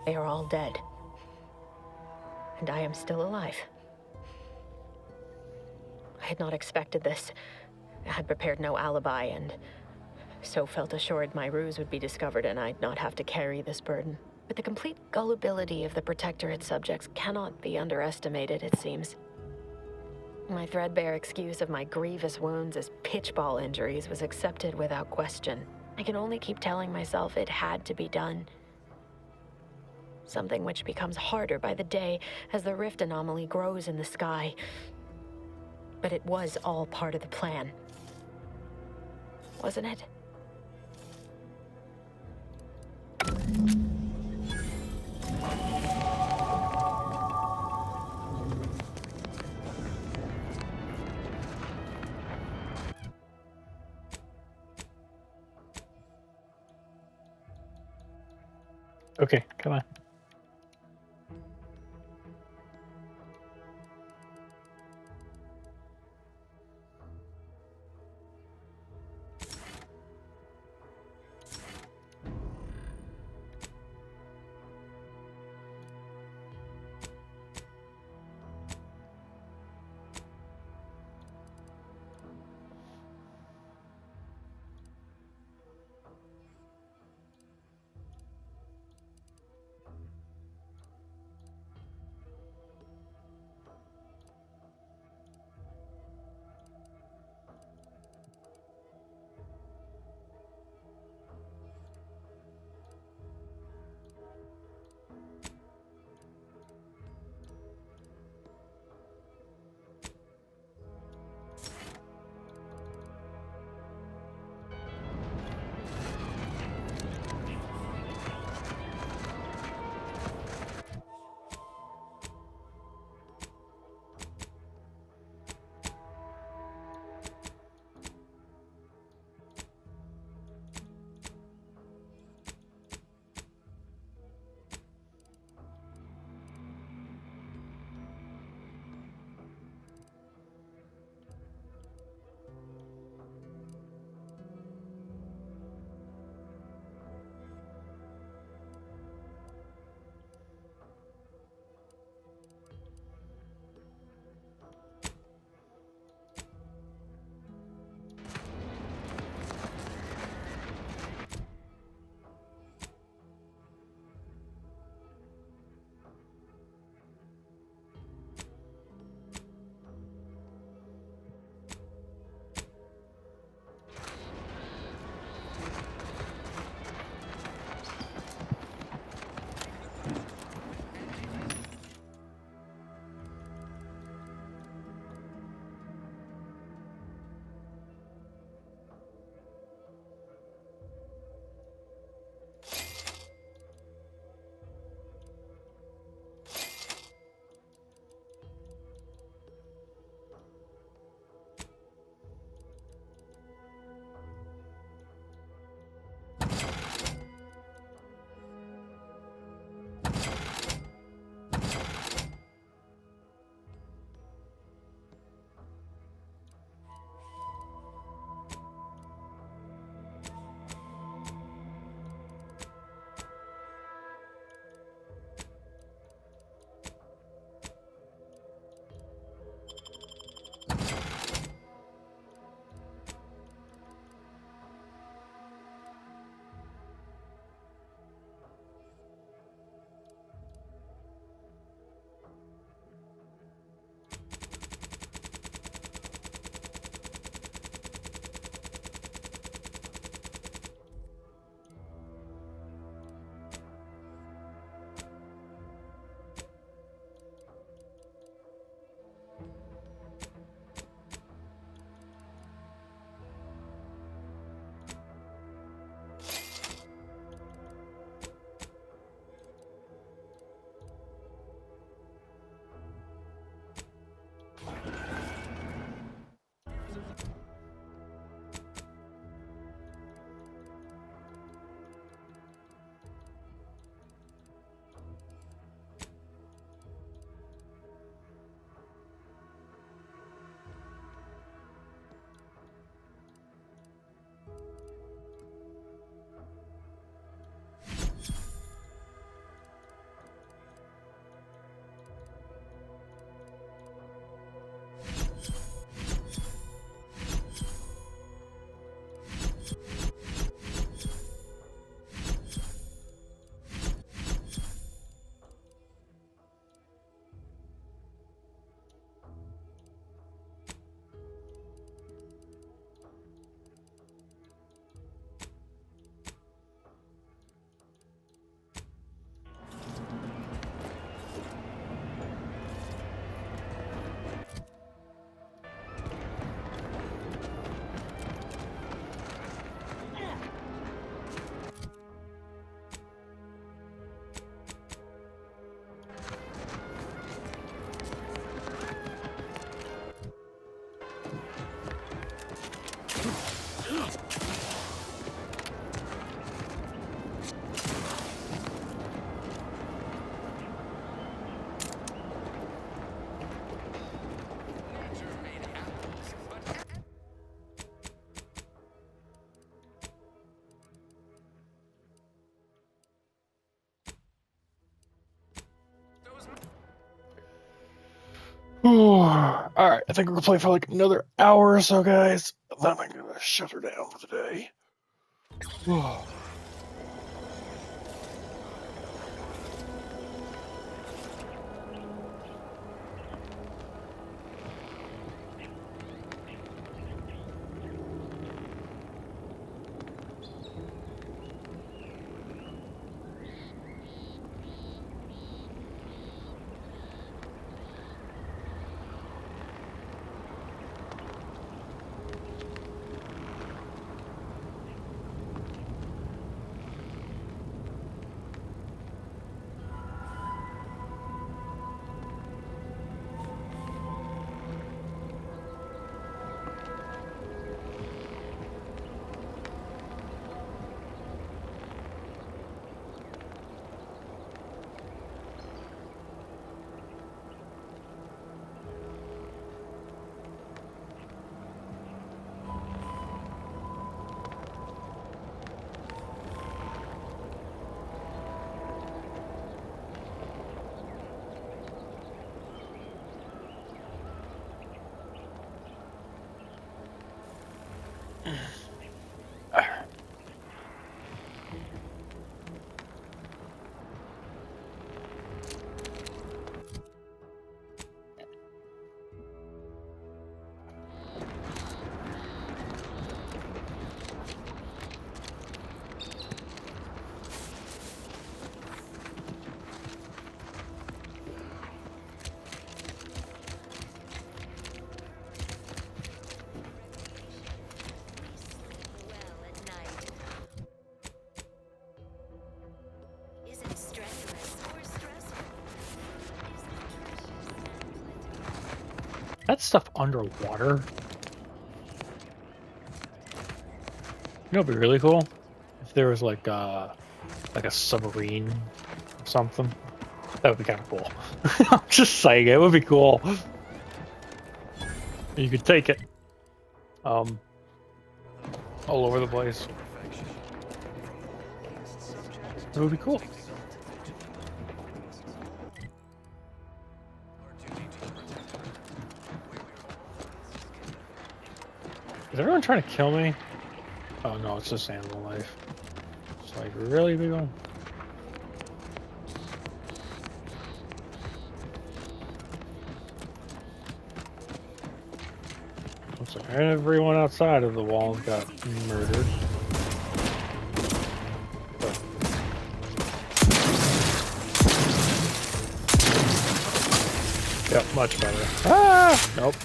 They are all dead. And I am still alive. I had not expected this. I had prepared no alibi, and so felt assured my ruse would be discovered and I'd not have to carry this burden. But the complete gullibility of the Protectorate subjects cannot be underestimated, it seems. My threadbare excuse of my grievous wounds as pitchball injuries was accepted without question. I can only keep telling myself it had to be done. Something which becomes harder by the day as the rift anomaly grows in the sky. But it was all part of the plan. Wasn't it? Okay, come on. I think we're gonna play for like another hour or so, guys. Then I'm gonna shut her down for the day. That stuff underwater. You know, it'd be really cool if there was like a submarine or something. That would be kind of cool. I'm just saying, it would be cool. You could take it all over the place. It would be cool. Is everyone trying to kill me? Oh no, it's just animal life. It's like really big one. Looks like everyone outside of the walls got murdered. Yep, much better. Ah! Nope.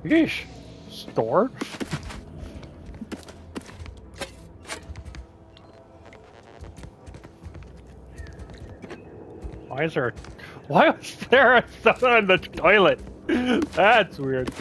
Yeesh. Store? Why is there soda in the toilet? That's weird.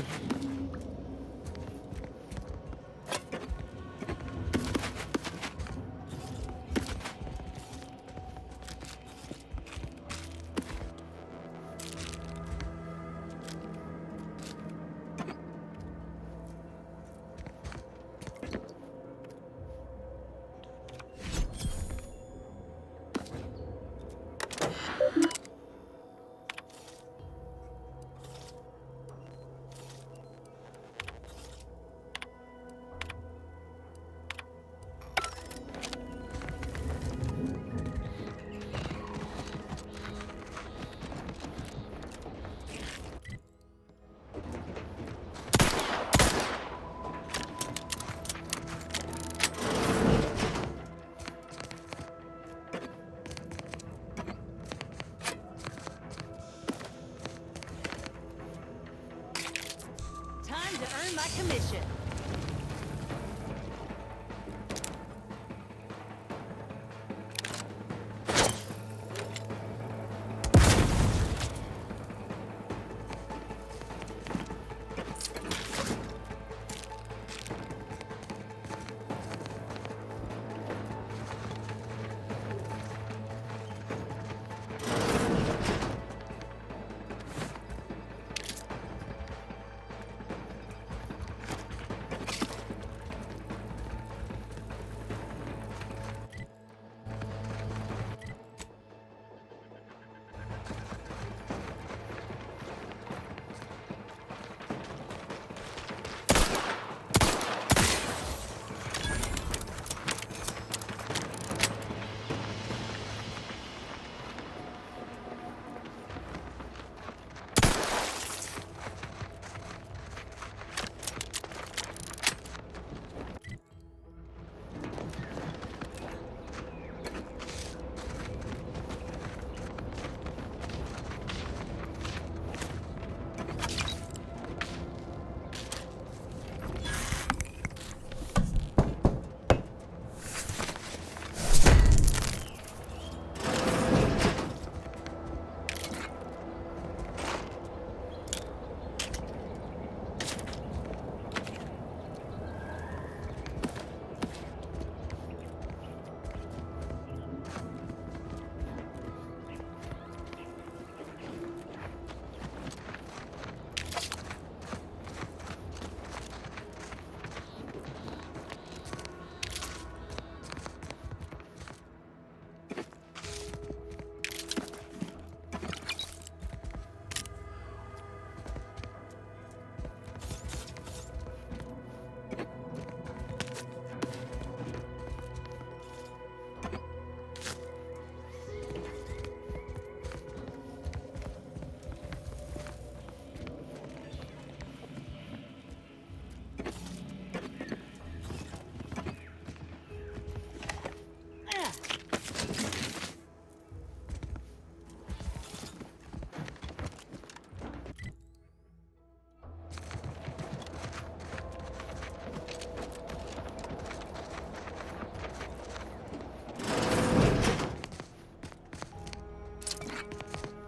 Time to earn my commission.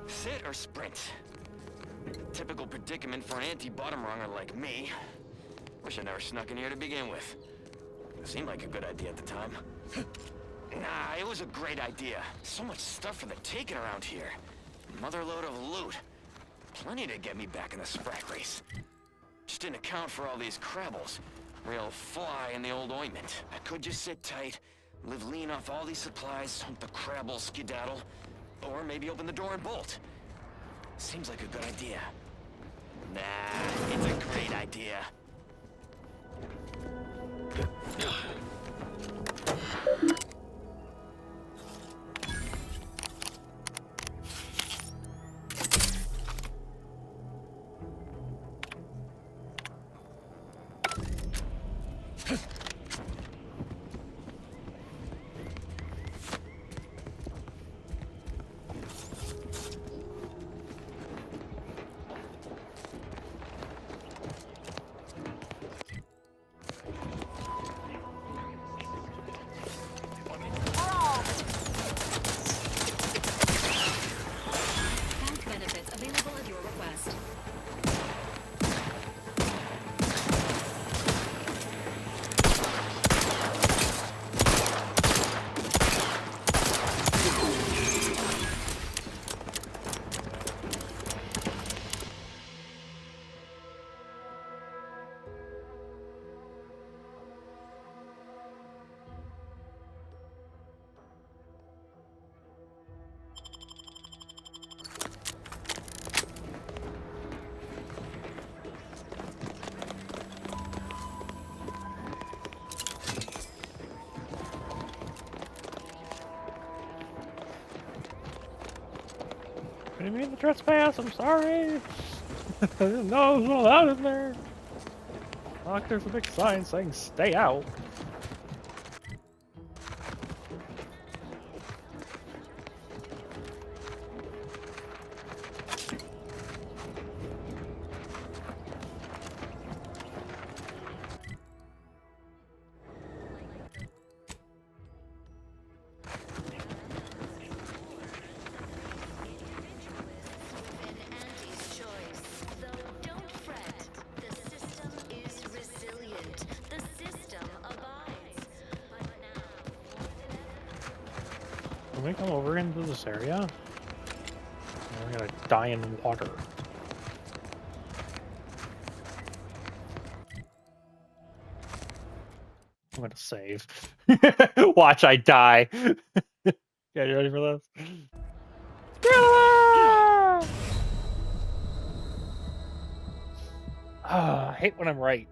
Sit or sprint? Typical predicament for an anti-bottom runger like me. Wish I never snuck in here to begin with. It seemed like a good idea at the time. Nah, it was a great idea. So much stuff for the taking around here. Motherload of loot. Plenty to get me back in the Sprack race. Just didn't account for all these crabbles. Real fly in the old ointment. I could just sit tight, live lean off all these supplies, hope the crabbles skedaddle, or maybe open the door and bolt. Seems like a good idea. Nah, it's a great idea. fast. I didn't mean to trespass, I'm sorry. I didn't know it was allowed in there. Look, there's a big sign saying stay out. Can we come over into this area? Or we're gonna die in water. I'm gonna save. Watch, I die. Yeah, you ready for this? I hate when I'm right.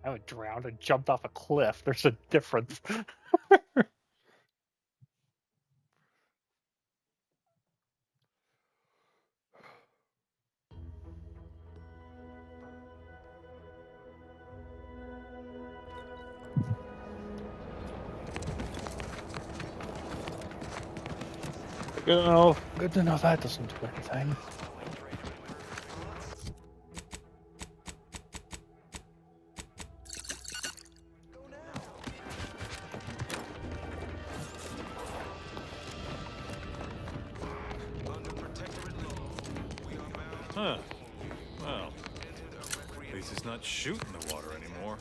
I would drown and jumped off a cliff. There's a difference. Good to know that doesn't do anything. Huh. Well, at least it's not shooting the water anymore.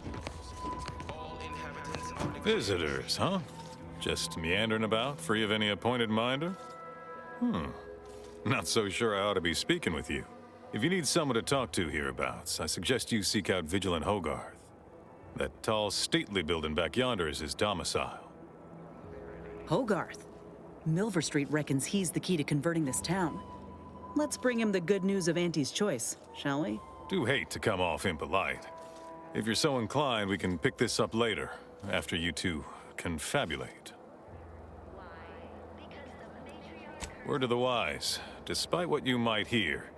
Visitors, huh? Just meandering about, free of any appointed minder? Not so sure I ought to be speaking with you. If you need someone to talk to hereabouts, I suggest you seek out Vigilant Hogarth. That tall, stately building back yonder is his domicile. Hogarth? Milver Street reckons he's the key to converting this town. Let's bring him the good news of Auntie's choice, shall we? Do hate to come off impolite. If you're so inclined, we can pick this up later, after you two confabulate. Word to the wise, despite what you might hear,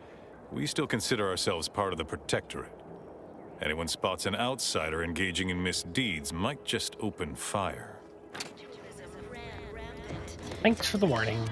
we still consider ourselves part of the Protectorate. Anyone spots an outsider engaging in misdeeds might just open fire. Thanks for the warning.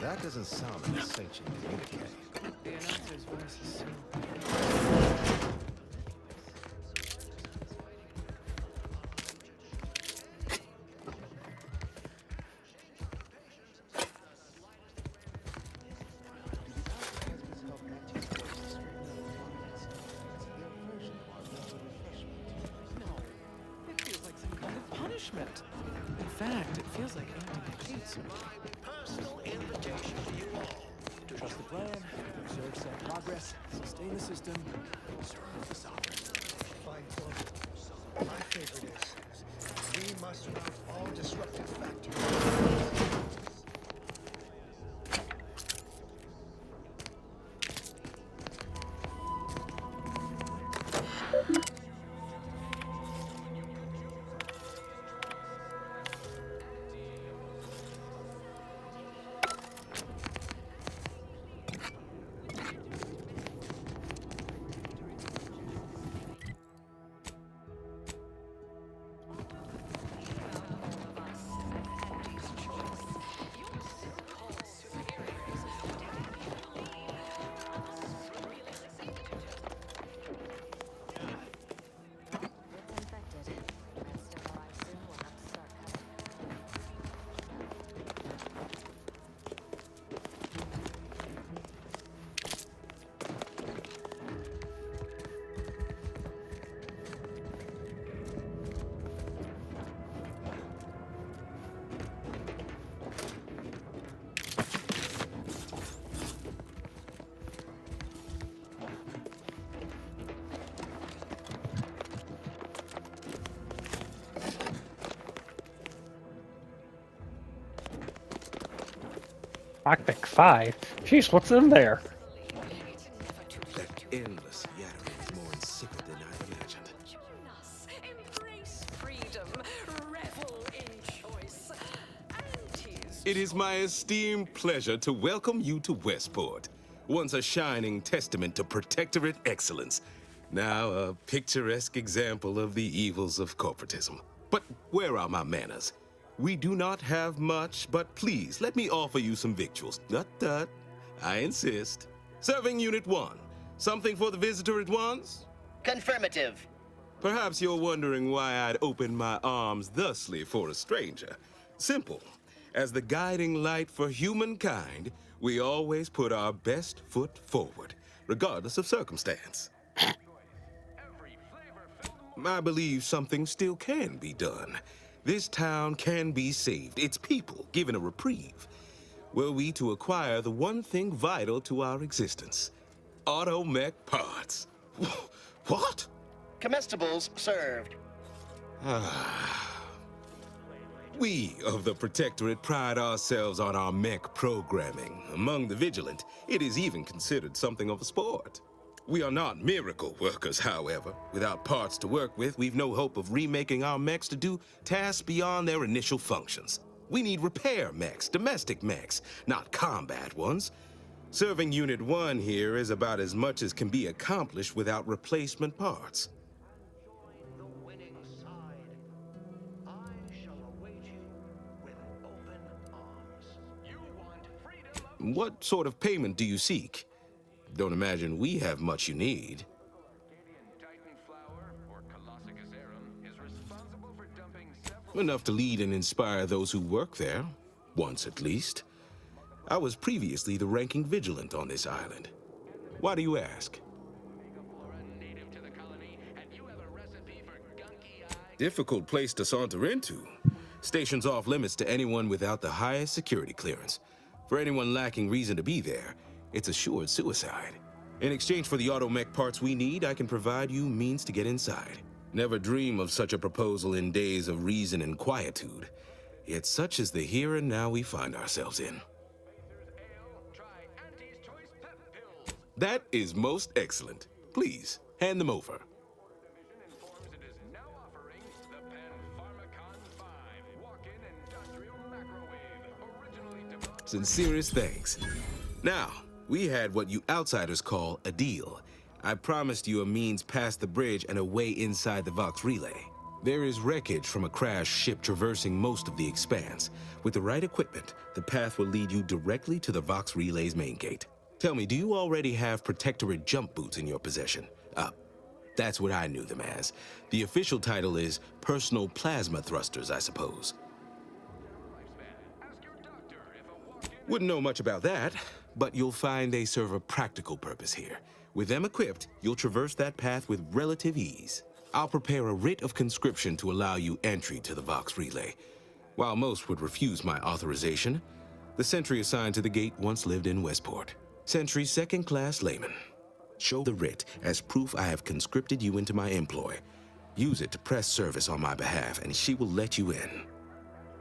that doesn't sound like a sentient communique. The announcer's voice is so... It feels like some kind of punishment. In fact, it feels like Andy hates me. Personal invitation to you all. Trust the plan, observe set progress, sustain the system, serve the sovereign. Fine point. My favorite is, we must rout all disruptive factors. Lockpick 5? Jeez, what's in there? That endless yattering is more insipid than I imagined. Embrace freedom, revel in choice. It is my esteemed pleasure to welcome you to Westport, once a shining testament to Protectorate excellence, now a picturesque example of the evils of corporatism. But where are my manners? We do not have much, but please let me offer you some victuals. Tut. I insist. Serving Unit 1. Something for the visitor at once? Confirmative. Perhaps you're wondering why I'd open my arms thusly for a stranger. Simple. As the guiding light for humankind, we always put our best foot forward, regardless of circumstance. I believe something still can be done. This town can be saved, its people given a reprieve. Were we to acquire the one thing vital to our existence, automech parts. What? Comestibles served. We of the Protectorate pride ourselves on our mech programming. Among the vigilant, it is even considered something of a sport. We are not miracle workers, however. Without parts to work with, we've no hope of remaking our mechs to do tasks beyond their initial functions. We need repair mechs, domestic mechs, not combat ones. Serving Unit 1 here is about as much as can be accomplished without replacement parts. What sort of payment do you seek? Don't imagine we have much you need. Enough to lead and inspire those who work there, once at least. I was previously the ranking vigilant on this island. Why do you ask? Difficult place to saunter into. Station's off limits to anyone without the highest security clearance. For anyone lacking reason to be there, it's assured suicide. In exchange for the automech parts we need, I can provide you means to get inside. Never dream of such a proposal in days of reason and quietude. Yet such is the here and now we find ourselves in. That is most excellent. Please, hand them over. Sincerest thanks. Now, we had what you outsiders call a deal. I promised you a means past the bridge and a way inside the Vox relay. There is wreckage from a crashed ship traversing most of the expanse. With the right equipment, the path will lead you directly to the Vox Relay's main gate. Tell me, do you already have Protectorate jump boots in your possession? That's what I knew them as. The official title is Personal Plasma Thrusters, I suppose. Wouldn't know much about that, but you'll find they serve a practical purpose here. With them equipped, you'll traverse that path with relative ease. I'll prepare a writ of conscription to allow you entry to the Vox Relay. While most would refuse my authorization, the sentry assigned to the gate once lived in Westport. Sentry second-class layman. Show the writ as proof I have conscripted you into my employ. Use it to press service on my behalf, and she will let you in.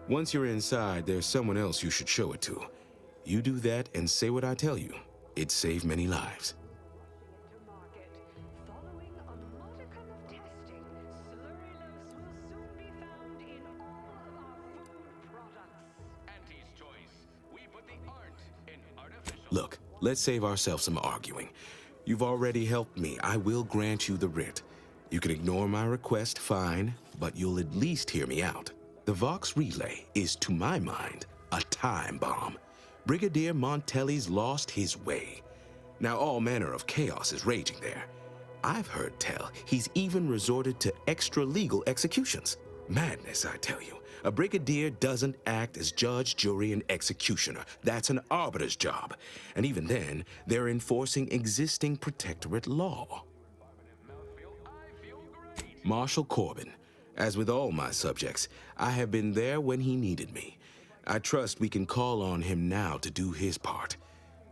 Once you're inside, there's someone else you should show it to. You do that and say what I tell you. It'd save many lives. Look, let's save ourselves some arguing. You've already helped me. I will grant you the writ. You can ignore my request, fine, but you'll at least hear me out. The Vox Relay is, to my mind, a time bomb. Brigadier Montelli's lost his way. Now all manner of chaos is raging there. I've heard tell he's even resorted to extra-legal executions. Madness, I tell you. A brigadier doesn't act as judge, jury, and executioner. That's an arbiter's job. And even then, they're enforcing existing protectorate law. Marshal Corbin. As with all my subjects, I have been there when he needed me. I trust we can call on him now to do his part.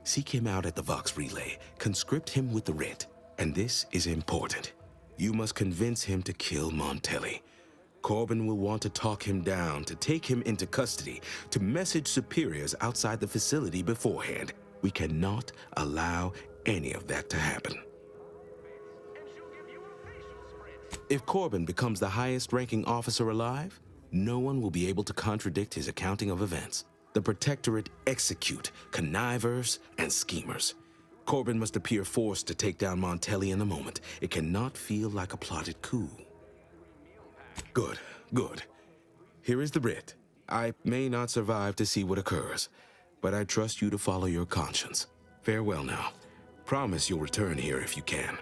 Seek him out at the Vox Relay. Conscript him with the writ. And this is important. You must convince him to kill Montelli. Corbin will want to talk him down, to take him into custody, to message superiors outside the facility beforehand. We cannot allow any of that to happen. If Corbin becomes the highest-ranking officer alive, no one will be able to contradict his accounting of events. The Protectorate execute connivers and schemers. Corbin must appear forced to take down Montelli in the moment. It cannot feel like a plotted coup. Good, good. Here is the writ. I may not survive to see what occurs, but I trust you to follow your conscience. Farewell now. Promise you'll return here if you can,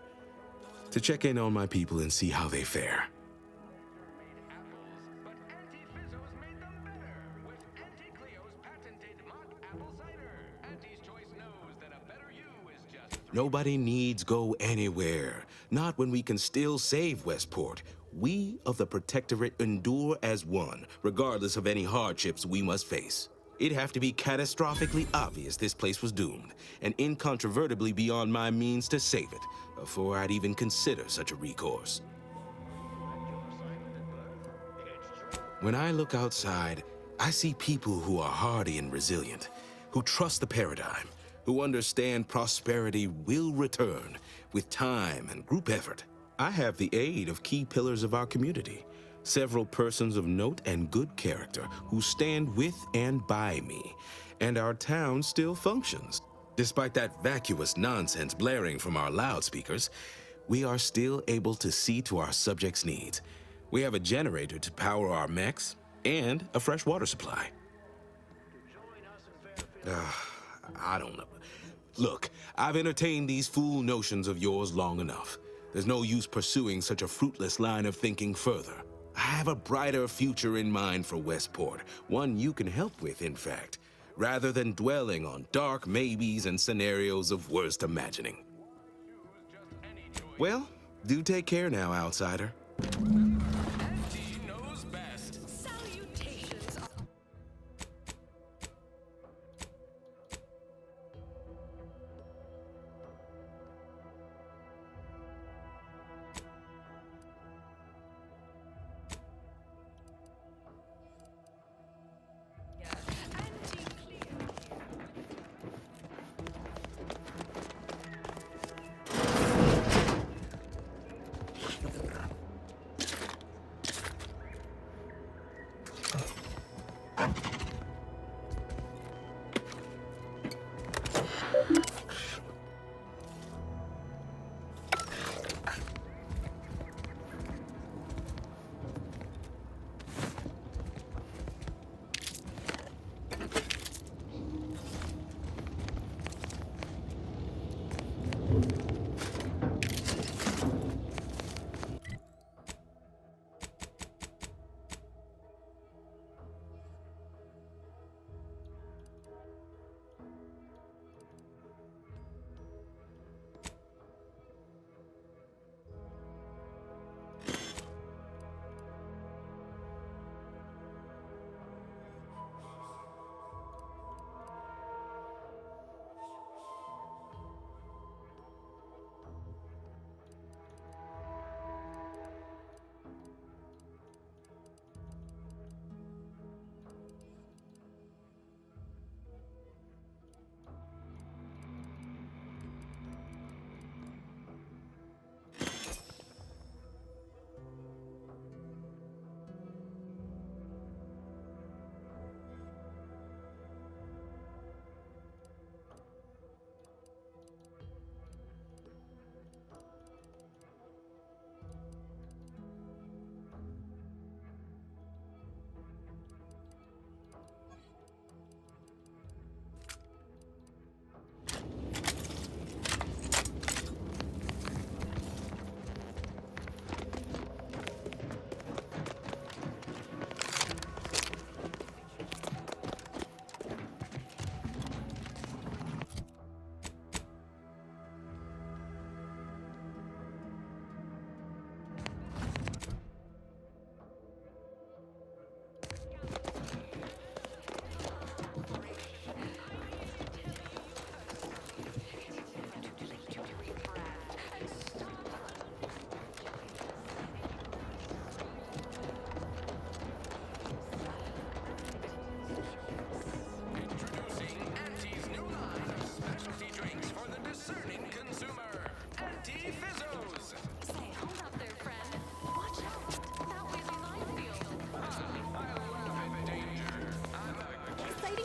to check in on my people and see how they fare. Nobody needs go anywhere. Not when we can still save Westport. We of the Protectorate endure as one, regardless of any hardships we must face. It'd have to be catastrophically obvious this place was doomed, and incontrovertibly beyond my means to save it, before I'd even consider such a recourse. When I look outside, I see people who are hardy and resilient, who trust the paradigm, who understand prosperity will return with time and group effort. I have the aid of key pillars of our community, several persons of note and good character who stand with and by me, and our town still functions. Despite that vacuous nonsense blaring from our loudspeakers, we are still able to see to our subjects' needs. We have a generator to power our mechs and a fresh water supply. I don't know. Look, I've entertained these fool notions of yours long enough. There's no use pursuing such a fruitless line of thinking further. I have a brighter future in mind for Westport, one you can help with, in fact, rather than dwelling on dark maybes and scenarios of worst imagining. Well, do take care now, outsider.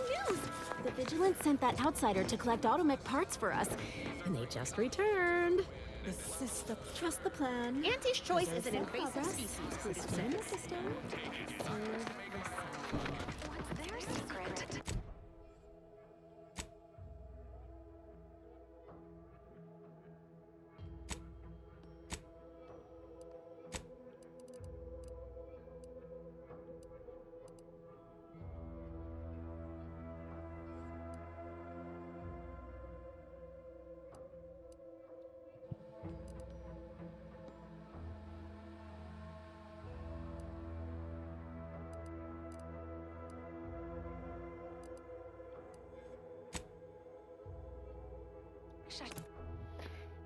news! The Vigilance sent that outsider to collect automech parts for us, and they just returned. Trust the plan. Auntie's choice is an Observe invasive progress. species. Please stay in the system. Serve What's their secret?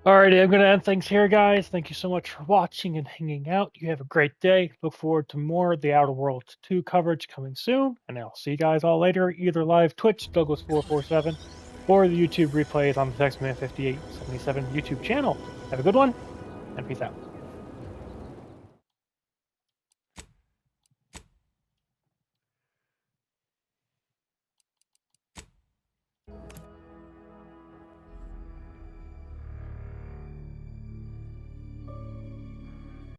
Alrighty, I'm going to end things here, guys. Thank you so much for watching and hanging out. You have a great day. Look forward to more of the Outer Worlds 2 coverage coming soon. And I'll see you guys all later, either live Twitch, Douglas447, or the YouTube replays on the Taxman5877 YouTube channel. Have a good one, and peace out.